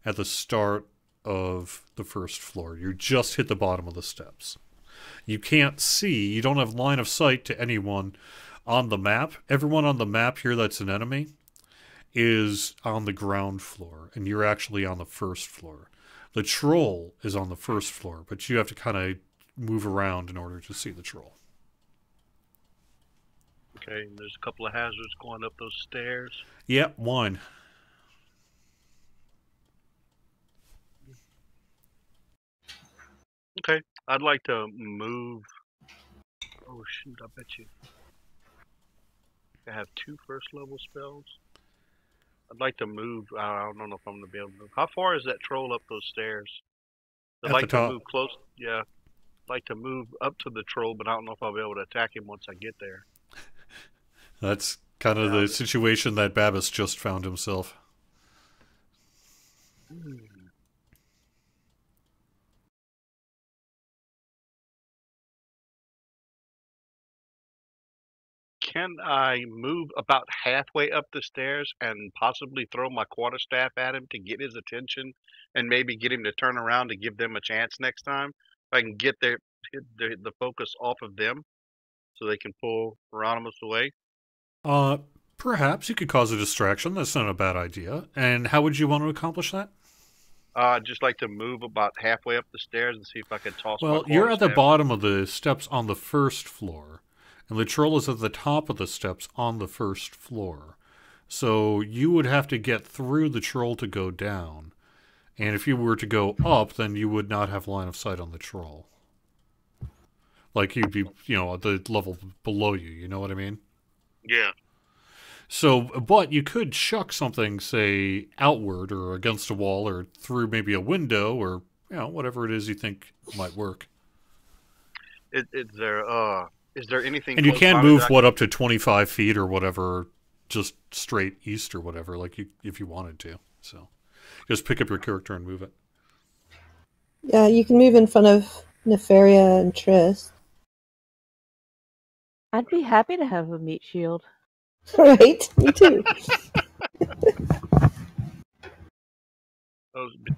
at the start of the first floor. You just hit the bottom of the steps. You can't see, you don't have line of sight to anyone on the map. Everyone on the map here that's an enemy is on the ground floor, and you're actually on the first floor. The troll is on the first floor, but you have to kind of move around in order to see the troll. Okay, and there's a couple of hazards going up those stairs. Yep, one. Okay, I'd like to move. Oh shoot, I bet you. I have 2 first level spells. I'd like to move. I don't know if I'm going to be able to move. How far is that troll up those stairs? I'd At like the to top. move close. Yeah. I'd like to move up to the troll, but I don't know if I'll be able to attack him once I get there. That's kind of Yeah, the situation that Babas just found himself. Can I move about halfway up the stairs and possibly throw my quarterstaff at him to get his attention and maybe get him to turn around to give them a chance next time? If I can get the focus off of them so they can pull Hieronymus away. Perhaps you could cause a distraction. That's not a bad idea. And how would you want to accomplish that? I'd just like to move about halfway up the stairs and see if I can toss my Well, quarterstaff. you're at the bottom of the steps on the first floor, and the troll is at the top of the steps on the first floor. So you would have to get through the troll to go down. And if you were to go up, then you would not have line of sight on the troll. Like you'd be, at the level below you, you know what I mean? Yeah. So, but you could chuck something, say, outward or against a wall or through maybe a window or, whatever it is you think might work. Is there anything? And you close can by move, that I up to 25 feet or whatever, just straight east or whatever, if you wanted to. So, just pick up your character and move it. Yeah, you can move in front of Nefaria and Triss. I'd be happy to have a meat shield. Right? Me too.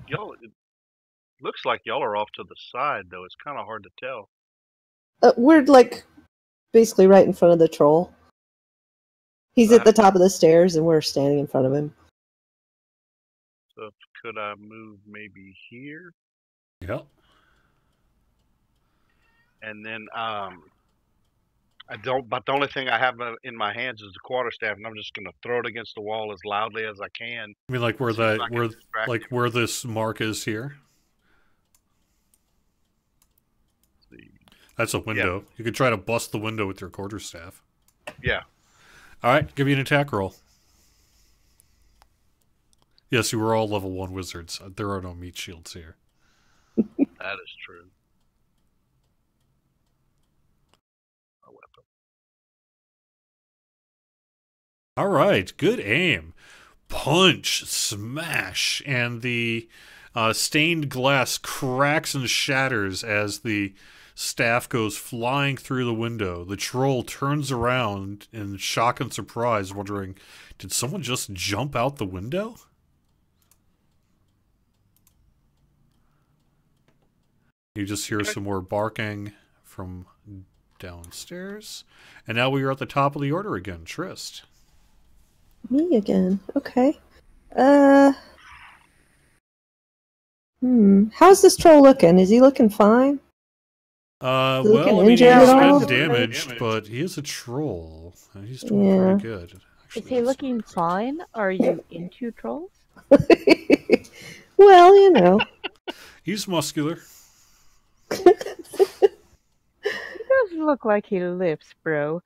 Y'all, it looks like y'all are off to the side, though. It's kind of hard to tell. We're like basically right in front of the troll. He's at the top of the stairs, and we're standing in front of him. So could I move maybe here? Yep. And then but the only thing I have in my hands is the quarterstaff, and I'm just gonna throw it against the wall as loudly as I can. I mean, like where this mark is here. That's a window. Yeah. You could try to bust the window with your quarterstaff. Yeah. All right, give me an attack roll. Yes, you were all level 1 wizards. There are no meat shields here. That is true. A weapon. All right, good aim. Punch, smash, and the stained glass cracks and shatters as the staff goes flying through the window. The troll turns around in shock and surprise, wondering, did someone just jump out the window? You just hear some more barking from downstairs. And now we are at the top of the order again. Trist. Me again. Okay. How's this troll looking? Is he looking fine? Well, I mean, he's been damaged, but he is a troll. He's doing pretty good. Actually, is he looking fine? Are you into trolls? Well, you know. He's muscular. He does look like he lifts, bro.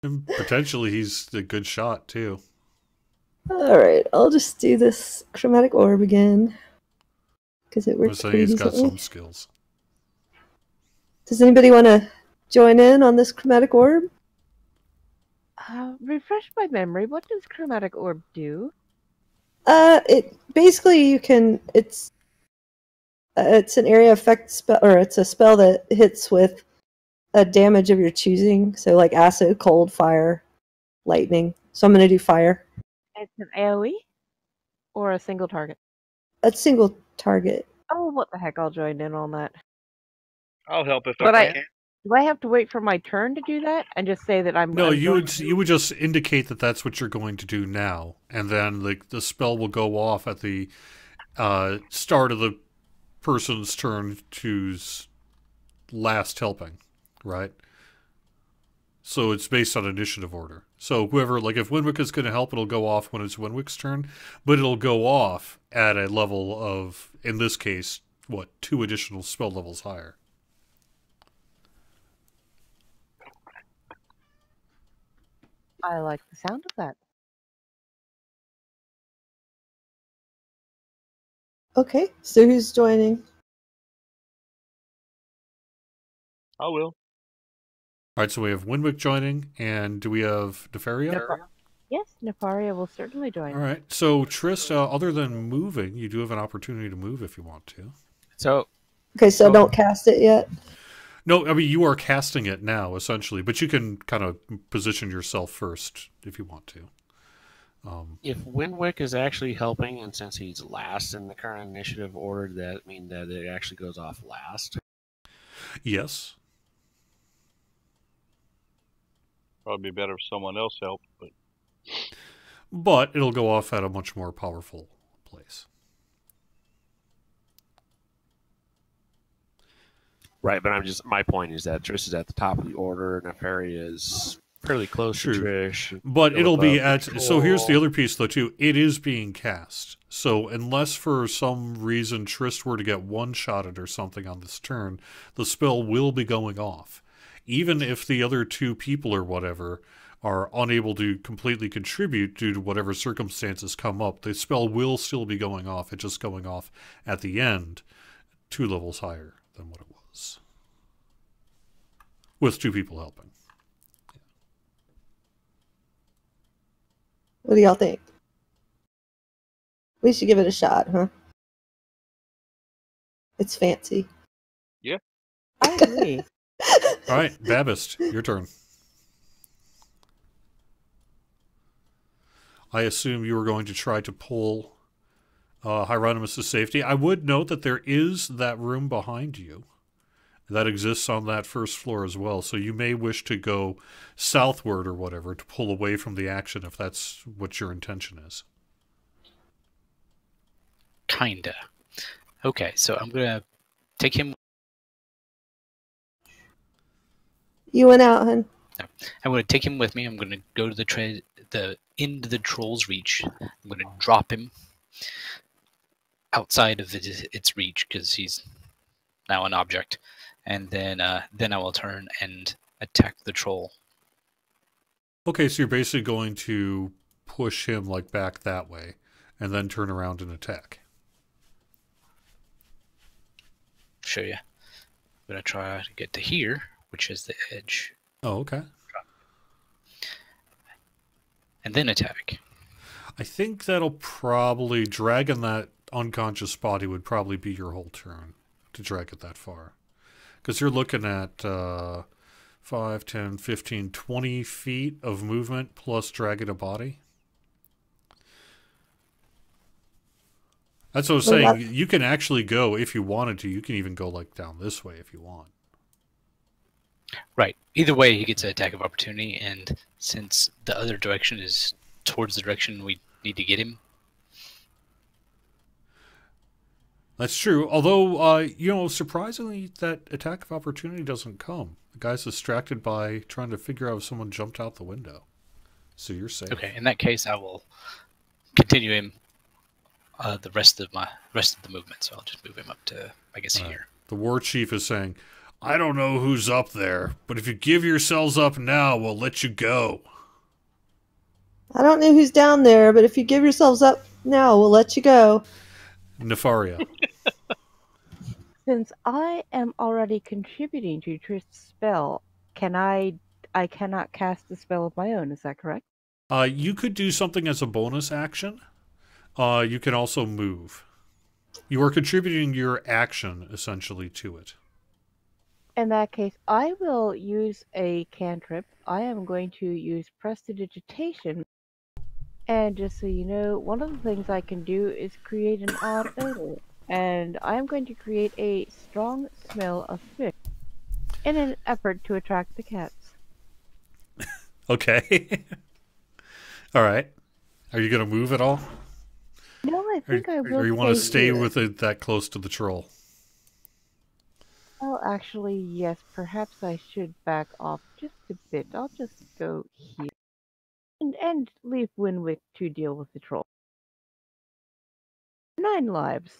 And potentially he's a good shot, too. Alright, I'll just do this chromatic orb again. Because it works pretty he's decently. got some skills. Does anybody want to join in on this chromatic orb? Refresh my memory. What does chromatic orb do? It basically you can. It's an area effect spell, or it's a spell that hits with a damage of your choosing. So like acid, cold, fire, lightning. So I'm going to do fire. It's an AOE or a single target. A single target. Oh, what the heck! I'll join in on that. I'll help if I can. Do I have to wait for my turn to do that and just say that I'm? No, you would just indicate that that's what you're going to do now, and then the spell will go off at the start of the person's turn who's last helping, right? So it's based on initiative order. So whoever, like if Winwick is going to help, it'll go off when it's Winwick's turn, but it'll go off at a level of, in this case, 2 additional spell levels higher. I like the sound of that. Okay, so who's joining? I will. All right, so we have Winwick joining, and do we have Nefaria? Yes, Nefaria will certainly join. All right, so Trist, other than moving, you do have an opportunity to move if you want to. So, okay, so don't cast it yet. No, I mean you are casting it now essentially, but you can kind of position yourself first if you want to. If Winwick is actually helping, and since he's last in the current initiative order, does that mean that it actually goes off last? Yes. Probably be better if someone else helped, but it'll go off at a much more powerful place. Right, but my point is that Trish is at the top of the order, and Nefaria is fairly close to Trish. But it'll be at, so here's the other piece though too, it is being cast. So unless for some reason Trist were to get one-shotted or something on this turn, the spell will be going off. Even if the other 2 people or whatever are unable to completely contribute due to whatever circumstances come up, the spell will still be going off. It's just going off at the end 2 levels higher than what it was. With 2 people helping. What do y'all think? We should give it a shot, huh? It's fancy. Yeah. I agree. All right, Babist, your turn. I assume you were going to try to pull Hieronymus to safety. I would note that there is that room behind you that exists on that first floor as well, so you may wish to go southward or whatever to pull away from the action if that's what your intention is. Kinda. Okay, so I'm gonna take him. You went out, hun. I'm gonna take him with me. I'm gonna go to the end of the troll's reach. I'm gonna drop him outside of its reach because he's now an object, and then I will turn and attack the troll. Okay, so you're basically going to push him like back that way, and then turn around and attack. Show you. I'm gonna try to get to here, which is the edge, Oh, okay. and then attack. I think that'll probably, dragging that unconscious body would probably be your whole turn to drag it that far. Because you're looking at 5, 10, 15, 20 feet of movement plus dragging a body. That's what I was saying. You can actually go, if you wanted to, you can even go like down this way if you want. Right. Either way, he gets an attack of opportunity, and since the other direction is towards the direction we need to get him. That's true. Although, surprisingly, that attack of opportunity doesn't come. The guy's distracted by trying to figure out if someone jumped out the window. So you're safe. Okay, in that case, I will continue him the rest of the movement. So I'll just move him up to, I guess, here. The war chief is saying, I don't know who's up there, but if you give yourselves up now, we'll let you go. I don't know who's down there, but if you give yourselves up now, we'll let you go. Nefaria. Since I am already contributing to Trist's spell, I cannot cast a spell of my own, is that correct? You could do something as a bonus action. You can also move. You are contributing your action, essentially, to it. In that case, I will use a cantrip. I am going to use prestidigitation. And just so you know, one of the things I can do is create an odd odor. And I am going to create a strong smell of fish in an effort to attract the cats. Okay. All right. Are you going to move at all? No, I think I will. Or you want to stay here. with it that close to the troll? Well, actually, yes. Perhaps I should back off just a bit. I'll just go here. And leave Winwick to deal with the troll. 9 lives.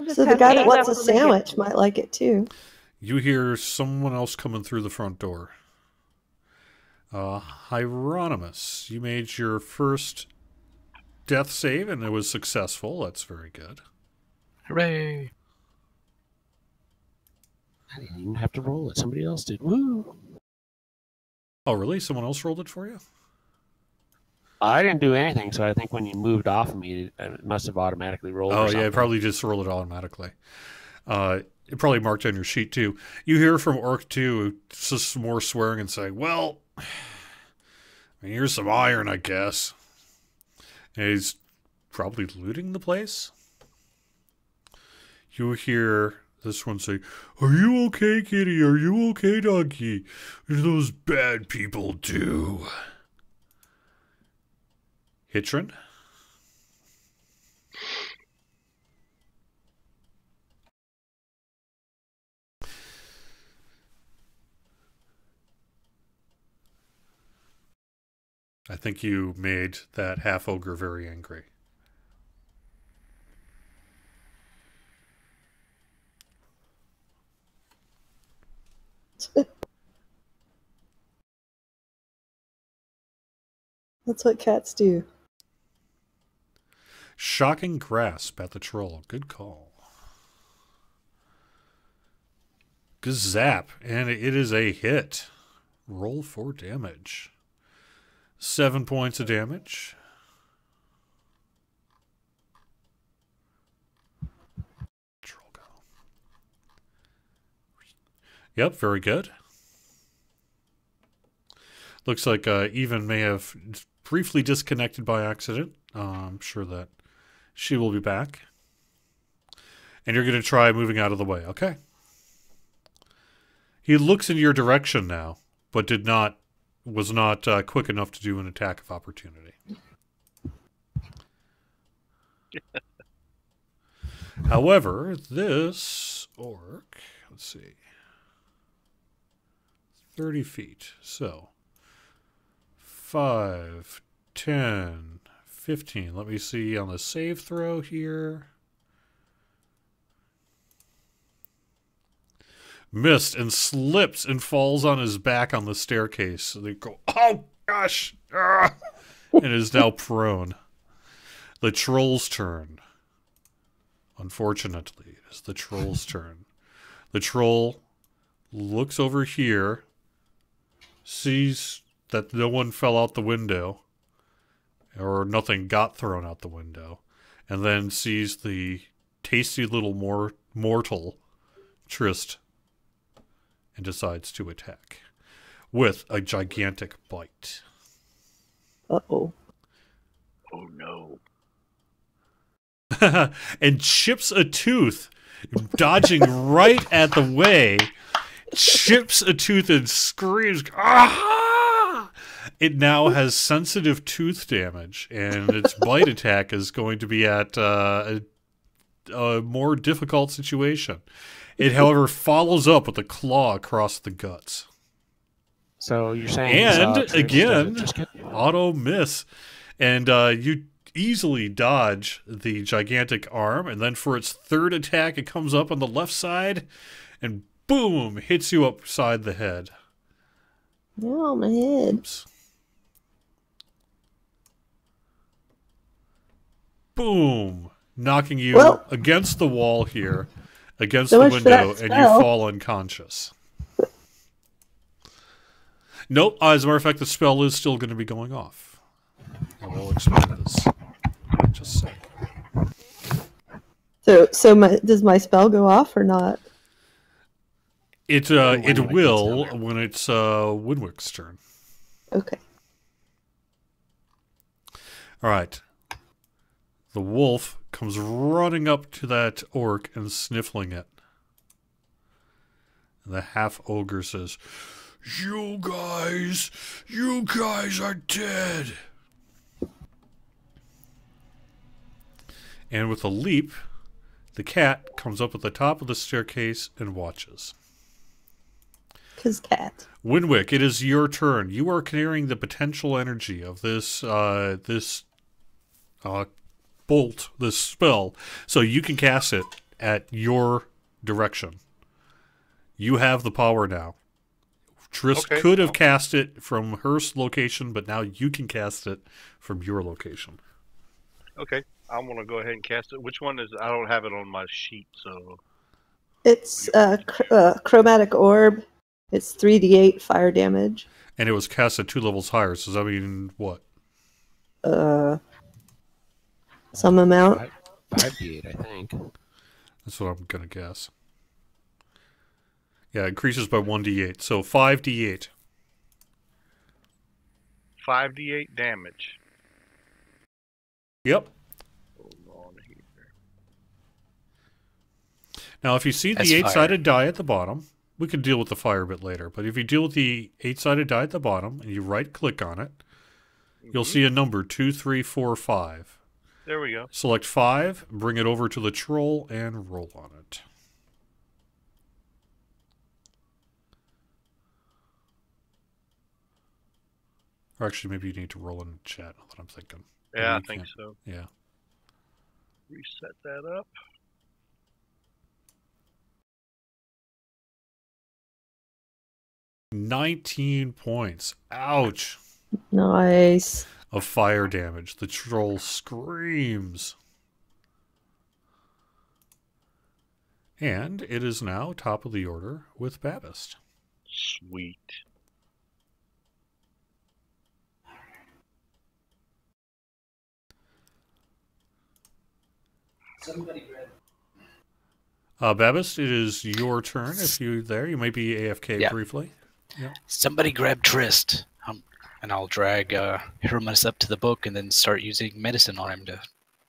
So the guy that wants a sandwich might like it too. You hear someone else coming through the front door. Hieronymus, you made your first death save and it was successful. That's very good. Hooray! I didn't even have to roll it. Somebody else did. Woo! Oh, really? Someone else rolled it for you? I didn't do anything, so I think when you moved off of me, it must have automatically rolled. Oh, yeah, it probably just rolled it automatically. It probably marked on your sheet, too. You hear from Orc 2, just some more swearing and saying, well, I mean, here's some iron, I guess. And he's probably looting the place. You hear this one say, are you okay, kitty? Are you okay, doggy? Those bad people do. Hitron? I think you made that half-ogre very angry. That's what cats do. Shocking grasp at the troll. Good call. Gazap, and it is a hit. Roll for damage. 7 points of damage. Troll go. Yep, very good. Looks like Even may have briefly disconnected by accident. I'm sure that she will be back. And you're going to try moving out of the way. Okay. He looks in your direction now, but was not quick enough to do an attack of opportunity. However, this orc, let's see, 30 feet. So, 5, 10, 15. Let me see on the save throw here. Missed and slips and falls on his back on the staircase. They go, oh gosh! Ah! And is now prone. The troll's turn. Unfortunately, it is the troll's turn. The troll looks over here, sees that no one fell out the window, or nothing got thrown out the window, and then sees the tasty little mortal, Trist, and decides to attack with a gigantic bite. Uh-oh. Oh no. And chips a tooth, dodging right at the way, chips a tooth and screams, ah! It now has sensitive tooth damage, and its bite attack is going to be at a more difficult situation. It, however, follows up with a claw across the guts. So you're saying... And, again, auto miss. And you easily dodge the gigantic arm, and then for its third attack, it comes up on the left side, and boom, hits you upside the head. Oh, my head. Oops. Boom, knocking you against the wall here, against the window, and you fall unconscious. Nope, as a matter of fact, the spell is still going to be going off. I will explain this in just a sec. So does my spell go off or not? It will when it's Winwick's turn. Okay. All right. The wolf comes running up to that orc and sniffling it. And the half-ogre says, You guys are dead. And with a leap, the cat comes up at the top of the staircase and watches. 'Cause cat. Winwick, it is your turn. You are carrying the potential energy of this bolt, this spell, so you can cast it at your direction. You have the power now. Trist could have cast it from her location, but now you can cast it from your location. Okay, I'm gonna go ahead and cast it. Which one is? I don't have it on my sheet, so It's chromatic orb. It's 3d8 fire damage. And it was cast at 2 levels higher. So does that mean what? Some amount. 5d8, I think. That's what I'm gonna guess. Yeah, it increases by 1d8, so 5d8. 5d8 damage. Yep. Hold on here. Now, if you see That's the 8-sided die at the bottom, we can deal with the fire a bit later, but if you deal with the 8-sided die at the bottom and you right-click on it, you'll see a number 2, 3, 4, 5. There we go. Select 5, bring it over to the troll, and roll on it. Or actually, maybe you need to roll in the chat, now that I'm thinking. Yeah, I think so. Yeah. Reset that up. $19 points. Ouch. Nice. Of fire damage. The troll screams. And it is now top of the order with Babist. Sweet. Babis, it is your turn. If you're there, you might be AFK Yeah. briefly. Yeah. Somebody grab Trist. And I'll drag Hieromus up to the book and then start using medicine on him to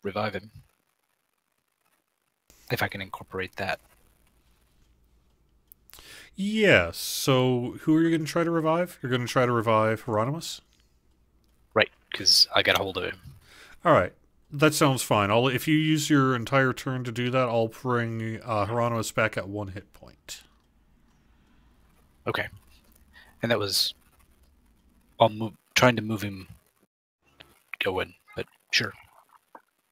revive him. If I can incorporate that. Yes. So, who are you going to try to revive? You're going to try to revive Hieronymus? Right, because I got a hold of him. All right. That sounds fine. If you use your entire turn to do that, I'll bring Hieronymus back at 1 hit point. Okay. And that was... trying to move him going, but sure.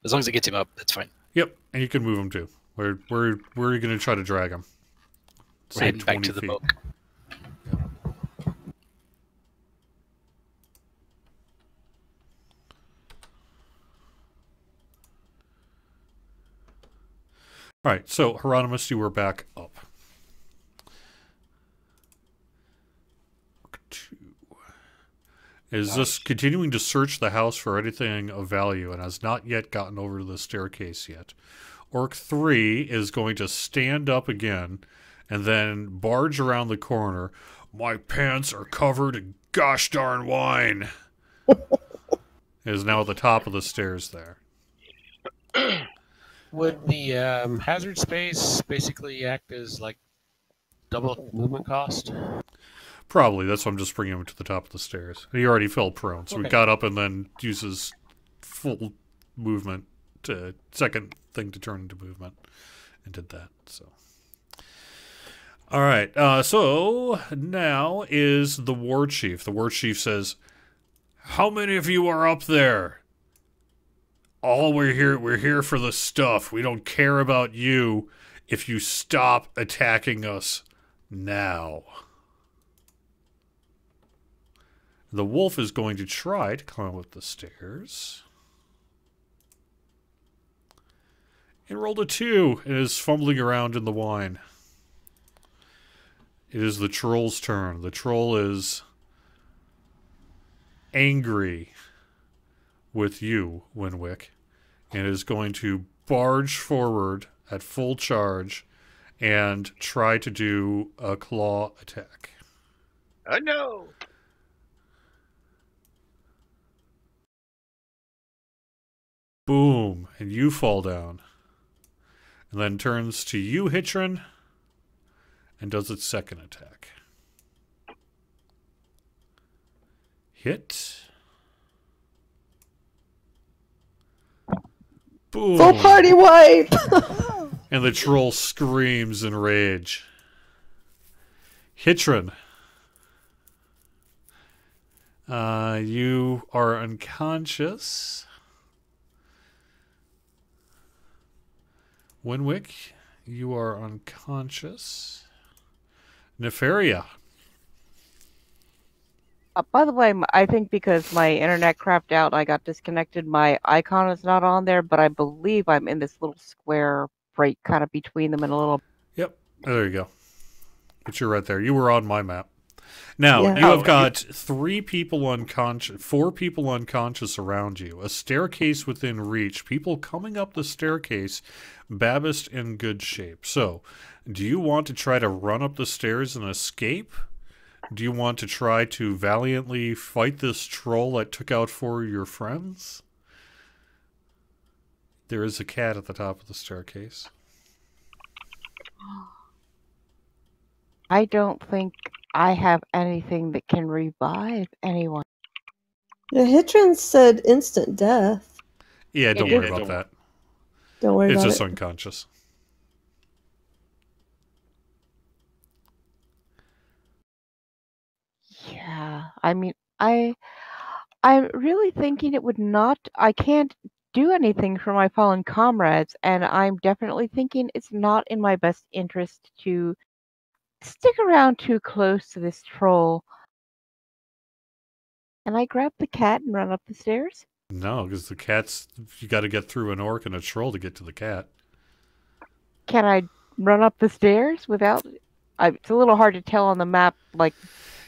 As long as it gets him up, that's fine. Yep, and you can move him too. Where are you going to try to drag him? We're heading back to the book. All right, so Hieronymus, you were back up. Is this continuing to search the house for anything of value and has not yet gotten over to the staircase yet. Orc 3 is going to stand up again and then barge around the corner. My pants are covered in gosh darn wine. Is now at the top of the stairs there. Would the hazard space basically act as like double movement cost? Probably. That's why I'm just bringing him to the top of the stairs. He already fell prone, so Okay. we got up and then uses full movement to second thing to turn into movement and did that. So, all right. So now is the war chief. The war chief says, "How many of you are up there? All we're here for the stuff. We don't care about you if you stop attacking us now." The wolf is going to try to climb up the stairs. It rolled a 2 and is fumbling around in the wine. It is the troll's turn. The troll is angry with you, Winwick, and is going to barge forward at full charge and try to do a claw attack. Oh no! Boom, and you fall down. And then turns to you, Hitron, and does its second attack. Hit. Boom. Full party wipe! And the troll screams in rage. Hitron. You are unconscious. Winwick, you are unconscious. Nefaria. By the way, I think because my internet crapped out, I got disconnected. My icon is not on there, but I believe I'm in this little square right kind of between them and a little... Yep. There you go. But you're right there. You were on my map. Now, Yeah. you have got 4 people unconscious around you. A staircase within reach. People coming up the staircase. Babist in good shape. So, do you want to try to run up the stairs and escape? Do you want to try to valiantly fight this troll that took out 4 of your friends? There is a cat at the top of the staircase. I don't think I have anything that can revive anyone. The Hitron said instant death. Yeah, don't It worry is- about that. Don't worry It's about just it. unconscious. Yeah, I mean, I'm really thinking it would not... I can't do anything for my fallen comrades, and I'm definitely thinking it's not in my best interest to stick around too close to this troll. And I grab the cat and run up the stairs. No, because the cat's... You got to get through an orc and a troll to get to the cat. Can I run up the stairs without... it's a little hard to tell on the map, like...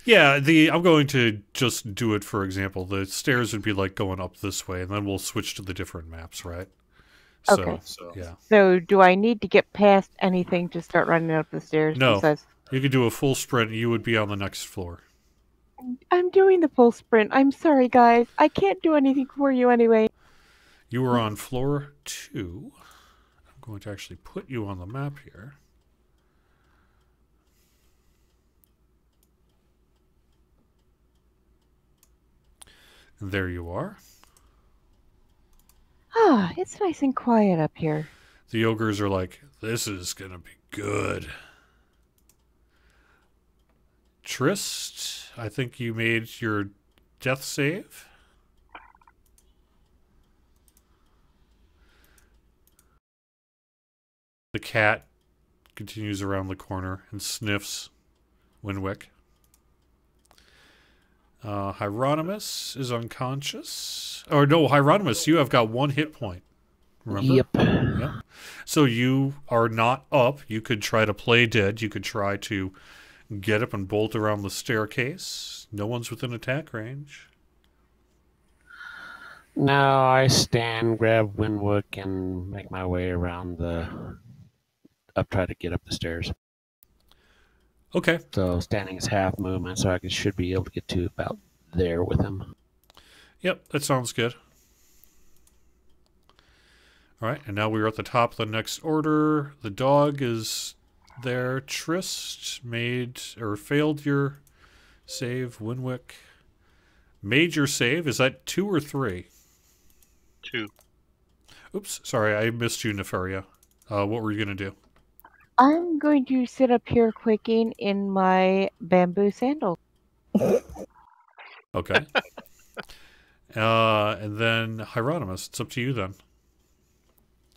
Yeah, I'm going to just do it for example. The stairs would be like going up this way, and then we'll switch to the different maps, right? Okay. So yeah. So do I need to get past anything to start running up the stairs? No. Besides... You could do a full sprint. You would be on the next floor. I'm doing the full sprint. I'm sorry, guys. I can't do anything for you anyway. You are on floor 2. I'm going to actually put you on the map here. And there you are. Ah, it's nice and quiet up here. The ogres are like, this is going to be good. Trist, I think you made your death save. The cat continues around the corner and sniffs Winwick. Hieronymus is unconscious. Or no, Hieronymus, you have got 1 hit point. Remember? Yep. So you are not up. You could try to play dead. You could try to get up and bolt around the staircase. No one's within attack range. No, I stand, grab Winwick, and make my way around try to get up the stairs. Okay. So standing is half movement, so I should be able to get to about there with him. Yep, that sounds good. All right, and now we're at the top of the next order. The dog is there. Trist failed your save. Winwick made your save. Is that 2 or 3? 2. Oops, sorry, I missed you, Nefaria. What were you going to do? I'm going to sit up here quaking in my bamboo sandal. Okay. And then Hieronymus, it's up to you then.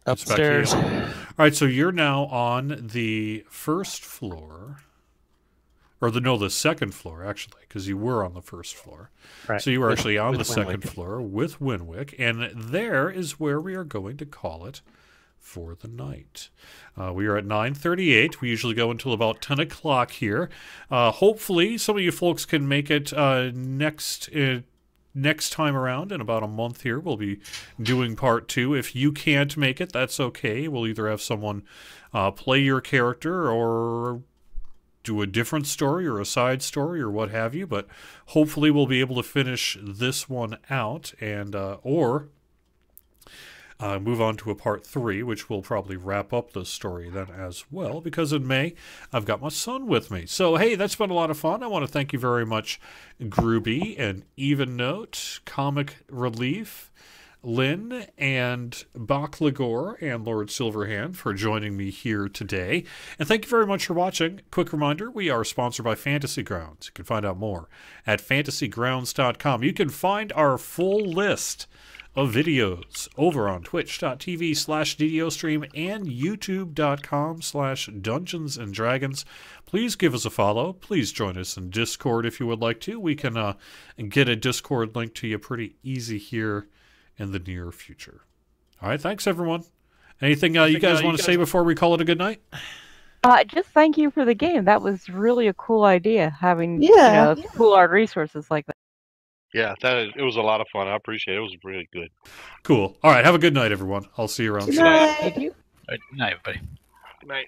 It's back to you. Upstairs. All right, so you're now on the first floor. Or the second floor, actually, because you were on the first floor. Right. So you were actually on the second Winwick. floor with Winwick, and there is where we are going to call it for the night. We are at 9:38. We usually go until about 10 o'clock here. Hopefully, some of you folks can make it next time around in about a month here. We'll be doing part 2. If you can't make it, that's okay. We'll either have someone play your character or do a different story or a side story or what have you, but hopefully we'll be able to finish this one out and or move on to a part 3, which will probably wrap up the story then as well, because in May I've got my son with me. So hey, that's been a lot of fun. I want to thank you very much, Groovy and Even Note, Comic Relief, Lynn and Bachlagor and Lord Silverhand for joining me here today. And thank you very much for watching. Quick reminder, we are sponsored by Fantasy Grounds. You can find out more at fantasygrounds.com. You can find our full list of videos over on twitch.tv/DDOstream and youtube.com/Dungeons and Dragons. Please give us a follow. Please join us in Discord if you would like to. We can get a Discord link to you pretty easy here in the near future. All right, thanks everyone. Anything you guys want to say before we call it a good night? Just thank you for the game. That was really a cool idea, having cool art resources like that. Yeah, it was a lot of fun. I appreciate it. It was really good. Cool. All right, have a good night, everyone. I'll see you around. Good night. Thank you. All right, good night, everybody. Good night.